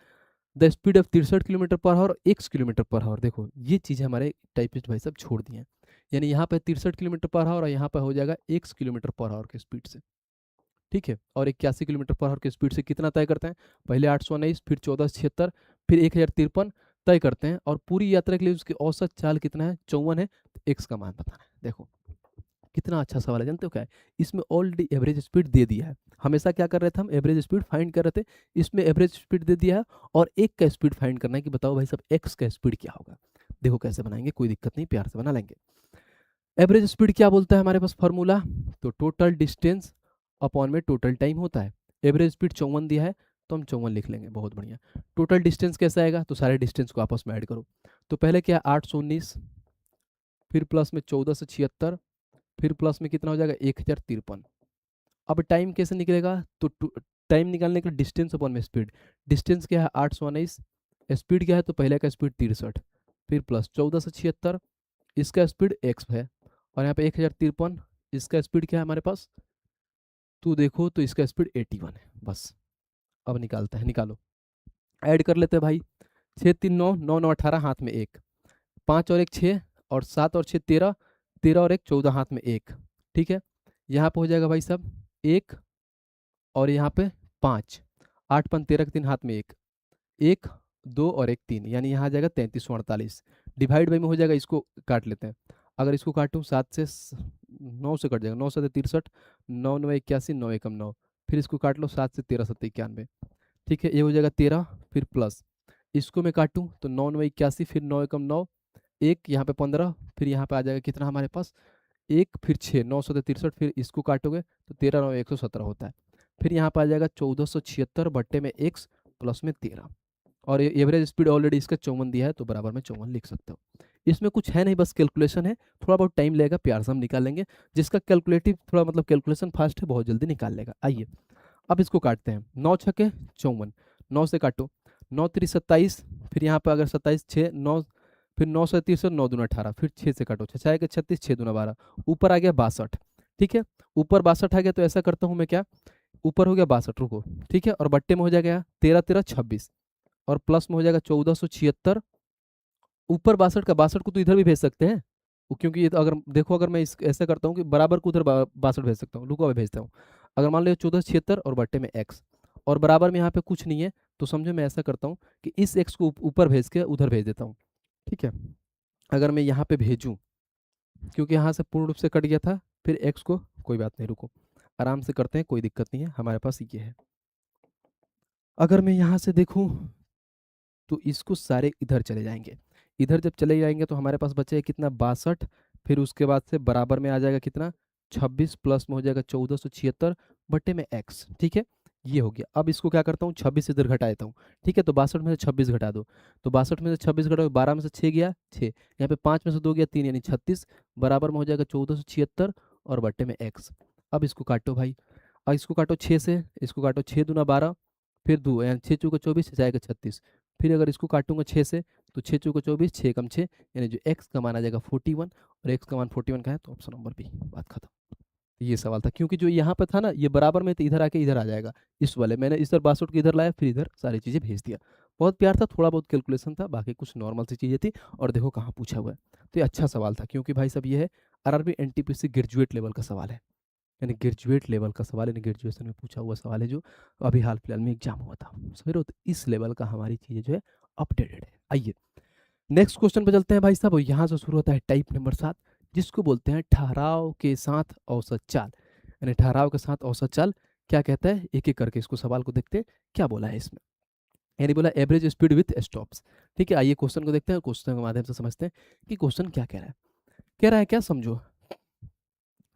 the speed of 63 kilometre per hour, x kilometre per hour. देखो ये चीज़ हमारे टाइपिस्ट भाई साहब छोड़ दिए हैं, यानी यहाँ पे 63 किलोमीटर पर आवर और यहाँ पर हो जाएगा x किलोमीटर पर आवर की स्पीड से। ठीक है, और 81 किलोमीटर पर आवर की स्पीड से कितना तय करते हैं, पहले 819, फिर 1476, फिर 1053 तय करते हैं, और पूरी यात्रा के लिए उसकी औसत चाल कितना है, 54 है, तो एक्स का मान बताना है। देखो कितना अच्छा सवाल है, जानते हो क्या है, इसमें ऑलरेडी एवरेज स्पीड दे दिया है। हमेशा क्या कर रहे थे हम, एवरेज स्पीड फाइंड कर रहे थे, इसमें एवरेज स्पीड दे दिया है, और एक का स्पीड फाइंड करना है कि बताओ भाई साहब एक्स का स्पीड क्या होगा। देखो कैसे बनाएंगे, कोई दिक्कत नहीं, प्यार से बना लेंगे। एवरेज स्पीड क्या बोलता है हमारे पास फॉर्मूला, तो टोटल डिस्टेंस अपॉन में टोटल टाइम होता है। एवरेज स्पीड 54 दिया है, तो हम 54 लिख लेंगे, बहुत बढ़िया। टोटल डिस्टेंस कैसा आएगा, तो सारे डिस्टेंस को आपस में ऐड करो, तो पहले क्या 819, फिर प्लस में 1476, फिर प्लस में कितना हो जाएगा 1053। अब टाइम कैसे निकलेगा, तो टाइम निकालने के लिए डिस्टेंस अपॉन में स्पीड, डिस्टेंस क्या है 819, स्पीड क्या है, तो पहले का स्पीड 63, फिर प्लस 1476, इसका स्पीड एक्स है, और यहाँ पे 1053, इसका स्पीड क्या है हमारे पास, तो देखो तो इसका स्पीड 81 है, बस। अब निकालते हैं, निकालो, ऐड कर लेते हैं भाई, 6 3 9, 9 9 18, हाथ में एक, 5 और 1 6, और 7 और 6 13, 13 और 1 14, हाथ में एक। ठीक है, यहाँ पे हो जाएगा भाई साहब एक, और यहाँ पे 5, 8 5 13 3, हाथ में एक, एक 2 और 1 3, यानी यहाँ आ जाएगा 3348, डिवाइड बाई में हो जाएगा, इसको काट लेते हैं, अगर इसको काटूँ 9 से कट जाएगा, 9 7 63, 9 9 81, 9 1 9, फिर इसको काट लो 7 से 13 7 91। ठीक है, ये हो जाएगा 13, फिर प्लस इसको मैं काटूँ तो 9 9 81, फिर 9 1 9, एक यहाँ पे 15, फिर यहाँ पे आ जाएगा कितना हमारे पास एक, फिर 6, 9 7 63, फिर इसको काटोगे तो 13 9 117 होता है, फिर यहाँ पे आ जाएगा 1476 बट्टे में एक्स प्लस में 13, और एवरेज स्पीड ऑलरेडी इसका 54 दिया है, तो बराबर में 54 लिख सकते हो। इसमें कुछ है नहीं, बस कैलकुलेशन है, थोड़ा बहुत टाइम लगेगा, प्यार से हम निकाल लेंगे, जिसका कैलकुलेटिव थोड़ा मतलब कैलकुलेशन फास्ट है, बहुत जल्दी निकाल लेगा। आइए अब इसको काटते हैं, 9 6 54, 9 से काटो, 9 3 27, फिर यहाँ पर अगर 27 6 9, फिर 9 से 30, 9 2 18, फिर 6 से काटो, 6 6 36, 6 2 12, ऊपर आ गया 62। ठीक है, ऊपर 62 आ गया, तो ऐसा करता हूँ मैं, क्या ऊपर हो गया 62, रुको, ठीक है, और बट्टे में हो जाएगा 13 13 26, और प्लस में हो जाएगा 1476, ऊपर 62 का 62 को तो इधर भी भेज सकते हैं, क्योंकि ये तो अगर देखो, अगर मैं इस ऐसा करता हूँ कि बराबर को उधर 62 भेज सकता हूँ, रुको अभी भेजता हूँ। अगर मान लो 1476 और बट्टे में एक्स, और बराबर में यहाँ पे कुछ नहीं है, तो समझो मैं ऐसा करता हूँ कि इस एक्स को ऊपर भेज के उधर भेज देता हूँ। ठीक है, अगर मैं यहाँ पे भेजूँ, क्योंकि यहाँ से पूर्ण रूप से कट गया था, फिर एक्स को, कोई बात नहीं, रुको आराम से करते हैं, कोई दिक्कत नहीं है, हमारे पास ये है। अगर मैं यहाँ से देखूँ तो इसको सारे इधर चले जाएंगे, इधर जब चले जाएंगे तो हमारे पास बचे कितना 62, फिर उसके बाद से बराबर में आ जाएगा कितना 26 प्लस में हो जाएगा 1476 बटे में x, ठीक है। ये हो गया। अब इसको क्या करता हूँ 26 इधर घटा देता हूँ, ठीक है। तो 62 में से 26 घटा दो, तो 62 में से 26 घटाओ, 12 में से 6 गया 6, यहाँ पे 5 में से 2 गया 3 यानी 36 बराबर में हो जाएगा 1476 और बटे में x। अब इसको काटो भाई, अब इसको काटो 6 से, इसको काटो 6 दूना 12, फिर 2 यानी 6 चौका 24 जाएगा 36। फिर अगर इसको काटूंगा 6 से तो 6 चौका 24 6 कम 6 यानी जो x का मान आ जाएगा 41 और x का मान 41 का है तो ऑप्शन नंबर बी, बात खत्म। ये सवाल था, क्योंकि जो यहाँ पे था ना ये बराबर में तो इधर आके इधर आ जाएगा, इस वाले मैंने इधर 62 को इधर लाया फिर इधर सारी चीज़ें भेज दिया। बहुत प्यार था, थोड़ा बहुत कैलकुलेशन था, बाकी कुछ नॉर्मल सी चीज़ें थी। और देखो कहाँ पूछा हुआ है, तो ये अच्छा सवाल था, क्योंकि भाई साहब ये है आरआरबी एनटीपीसी ग्रेजुएट लेवल का सवाल है, यानी ग्रेजुएट लेवल का सवाल, यानी ग्रेजुएशन में पूछा हुआ सवाल है जो अभी हाल फिलहाल में एग्जाम हुआ था। समझ रहे हो, तो इस लेवल का हमारी चीज़ें जो है अपडेटेड है। आइए नेक्स्ट क्वेश्चन पे चलते हैं भाई साहब, और यहाँ से शुरू होता है टाइप नंबर 7, जिसको बोलते हैं ठहराव के साथ औसत चाल, यानी ठहराव के साथ औसत चाल क्या कहता है, एक एक करके इसको सवाल को देखते हैं क्या बोला है इसमें। यानी बोला एवरेज स्पीड विथ स्टॉप्स, ठीक है। आइए क्वेश्चन को देखते हैं, क्वेश्चन के माध्यम से समझते हैं कि क्वेश्चन क्या कह रहा है। कह रहा है क्या, समझो,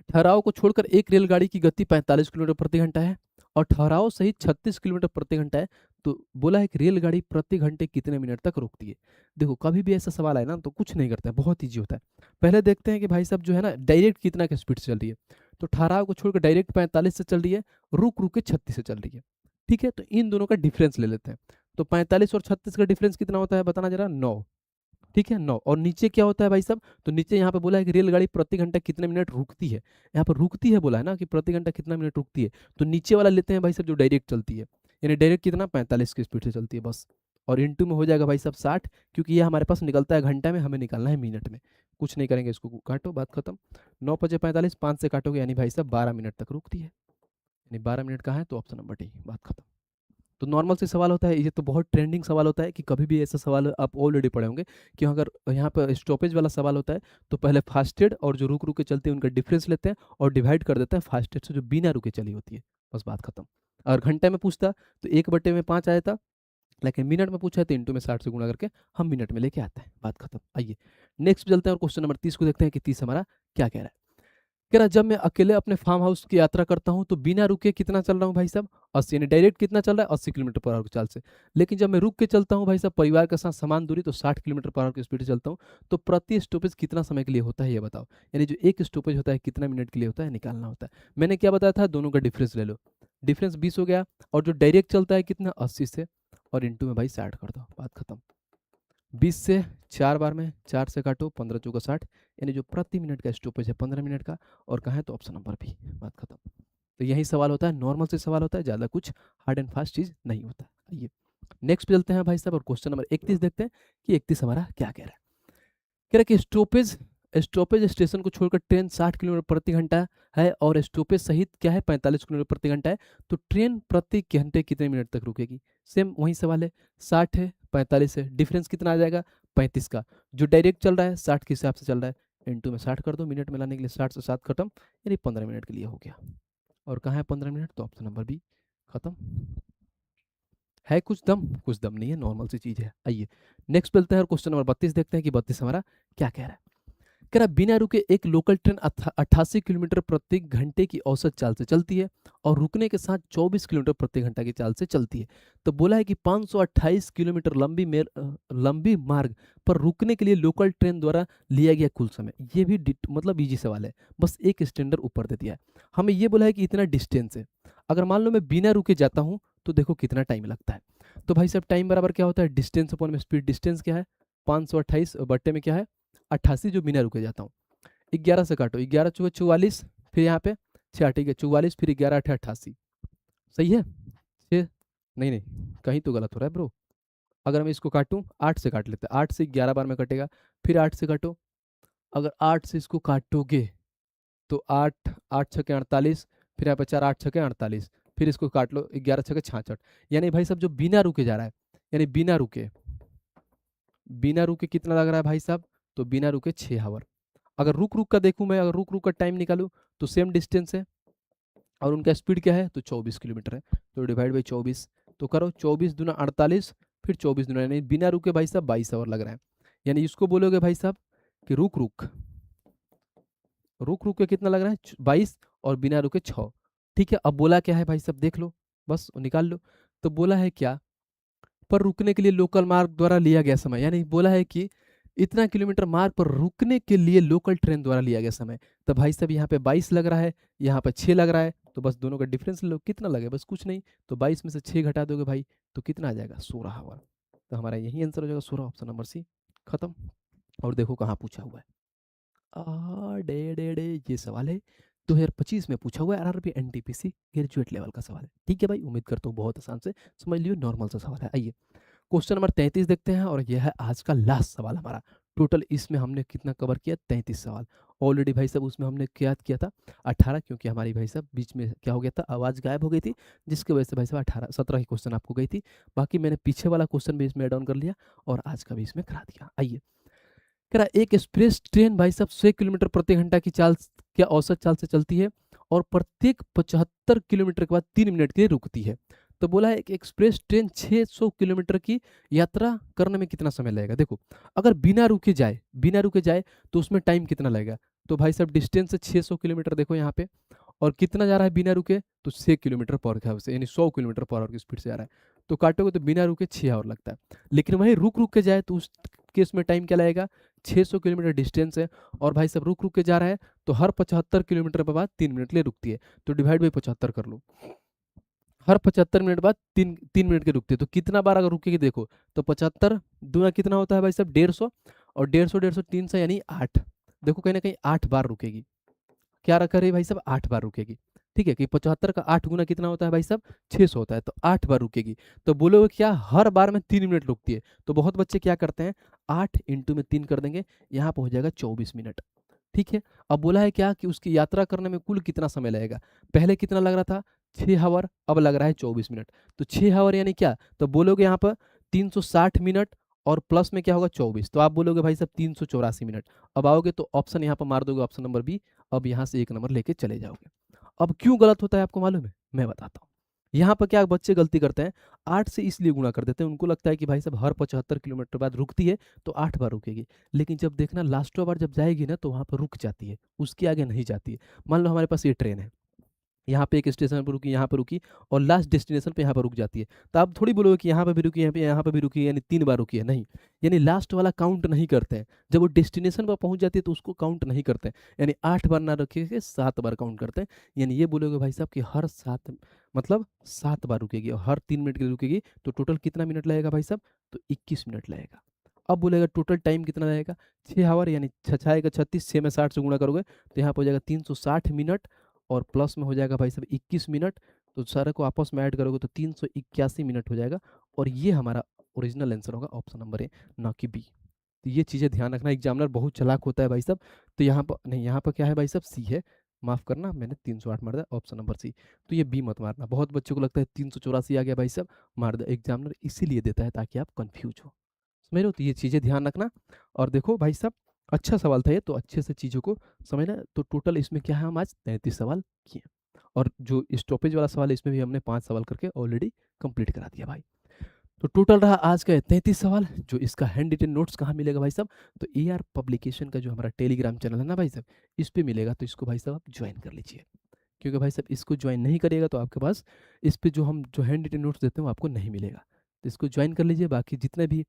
ठहराव को छोड़कर एक रेलगाड़ी की गति 45 किलोमीटर प्रति घंटा है और ठहराव सहित 36 किलोमीटर प्रति घंटा है, तो बोला है कि रेलगाड़ी प्रति घंटे कितने मिनट तक रुकती है। देखो कभी भी ऐसा सवाल आए ना तो कुछ नहीं करता है, बहुत ईजी होता है। पहले देखते हैं कि भाई साहब जो है ना डायरेक्ट कितना की स्पीड से चल रही है, तो ठहराव को छोड़कर डायरेक्ट 45 से चल रही है, रुक रुक के 36 से चल रही है, ठीक है। तो इन दोनों का डिफरेंस ले लेते हैं, तो 45 और 36 का डिफरेंस कितना होता है बताना जरा, 9, ठीक है 9। और नीचे क्या होता है भाई साहब, तो नीचे यहाँ पे बोला है कि रेलगाड़ी प्रति घंटा कितने मिनट रुकती है, यहाँ पर रुकती है बोला है ना कि प्रति घंटा कितना मिनट रुकती है, तो नीचे वाला लेते हैं भाई साहब जो डायरेक्ट चलती है, यानी डायरेक्ट कितना 45 की स्पीड से चलती है बस, और इंटू में हो जाएगा भाई साहब 60, क्योंकि ये हमारे पास निकलता है घंटा में, हमें निकालना है मिनट में, कुछ नहीं करेंगे, इसको काटो बात खत्म। 9 पचे 45, 5 से काटोगे यानी भाई साहब 12 मिनट तक रुकती है, यानी 12 मिनट का है तो ऑप्शन नंबर डी, बात खत्म। तो नॉर्मल से सवाल होता है, ये तो बहुत ट्रेंडिंग सवाल होता है कि कभी भी ऐसा सवाल आप ऑलरेडी पढ़े होंगे कि अगर यहाँ पर स्टॉपेज वाला सवाल होता है तो पहले फास्टेड और जो रुक रुक के चलते हैं उनका डिफरेंस लेते हैं और डिवाइड कर देते हैं फास्टेड से जो बिना रुके चली होती है, बस बात खत्म। अगर घंटे में पूछता तो 1/5 आ जाता, लेकिन मिनट में पूछा है तो इंटू में 60 से गुणा करके हम मिनट में लेके आते हैं, बात खत्म। आइए नेक्स्ट चलते हैं और क्वेश्चन नंबर 30 को देखते हैं कि 30 हमारा क्या कह रहा है। कह रहा जब मैं अकेले अपने फार्म हाउस की यात्रा करता हूं तो बिना रुके कितना चल रहा हूं भाई साहब 80, यानी डायरेक्ट कितना चल रहा है 80 किलोमीटर पर आवर की चाल से। लेकिन जब मैं रुक के चलता हूं भाई साहब परिवार के साथ समान दूरी तो 60 किलोमीटर पर आवर की स्पीड से चलता हूं, तो प्रति स्टॉपेज कितना समय के लिए होता है ये बताओ, यानी जो एक स्टॉपेज होता है कितना मिनट के लिए होता है निकालना होता है। मैंने क्या बताया था, दोनों का डिफरेंस ले लो, डिफरेंस 20 हो गया, और जो डायरेक्ट चलता है कितना 80 से, और इंटू में भाई 60 कर दो, बात खत्म। 20 से 4 बार में 4 से काटो 15 चौका 60, यानी जो प्रति मिनट का स्टॉपेज है 15 मिनट का, और कहाँ है तो ऑप्शन नंबर बी, बात खत्म। तो यही सवाल होता है, नॉर्मल से सवाल होता है, ज़्यादा कुछ हार्ड एंड फास्ट चीज़ नहीं होता। आइए नेक्स्ट पे चलते हैं भाई साहब और क्वेश्चन नंबर 31 देखते हैं कि 31 हमारा क्या कह रहा है। कह रहा है कि स्टॉपेज स्टॉपेज स्टेशन को छोड़कर ट्रेन 60 किलोमीटर प्रति घंटा है और स्टॉपेज सहित क्या है 45 किलोमीटर प्रति घंटा है, तो ट्रेन प्रति घंटे कितने मिनट तक रुकेगी। सेम वही सवाल है, 60 है 45 है, डिफरेंस कितना आ जाएगा 35 का, जो डायरेक्ट चल रहा है 60 के हिसाब से चल रहा है, इंटू में 60 कर दो, मिनट में लाने के लिए 60 से 7 खत्म, यानी 15 मिनट के लिए हो गया। और कहाँ है 15 मिनट, तो ऑप्शन नंबर बी, खत्म। है कुछ दम नहीं है, नॉर्मल सी चीज़ है। आइए नेक्स्ट चलते हैं और क्वेश्चन नंबर 32 देखते हैं कि 32 हमारा क्या कह रहा है। कह रहा बिना रुके एक लोकल ट्रेन 88 किलोमीटर प्रति घंटे की औसत चाल से चलती है और रुकने के साथ 24 किलोमीटर प्रति घंटा की चाल से चलती है, तो बोला है कि 528 किलोमीटर लंबी मार्ग पर रुकने के लिए लोकल ट्रेन द्वारा लिया गया कुल समय। ये भी मतलब इजी सवाल है, बस एक स्टैंडर्ड ऊपर दे दिया है हमें। ये बोला है कि इतना डिस्टेंस है, अगर मान लो मैं बिना रुके जाता हूँ तो देखो कितना टाइम लगता है। तो भाई साहब टाइम बराबर क्या होता है, डिस्टेंस अपॉन में स्पीड। डिस्टेंस क्या है 528 बट्टे में क्या है 88, जो बिना रुके जाता हूँ। 11 से काटो, 11 चौके 44, फिर यहाँ पे 6 ठीक है 44, फिर 11 8 88, सही है 6, नहीं नहीं कहीं तो गलत हो रहा है ब्रो। अगर मैं इसको काटूं 8 से काट लेते हैं, 8 से 11 बार में कटेगा, फिर 8 से काटो, अगर 8 से इसको काटोगे तो 8 8 छके 48, फिर यहाँ पे 4 8 छके 48, फिर इसको काट लो 11 छके 66, यानी भाई साहब जो बिना रुके जा रहा है, यानी बिना रुके कितना लग रहा है भाई साहब, तो बिना रुके 6 आवर। अगर रुक रुक का देखूं मैं, अगर रुक रुक का टाइम निकालूं तो सेम डिस्टेंस है और उनका स्पीड क्या है तो 24 किलोमीटर है, तो डिवाइड बाई 24, तो करो 24 दूना 48, फिर 24 दूना, यानी बिना रुके भाई साहब 22 आवर लग रहा है। यानी इसको बोलोगे भाई साहब कि रुक रुक रुक रुक के कितना लग रहा है 22 और बिना रुके 6। ठीक है, अब बोला क्या है भाई सब देख लो, बस निकाल लो। तो बोला है क्या, पर रुकने के लिए लोकल मार्ग द्वारा लिया गया समय, यानी बोला है कि इतना किलोमीटर मार्ग पर रुकने के लिए लोकल ट्रेन द्वारा लिया गया समय। तो भाई साहब यहाँ पे 22 लग रहा है, यहाँ पे 6 लग रहा है, तो बस दोनों का डिफरेंस लो, कितना लगे, बस कुछ नहीं। तो 22 में से 6 घटा दोगे भाई तो कितना आ जाएगा, 16 आवर। तो हमारा यही आंसर हो जाएगा 16, ऑप्शन नंबर सी। खत्म। और देखो कहाँ पूछा हुआ है, डे डे डे ये सवाल है 2025 में पूछा हुआ है, आरआरबी एनटीपीसी ग्रेजुएट लेवल का सवाल है। ठीक है भाई, उम्मीद करता हूँ बहुत आसान से समझ लियो, नॉर्मल सा सवाल है। आइए क्वेश्चन नंबर 33 देखते हैं, और यह है आज का लास्ट सवाल हमारा। टोटल इसमें हमने कितना कवर किया, 33 सवाल। ऑलरेडी भाई साहब उसमें हमने क्या किया था 18, क्योंकि हमारी भाई साहब बीच में क्या हो गया था, आवाज़ गायब हो गई थी, जिसकी वजह से भाई साहब 17 की क्वेश्चन आपको गई थी। बाकी मैंने पीछे वाला क्वेश्चन भी इसमें एड ऑन कर लिया और आज का भी इसमें करा दिया। आइए, कह रहा एक एक्सप्रेस ट्रेन भाई साहब 100 किलोमीटर प्रति घंटा की चाल, क्या औसत चाल से चलती है, और प्रत्येक 75 किलोमीटर के बाद 3 मिनट के लिए रुकती है। तो बोला है एक एक्सप्रेस ट्रेन 600 किलोमीटर की यात्रा करने में कितना समय लगेगा। देखो, अगर बिना रुके जाए तो उसमें टाइम कितना लगेगा। तो भाई साहब डिस्टेंस है 600 किलोमीटर, देखो यहाँ पे, और कितना जा रहा है बिना रुके, तो 6 किलोमीटर पर आवर से, यानी 100 किलोमीटर पर आवर की स्पीड से जा रहा है। तो काटोगे तो बिना रुके 6 आवर लगता है। लेकिन वहीं रुक रुक के जाए तो उस केस में टाइम क्या लगेगा, 600 किलोमीटर डिस्टेंस है, और भाई साहब रुक रुक के जा रहा है, तो हर 75 किलोमीटर के बाद 3 मिनट के लिए रुकती है। तो डिवाइड बाई 75 कर लो, हर 75 मिनट बाद 3 मिनट के रुकती है। तो कितना बार अगर रुकेगी देखो, तो 75 दूना कितना होता है भाई साहब 150, और 150 300 यानी 8। देखो कहीं ना कहीं 8 बार रुकेगी। क्या रखा रही भाई साहब, 8 बार रुकेगी। ठीक है, कि 75 का 8 गुना कितना होता है भाई साहब, 600 होता है, तो 8 बार रुकेगी। तो बोलोगे क्या, हर बार में 3 मिनट रुकती है। तो बहुत बच्चे क्या करते हैं, 8 इंटू में 3 कर देंगे, यहाँ पर हो जाएगा 24 मिनट। ठीक है, अब बोला है क्या कि उसकी यात्रा करने में कुल कितना समय लगेगा। पहले कितना लग रहा था, 6 आवर, अब लग रहा है 24 मिनट। तो 6 आवर यानी क्या, तो बोलोगे यहाँ पर 360 मिनट, और प्लस में क्या होगा 24, तो आप बोलोगे भाई साहब 384 मिनट। अब आओगे तो ऑप्शन यहाँ पर मार दोगे, ऑप्शन नंबर बी। अब यहाँ से 1 नंबर लेके चले जाओगे। अब क्यों गलत होता है आपको मालूम है, मैं बताता हूँ। यहाँ पर क्या बच्चे गलती करते हैं, 8 से इसलिए गुणा कर देते हैं, उनको लगता है कि भाई साहब हर 75 किलोमीटर बाद रुकती है तो 8 बार रुकेगी। लेकिन जब देखना लास्टों बार जब जाएगी ना, तो वहाँ पर रुक जाती है, उसके आगे नहीं जाती है। मान लो हमारे पास ये ट्रेन है, यहाँ पे एक स्टेशन पर रुकी, यहाँ पर रुकी, और लास्ट डेस्टिनेशन पे यहाँ पर रुक जाती है। तो आप थोड़ी बोलोगे कि यहाँ पर भी रुकी, यहाँ पे भी रुकी, यानी 3 बार रुकी है, नहीं। यानी लास्ट वाला काउंट नहीं करते हैं। जब वो डेस्टिनेशन पर पहुंच जाती है तो उसको काउंट नहीं करते हैं। यानी 8 बार ना रखिए, 7 बार काउंट करते हैं। यानी ये बोलोगे भाई साहब कि हर 7 मतलब 7 बार रुकेगी, और हर 3 मिनट के लिए रुकेगी, तो टोटल कितना मिनट लगेगा भाई साहब, तो 21 मिनट लगेगा। अब बोलेगा टोटल टाइम कितना लगेगा, 6 आवर, यानी 6 36, 6 में 60 से गुणा करोगे तो यहाँ पर हो जाएगा 360 मिनट, और प्लस में हो जाएगा भाई साहब 21 मिनट। तो सारे को आपस में ऐड करोगे तो 381 मिनट हो जाएगा, और ये हमारा ओरिजिनल आंसर होगा, ऑप्शन नंबर ए, ना कि बी। तो ये चीज़ें ध्यान रखना, एग्जामिनर बहुत चालाक होता है भाई साहब। तो यहाँ पर नहीं, यहाँ पर क्या है भाई साहब, सी है, माफ़ करना मैंने 308 मार दिया, ऑप्शन नंबर सी। तो ये बी मत मारना, बहुत बच्चों को लगता है 384 आ गया भाई साहब, मार दिया। एग्जामिनर इसीलिए देता है ताकि आप कन्फ्यूज हो, समझ रहे हो। तो ये चीज़ें ध्यान रखना। और देखो भाई साहब, अच्छा सवाल था ये, तो अच्छे से चीज़ों को समझना। तो टोटल इसमें क्या है, हम आज 33 सवाल किए, और जो स्टॉपेज वाला सवाल है इसमें भी हमने 5 सवाल करके ऑलरेडी कंप्लीट करा दिया भाई। तो टोटल रहा आज का 33 सवाल। जो इसका हैंड रिटन नोट्स कहाँ मिलेगा भाई साहब, तो AR पब्लिकेशन का जो हमारा टेलीग्राम चैनल है ना भाई साहब, इस पे मिलेगा। तो इसको भाई साहब आप ज्वाइन कर लीजिए, क्योंकि भाई साहब इसको ज्वाइन नहीं करिएगा तो आपके पास इस पे जो हम जो हैंड रिटन नोट्स देते हैं वो आपको नहीं मिलेगा। तो इसको ज्वाइन कर लीजिए। बाकी जितने भी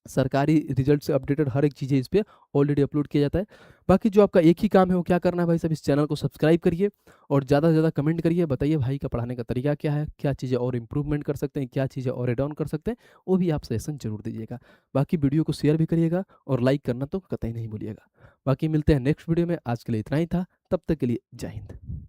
सरकारी रिजल्ट से अपडेटेड हर एक चीज़ें इस पे ऑलरेडी अपलोड किया जाता है। बाकी जो आपका एक ही काम है वो क्या करना है भाई साहब, इस चैनल को सब्सक्राइब करिए, और ज़्यादा से ज़्यादा कमेंट करिए, बताइए भाई का पढ़ाने का तरीका क्या है, क्या चीज़ें और इम्प्रूवमेंट कर सकते हैं, क्या चीज़ें और एड ऑन कर सकते हैं, वो भी आप सजेशन जरूर दीजिएगा। बाकी वीडियो को शेयर भी करिएगा, और लाइक करना तो कतई नहीं भूलिएगा। बाकी मिलते हैं नेक्स्ट वीडियो में, आज के लिए इतना ही था, तब तक के लिए जय हिंद।